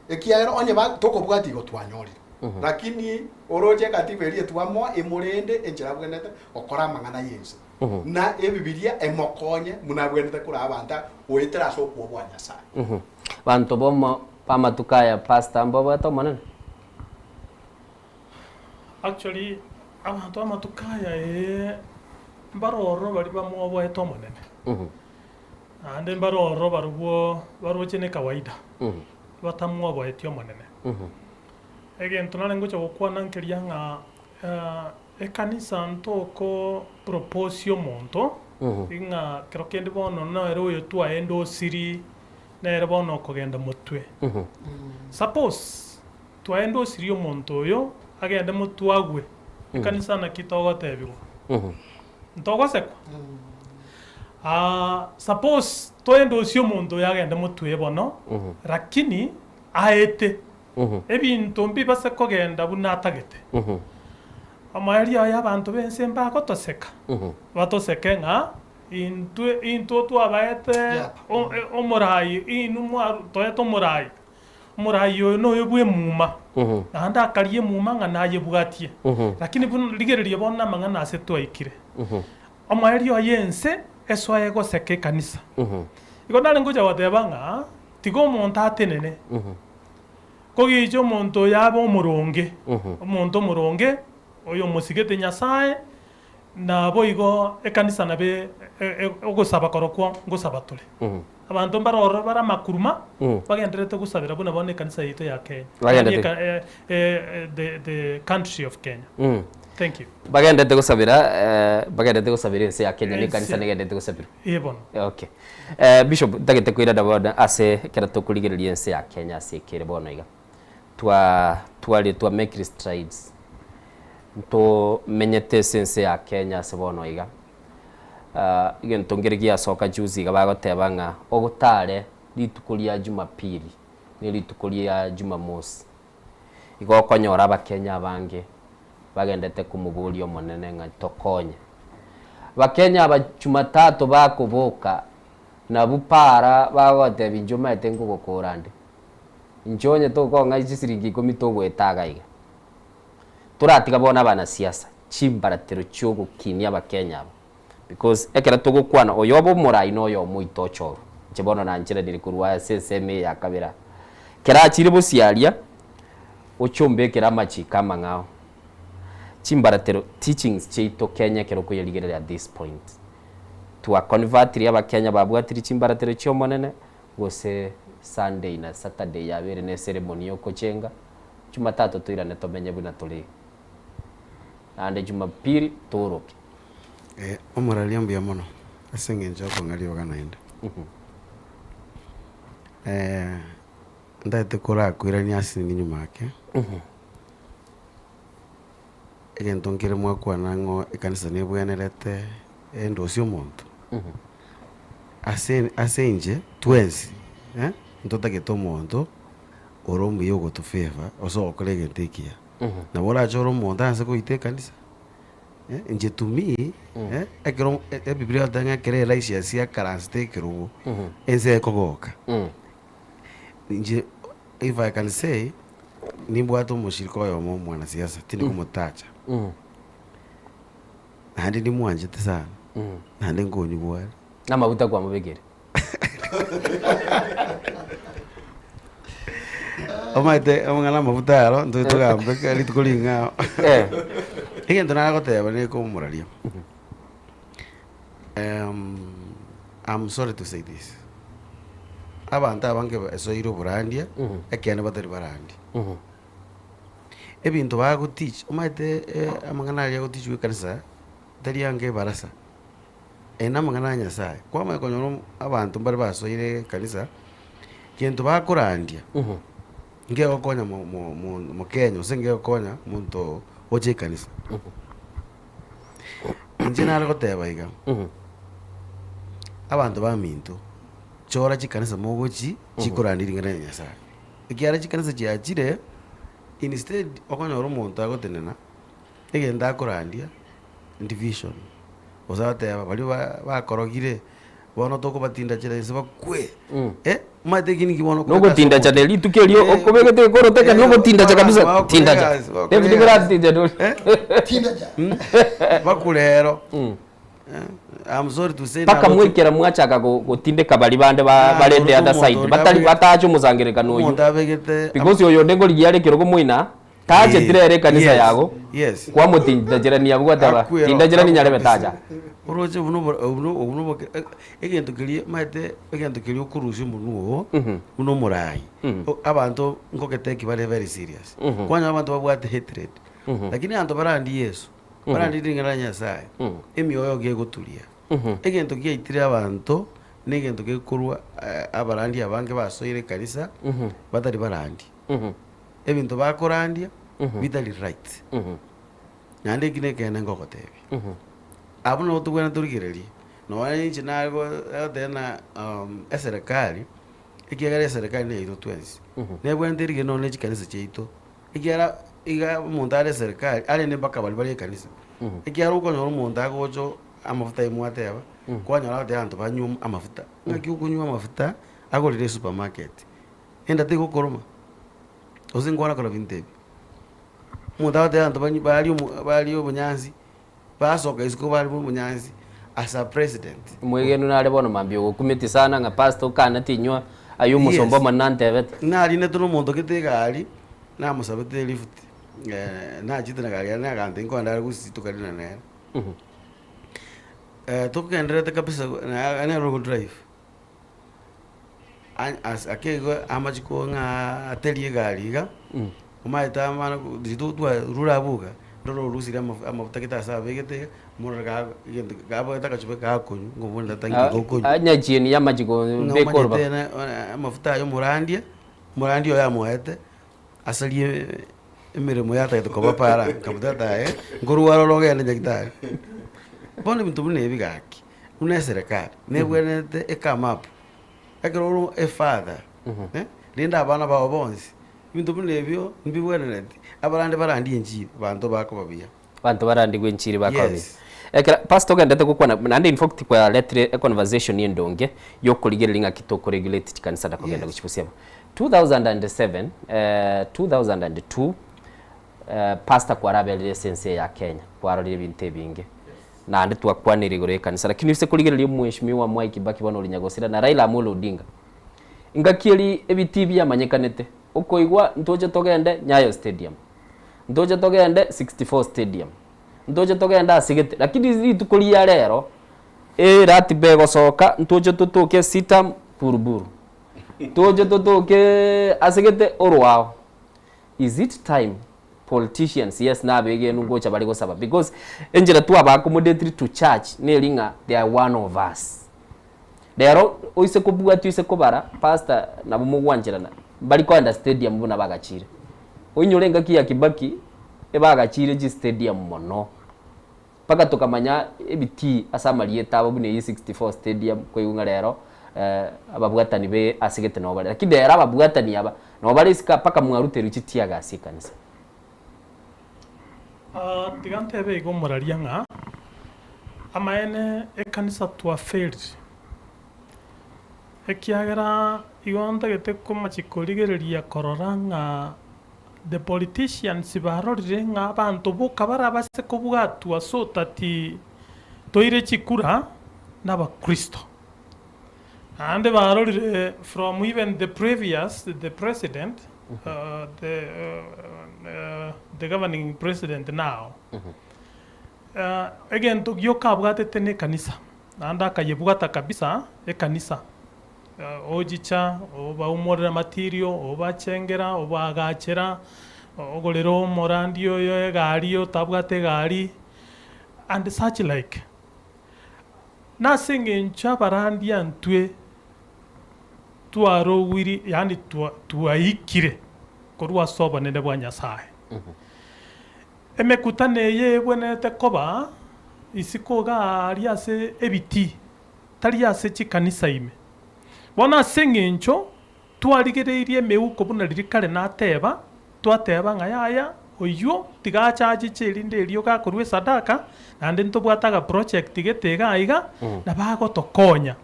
Speaker 1: ekiagera onye ba tokobwati go twanyori lakini oroje katiberie twamo emurende enjira bwenete okora mangana yense na ebibilia emokonye munabwenete kura abanta oitera so kuobwa nyasaye
Speaker 2: bantu bomo pamatukaya pastor ambo batomanana
Speaker 21: Actually, abantu amatukaya baroro bari bamwobo etomonene. Ande baroro baruwo chene kawaida. Batamwobo etiomonene. Egento nale ngocha gukwana nkeria nga ekanisa ntoko proposio monto inga krokende bono no ero yo tua endo siri na ero bono kogenda mutwe. Suppose twaendo siri omonto yo agende mutwagwe ekanisa na kitogo tebigwo ntogo sekwa suppose twaendo sio omonto yagende mutwe bono lakini aete ebintu mbi base kogenda bunatagete amaeri aya abantu bense mbagotoseka batoseke nga into twabaete omorai inu mwaru toeto morai morai yo no yebwe muma anda akarie muma nga naye bwatie lakini bun ligererie bona mangana ase twaikire amaeri ayense eswa ego seke kanisa iko nale ngoja watebanga tigo monta atenene kogijo monto yabo omoronge omonto moronge oyo musigete nyasaye na boigo ekanisa nabe ogosaba korokwo ngosaba tole abantu baroro bara makuruma bagenderete gusabira buna bone kanisa yito ya Kenya the country of Kenya thank you
Speaker 2: bagendete gusabira ense ya Kenya ni kanisa negendete gusabira
Speaker 21: yebono
Speaker 2: okay bishop tagete kwira dabona ase kera tokuligereria ense ya Kenya ase kire bono iga twa make strides to menyete sense ya Kenya se bono iga igen tongerigia soka juzi ga bagoteba nga ogutare litukulia Jumapili ni litukulia Jumamosi igo konyora abakenya bange bagendete kumubulia monene nga tokonye bakenya aba Jumatatu bakubuka na bupara bagoteba injuma etengu gokorande injonye toko nga isiringi 10 togwetaga iga turatiga bona bana siasa chimbaratero cyogo kinia abakenya because ekera tugukwana oyobo murai no yo muito choro chebono na njira ndiri kurwa seseme ya kabira kera chiri busiaria ochombe kera machi kama ngao chimbaratero teachings cheito Kenya kero kuyeligerera at this point to a convert ya bakenya babwatiri chimbaratero cyomonene gose Sunday na Saturday yabere ne ceremony yo kochenga Jumatatu tuirane tomenye buna tuli ande Jumapili turuke
Speaker 1: omuralia mbia mono asenge njoko ngali oganaenda ndate kora kwirania asini nyuma yake egento ngire mwakwa nango ekanisa nebwenerete endo sio monto asenje twensi ntotake tomonto oromu yogo to favor oso okolege ntekia na bora choro monta ase koite kanisa nje to me ekero biblia tanga kere raisia sia karaste kero ense kogoka nje if I can say nimbwato mushiriko yo mwana siasa tini kumutacha handi ni mwanje tsana handi ngoni bwala
Speaker 2: na mabuta kwa mubegere
Speaker 1: omaite amangana mabuta yaro ndo tugambe kali tukulinga igento nagoteba ni kumuraria I'm sorry to say this abantu abange esoiro burandia ekene batari barandi ebintu bago teach omaite amangana ya teach wikanisa tari yange barasa ena mangana nyasaye kwa makonyo abantu bari basoire kanisa kintu bakurandia nge okonya mu Kenya senge okonya muntu oje kanisa njena goteba iga abantu ba minto chora chikanisa mogochi chikurandiri ngana nyasaye ikiara chikanisa chiachire instead okonyora omonto agotenena egenda akorandia division osateba bari bakorogire bono tokobatinda chira ese bakwe matekini kibono
Speaker 2: nogotinda cha deli tukelio okobegete koroteka nogotinda cha kabisa tinda cha David Grant do
Speaker 1: tinda cha bakulero I'm sorry to say
Speaker 2: paka mwekera mwachaka gotindeka bali bande balende other side batali batacho muzangireka noyo because yoyo ndengo ligiare kiroko mwina taje tirere kanisa yago
Speaker 1: yes
Speaker 2: kwa mutinda jirani yago ataba tinda jirani nyarebe taja
Speaker 1: uroje uno egento kiri mate egento kiri okurushi munuo uno murai abantu ngoketeki bale very serious kwanya abantu babwate hatred lakini anto barandi Yesu barandi ringana Nyasaye emioyo gegutulia egento kiaitire abantu negento gekurwa abarandi abange basoire kanisa batari barandi ebintu bakorandia bitali right nande kine kene ngokotebi abuno tugwena turigireri no wani chinago tena eserikali ikiagara serikali ne ito twensi ne bwendirige no ne chikanisa cheito ikiara iga montare serikali ale ne baka bali kanisa ikiara uko no monta gojo amafuta imwateba kwanyora de anto banyum amafuta ngaki ukunywa amafuta agorire supermarket enda tiko koroma ozingwana kola vintebi monta de anto bali obunyanzi basoka isiko bali obunyanzi as a president
Speaker 2: mwegenu nale bono mambio gokumiti sana nga pastor kana tinywa ayo musombo manante vet
Speaker 1: nali ne tuno mondo ketegali na musabete lift na chitana gali na gante ngo ndara gusito kali na nera tukendera te kabisa na road drive as akego amachiko nga atelier gali ga umaita mana ditu rura buga ndoro rusira amafuta kitasa begete muraga gabo takachupe kakonyu ngobunda tangi gokonyu
Speaker 2: anya chini ya majiko bekorba
Speaker 1: amafuta yo murandia ya moete asalie emiremo yata itokoba para kabutata ngoruwaro logene nyakitari bone bintu bune bigaki une serikali nebwenete ekamap ekero father linda abana bawo bonsi bintu bune byo mbibwenete abarande barandi enchiri bantu bako babia
Speaker 2: bantu barandi gwenchiri bako babia ekera pastor gandete gukwana nande in fact kwa letre a conversation yendonge yokoligerelinga kitoko regulate tikanisa da kugenda guchipusiaba 2007 2002 pastor kwarabelire sense ya Kenya kwarorire binte binge na ande twakwanire gore kanisa lakini bise kuligerelia mheshimiwa Mwai Kibaki bano linyagosira na Raila Amolo Odinga ingakiri ebitibi yamanyekanete ukoigwa ntoje togende Nyayo Stadium ntoje togende 64 Stadium ntoje togende asigete lakini zitukulia rero ratibe gosoka ntoje tutuke Sitam Buruburu ntoje tutuke asigete orwao. Is it time politicians yes na bege nungocha bali gosaba because enjera tu aba accommodatory to church nelinga they are one of us dero oise kubuga tuise kubara pastor na bumugwanjirana bali ko under stadium buna bagachire onyolenga kiya Kibaki ebagachire ji stadium mono paka tukamanya ebiti asamaliye tabo bune 64 stadium ko yunga rero ababwatani be asigete no bali lakini dero ababwatani aba no bali sika paka mwarute ruchitiya gasikanisa
Speaker 21: tigante be go moraria nga amaene ekanisa twa failed ekiagera igonta gete komachikorigereria kororanga the politicians barorire nga abantu boka barabase kubwatua so tati toire chikura naba Kristo and barorire from even the previous the president the governing president now again to yoka bwatete ne kanisa anda kayebwata kabisa e kanisa ojicha oba umorera material oba chengera oba agachera ogolero morandio yo gario tabwate gari and such like nothing in chabarandia ntwe tuaro wiri yani tuaikire korwa soba nene bwa Nyasaye emekutane ye bwenete koba isiko gari ase ebiti tari ase chikanisa ime bona sengencho twarigereirie meuko buna ririkare nateba twateba ng'a yaya oyo tigachaji chirinde erio gakorwa sadaka nande ntobwataga project getega iga na bagotokonya.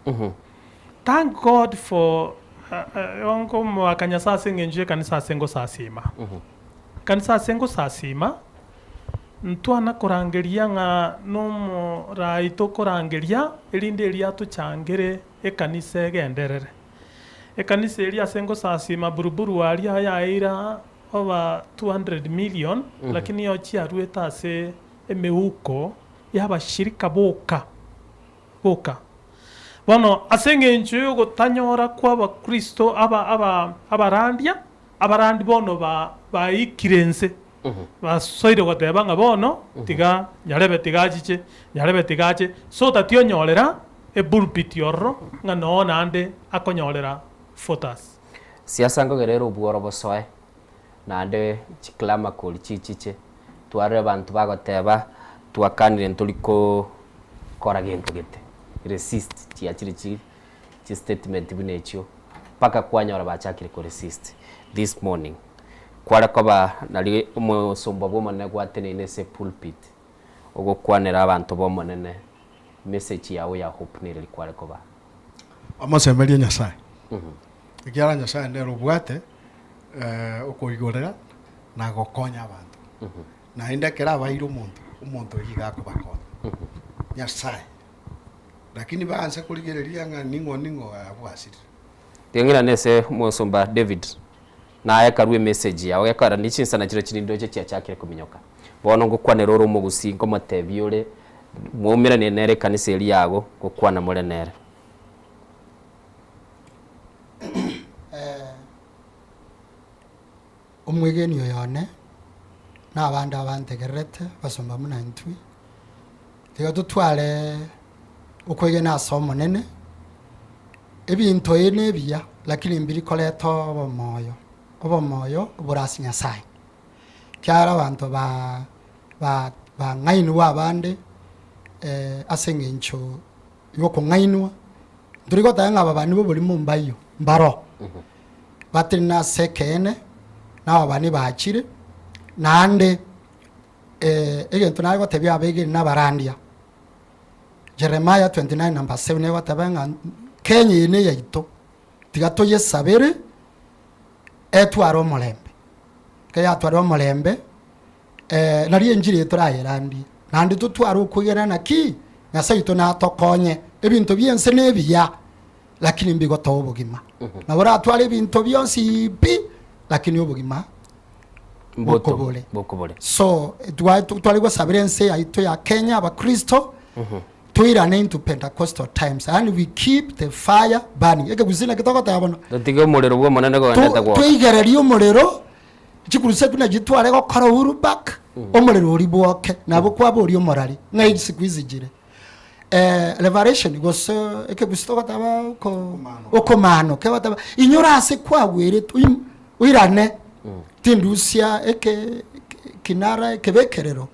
Speaker 21: Thank God for ongo mwakanyasa sengenje kanisa sengo sasima. Kanisa sengo sasima ntwana korangeria ng'a no raito korangeria erinde eria tuchangere ekanisa egenderere. Ekanisa eria sengo sasima buruburu aria yaira over 200 million lakini yo chiarueta ase emeuko y'abashirika boka bono asengencho gutanyora kwa bakristo abarandi bono baikirense basoire goteba ng'a bono tiga nyarebe tigache so tatio nyorera ebulpit yorro ng'a no nande akonyorera photos
Speaker 2: siasa ngogerero bworo bosoe nande chiklama koli chichiche tware bantu bagoteba twakanire ntuliko kora gento gete resist chiachiri chi statement binecho paka kwanyora bachakire ko resist this morning kwara koba nali umusumba bomone gwatene inese pulpit ogo kwanera abantu bomonene message yawe ya hope nere kwara koba
Speaker 20: amasemeria nyasaye ikiara nyasaye ndero bwate ukoigorera na gokonya abantu na indekera bairo umuntu yiga kubakona nyasaye lakini baanze kuligereria nga ningo abwasiri
Speaker 2: tengira nese musumba David na ayakarwe message yawe yakara nichinsa na kiro kirindo cye cyakire kuminyoka bono ngukwanera uru mugusi ngo matebiore mwumira nere kanisa eri yago gukwana murenere
Speaker 4: umwegeni yoyone n'abandi abantegerete basomba munantwi tiga tutwale ukwegena asomo nene ebintu ene biya lakini mbiri koleto obomoyo burasi nyasaye kyara abantu ba ngainwa abande asengencho yoko ngainwa ndurigo tanga ababani bo buri mumbayo mbaro batina sekene nawa bani bakire nande egento nago tebya abege nabarandia Jeremiah 29 number 7 watabanga Kenya ine yaito tigato yesabere etwaro molembe kaya twaro molembe nari enjiri turayerandi nandi tutwaro kugerana ki nasaito na tokonye ebintu byense nebiya lakini mbigoto obugima nabora atwale ebintu byonsi bi lakini obugima bokobole so twali go sabirense yaito ya Kenya abakristo tuirane into Pentecostal times and we keep the fire burning ege guzina kitoko tabono
Speaker 2: tiga umuriro bwo monene go ndeta gwo
Speaker 4: tuigereria umuriro chikuruse tuna gitware go kora uru back umuriro uri bwoke nabo kwabo uri umurari ngai sikwizigire revelation goso eke gustoko taba ko okomano ke bataba inyora se kwawere uirane tindusia eke kinara kebekerero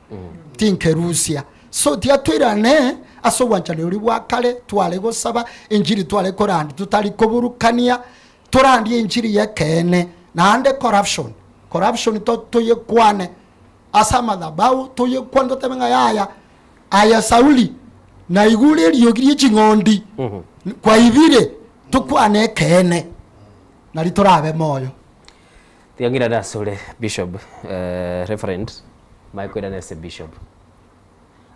Speaker 4: tinkerusia so tiatwirane aso wanchane uri wakale twale gosaba injiri twale korandi tutali koburukania turandi injiri yakene nande corruption to yekwane asama dabau to yekwando temenga aya Sauli na igule riyogiri chingondi kwa ibire tukwane kene nali turabe moyo
Speaker 2: tiangira dasole bishop reverend Michael Nese bishop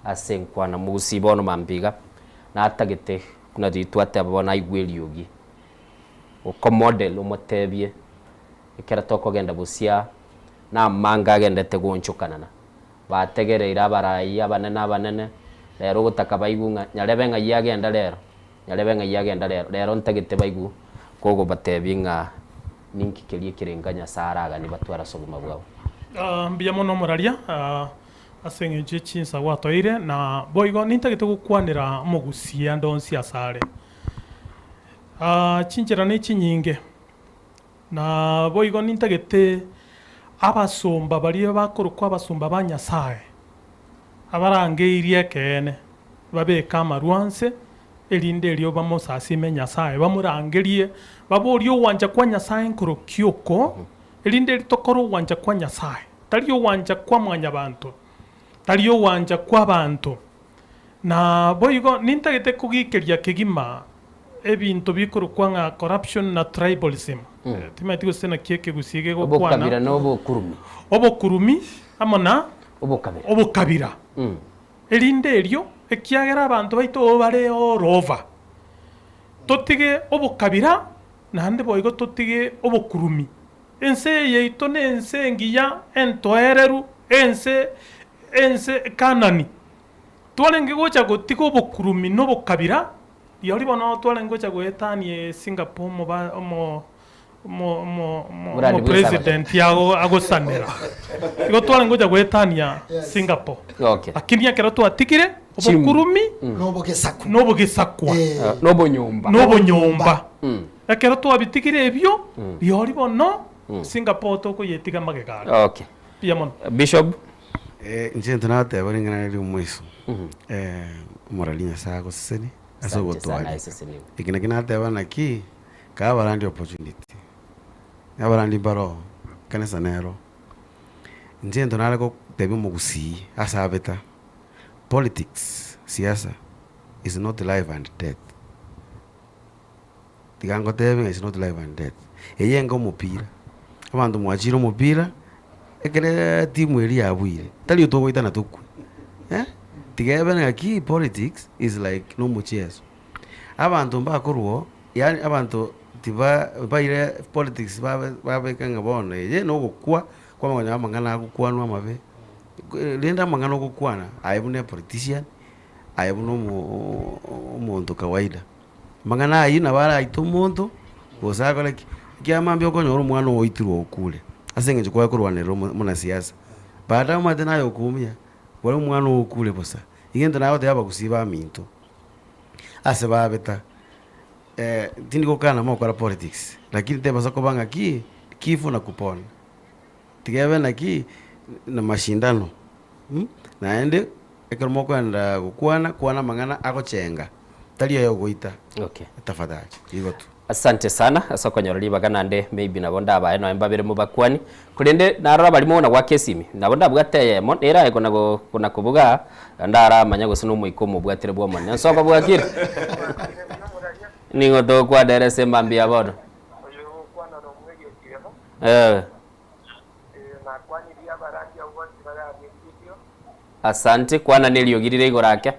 Speaker 2: asenkwa na musi bono mambiga na atagete kuna ditwate abona igweli yogi uko model umotebye ikera toko genda busia na manga genda tegonchukanana bategereira barayi abanene rero gutaka baigunga nyarebenga yagenda rero ntagete baigu kogo batebinga ninki kelie kirenganya saraga ni batwara soguma bwabo
Speaker 21: mbia mono moraria asengenje chinsa watoire na boigo nintagete gukwanira mugusia ndonsi asare chinjira ni chinyinge na boigo nintagete abasumba bari bakorukwa abasumba banyasaye abarangeirie kene babeka amaruanse elinde lyo bamosasi menyasaye bamurangerie baborio wanja kwa nyasaye nkoro kyoko elinde litokoro wanja kwa Nyasaye taliyo wanja kwa mwanya bantu taliyo wanja kwa bantu na boigo nintagete kugikeria kigima ebintu bikuru kwanga corruption na tribalism timati gusena kieke gusige go kwana
Speaker 2: obokabira no
Speaker 21: obokurumi amona obokabira elinde elio ekiagera abantu baito bare orova totige obokabira nande boigo totige obokurumi ense yeito nense ngiya entoereru ense kanani twalenge gocha gotiko obokurumi no bokabira yori bono twalenge gocha goetanie Singapore mo president yago agosanera igo twalenge gocha goetania Singapore lakini yakero twatikire obokurumi no bogesakwa no nyomba yakero twabitikire ebyo yori bono Singapore toko yetiga magegara piamon
Speaker 2: Bishop
Speaker 1: njento nate bari ngana ri umweso moralinya sago seseni aso gotwali ikina kinate bana ki ka barandi opportunity abarandi baro kanesa nero njento nale ko tebi mugusi asabeta politics siasa is not life and death tigango tebi is not life and death eyengo mupira abantu mwachiro mupira ekere timu eri abwire tali utogoita na tuku tigebe na ki politics is like no muchezo abantu mbakorwo yani abantu tiba baire politics babe kanga bono ye no gukwa kwa manganya mangana gukwanwa mabe linda mangana gukwana ayibune politician ayibuno umuntu kawaida mangana ayina bara itumuntu bosako like kiamambia konyoro mwana oitirwo okule asenge kwa kurwanira muna siasa baada mate nayo kumia wale mwana okule bosa igenda nayo te abakusiba minto ase babeta tindiko kana mo kwa politics lakini te basa kobanga kifu na kupona tigebe na na mashindano naende ekermo kwenda kukwana mangana akochenga tali yo goita tafadhali igotu
Speaker 2: asante sana asokonyora baganande maybe nabonda abaye no embabere mu bakwani kulende narora balimo na gwakesimi nabonda bwateye mo era eko kuna kubuga ndara amanya gose no muiko mu bwatire bwo mone nsoko bwakire ningo to kwa derese mambi abono asante kwana neliogirire igorake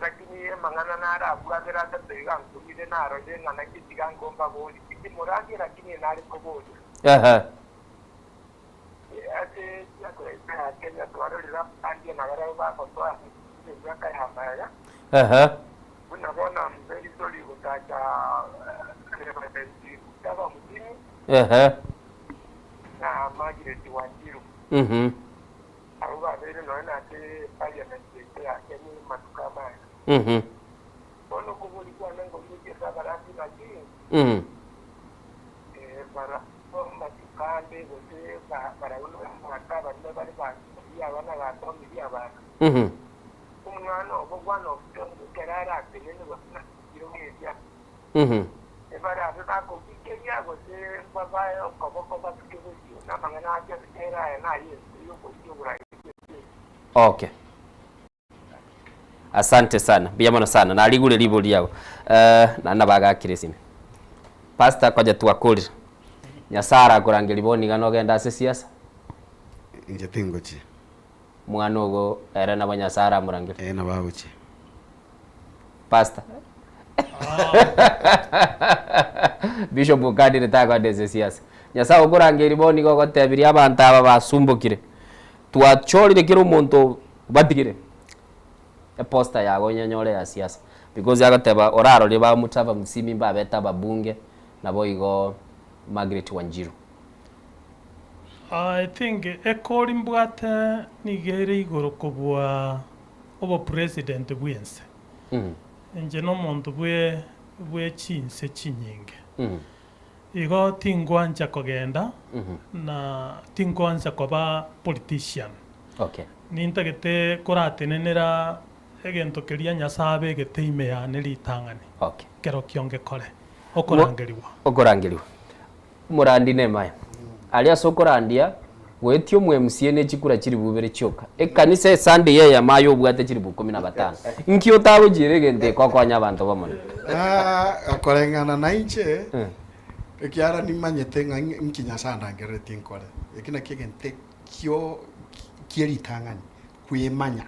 Speaker 16: lakini mangana nara bwagera tatega ngumire naro je ngana kitiga ngomba boli kiti muragi lakini nari ko boli ate yako ita kenya twaro lira andi na gara ba ko twa ya kai hamaya kuna bona mbeli soli kutacha kaba mjini na Margaret Wanjiru aruba vile naona ate parliament ya Kenya matukama bono kulikuwa nango mje sasa rasmi na chini para matukande wote para uno makaba ndio bali ba ya wana la tomi ya bana umwana obwana okerara atenene bana yongezia para atako kikenya wote babayo koboko batukego na mangana aje era na hiyo kwa hiyo
Speaker 2: okay asante sana biyamona sana na ligule libuli yao na nabaga kiresime pastor kwaje tuakuri nyasara kurangeli boni gano genda siasa
Speaker 1: nje tingochi
Speaker 2: mwana ogo era na banyasara murangeli
Speaker 1: na babuchi
Speaker 2: pastor Bishop Bukadi nitaka ndeze siasa nyasara kurangeli boni gogo tebiri abantu aba basumbukire twachorire kiro muntu batigire posta yago nyanyore ya siasa because yagateba oraro liba mutava musimi mbabeta babunge nabo igo Margaret Wanjiru.
Speaker 21: I think ekori mbwate nigere igoro kubwa obo president bwense nje no muntu bwe chinse chinyinge igo tingwanja kogenda na tingwanja koba politician
Speaker 2: okay
Speaker 21: nintagete koratenenera egento keria nyasabe geteime ya neritangani
Speaker 2: okay
Speaker 21: kero kionge kore okorangeriwa
Speaker 2: murandi nemaya alia sokorandia wetio mwemsie ne chikura chiri bubere choka ekanisa Sunday ya mayo bwate chiri 15 nkio tawo jirege nde kokonya abantu bamone
Speaker 20: akorengana na inche ekiara ni manyete nkinya sanda ngereti nkore ekina kigente kio kieritangani kwimanya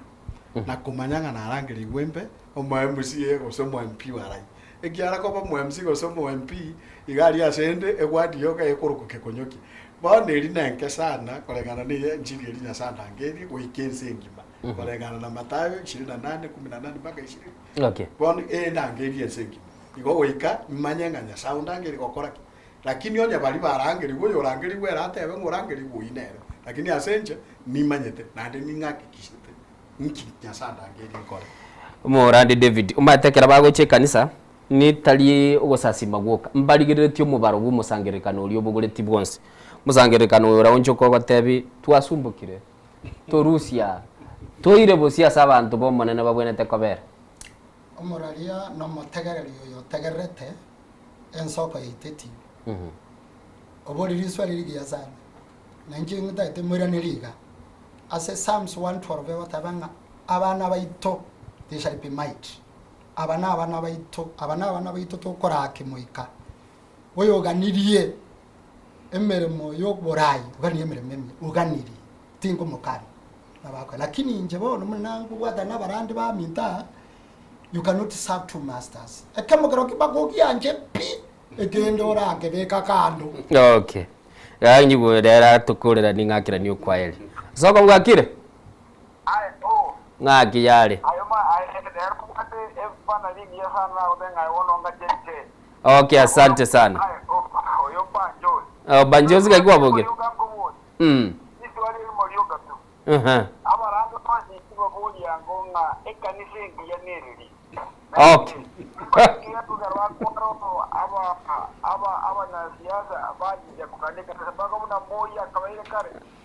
Speaker 20: na kumanyanga na arangeri wembe omwemsie gosomo MP warai ekiara ko bamwemsi gosomo MP igari asende egwadi yoka ekurukuke konyoki bone rina nke sana kolengana ni njiri rina sana ngeri goikense ngima kolengana na Mathayo 28:18 mpaka 20
Speaker 2: okay
Speaker 20: bone na ngeri ensengima igo goika manyanga nya sound ngeri gokora lakini onya bali barangeri goyo rangeri gwera atebe ngorangeri goinera lakini asenje ni manyete na ndi ningakikishite nkinya sana ngeri nkora
Speaker 2: Morandi David umatekera bagoche kanisa ni tali ogosasima gwoka mbarigiretio mubaro bumusangerekano uri obugureti bwonse musangerekano ura onchoko gotebi twasumbukire to Russia toire bosia sabantu bomonene babwenete kobera
Speaker 4: omoraria no motegereri yo tegerete ensoko iteti obori riswali ligia sana na njingu taite murani liga ase Psalms 112 watabanga abana baito they shall be might abana baito tokorake moika oyoganirie emeremo yoborai ugani emeremo uganiri tingo mukani nabako lakini nje bono munangu wada nabarandi ba minta you cannot serve two masters akamugaro kibagogi anje pi egendo range beka kando
Speaker 2: okay yanyi bwera tukurira ningakira ni ukwayeli soko ngakire ngaki yale okay asante sana banjozi kakwa boge okay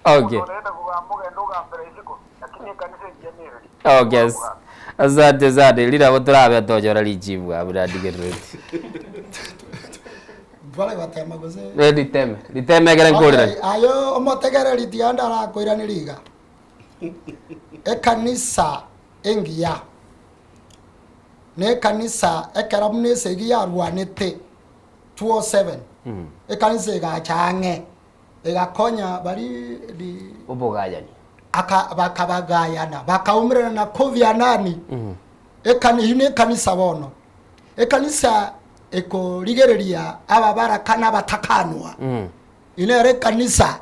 Speaker 2: okay okay asante zade lira botrabe tojora lijibu aburadigireti
Speaker 4: vale batema goze
Speaker 2: liteme gere ngorira
Speaker 4: ayo omotegere litianda ra koira ni liga ekanisa engia ne kanisa ekaramne segiya rwanete 207 ekanisa ga change egakonya bari di
Speaker 2: obogayani
Speaker 4: bakabagayana bakaumrana na kovia nani ine kanisa bono ekanisa eko ligereria ababara kana batakanwa ine kanisa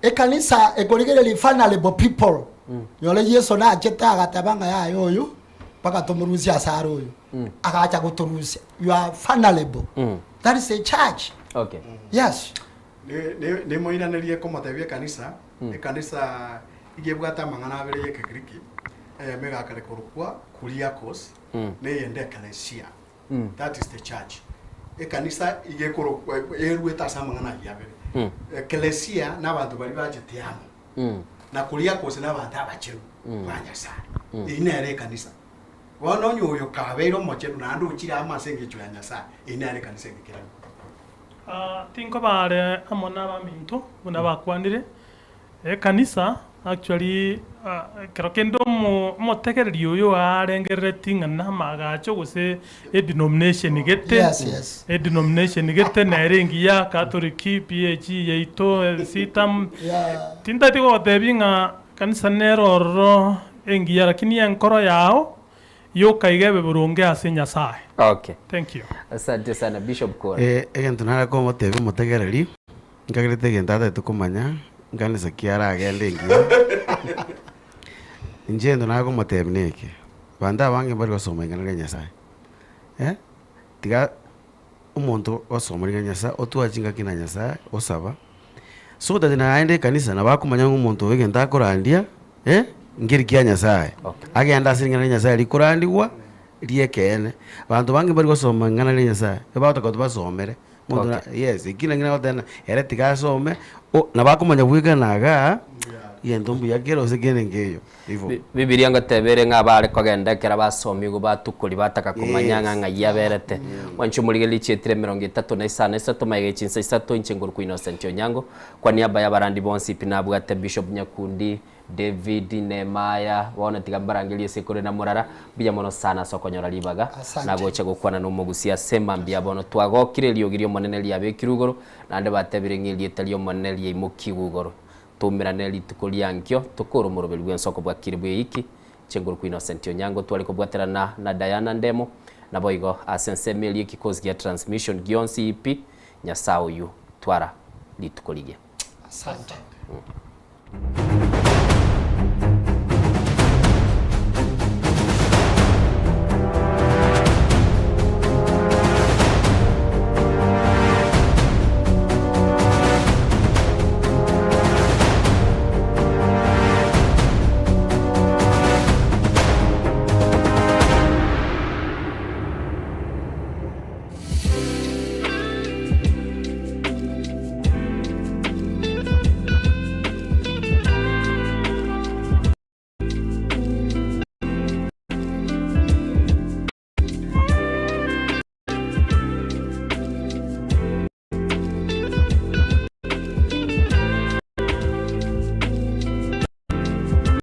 Speaker 4: ekanisa eko ligereria vulnerable people yole Yesu na cheta gatabanga ya yoyo paka tomurusia saro yo akacha kuturusia you are vulnerable that is a church
Speaker 2: okay
Speaker 4: yes
Speaker 20: ne moinanerie komotebia kanisa kanisa igebwata mangana abere ye Kigiriki mega kare korukwa kuriakos ne yende ecclesia that is the church kanisa igekorukwa erueta samangana yabere ecclesia n'abantu bari bajetiamo na kuriakos n'abantu abacheru banyasa inere kanisa wono nyoyo kabero mocheru na ndu chira amasenge cyo yanyasa inere kanisa ngikira
Speaker 21: tinko bare amona ba minto muna bakwanire kanisa actually kero mo tegereri uyo arengereti ngana magacho gose denomination gete denomination gete na rengi ya Catholic PH yeito sitam tinta tigo tebinga kanisa nero engi ya lakini enkoro yao yo kaigebe burunge ase Nyasaye.
Speaker 2: Okay,
Speaker 21: thank you.
Speaker 2: Asante sana Bishop Kora.
Speaker 1: Egento nara ko motebe motegereri ngagirete gentata tukumanya nganisa kiara agende ngiyo njendo nako motebe neke banda bange bari gosoma ngana Nyasaye tiga umuntu osoma Nyasaye otuachinga kina Nyasaye osaba so that na aende kanisa na bakumanya umuntu wegenda korandia ngiri kia Nyasaye agenda singana Nyasaye likurandiwa liekene bantu bange bari gosoma ngana Nyasaye ebata ko basomere mundu yes ikina ngina otena eretiga some na bakumanya bwiganaga yendombu yakero segene ngeyo hivyo
Speaker 2: Bibilia ngatebere ngabare kogendekera basomi go batukuri bataka kumanyanga ngayaberete wanchu muligeli chetire 35 maige chinsa 3 inchenguru ku Innocent Onyango kwa niaba ya barandi bonsi pinabwa te Bishop Nyakundi David Nemaya wona tigambarangilie sekore na murara bija mono sana sokonyora libaga nagocha gukwana no mugusia sema mbia bono twagokire liogirio monene liabe kirugoro nande batebire ngilie talio monene lie mukigugoro tumirane litukuliankyo tukuru murobeli gwensoko bwa kiribwe iki chenguru ku Innocent Onyango twali kubwaterana na Diana Ndemo na boigo asensemeli kikozi ya transmission gionsi ipi nyasao yu twara litukulige
Speaker 4: asante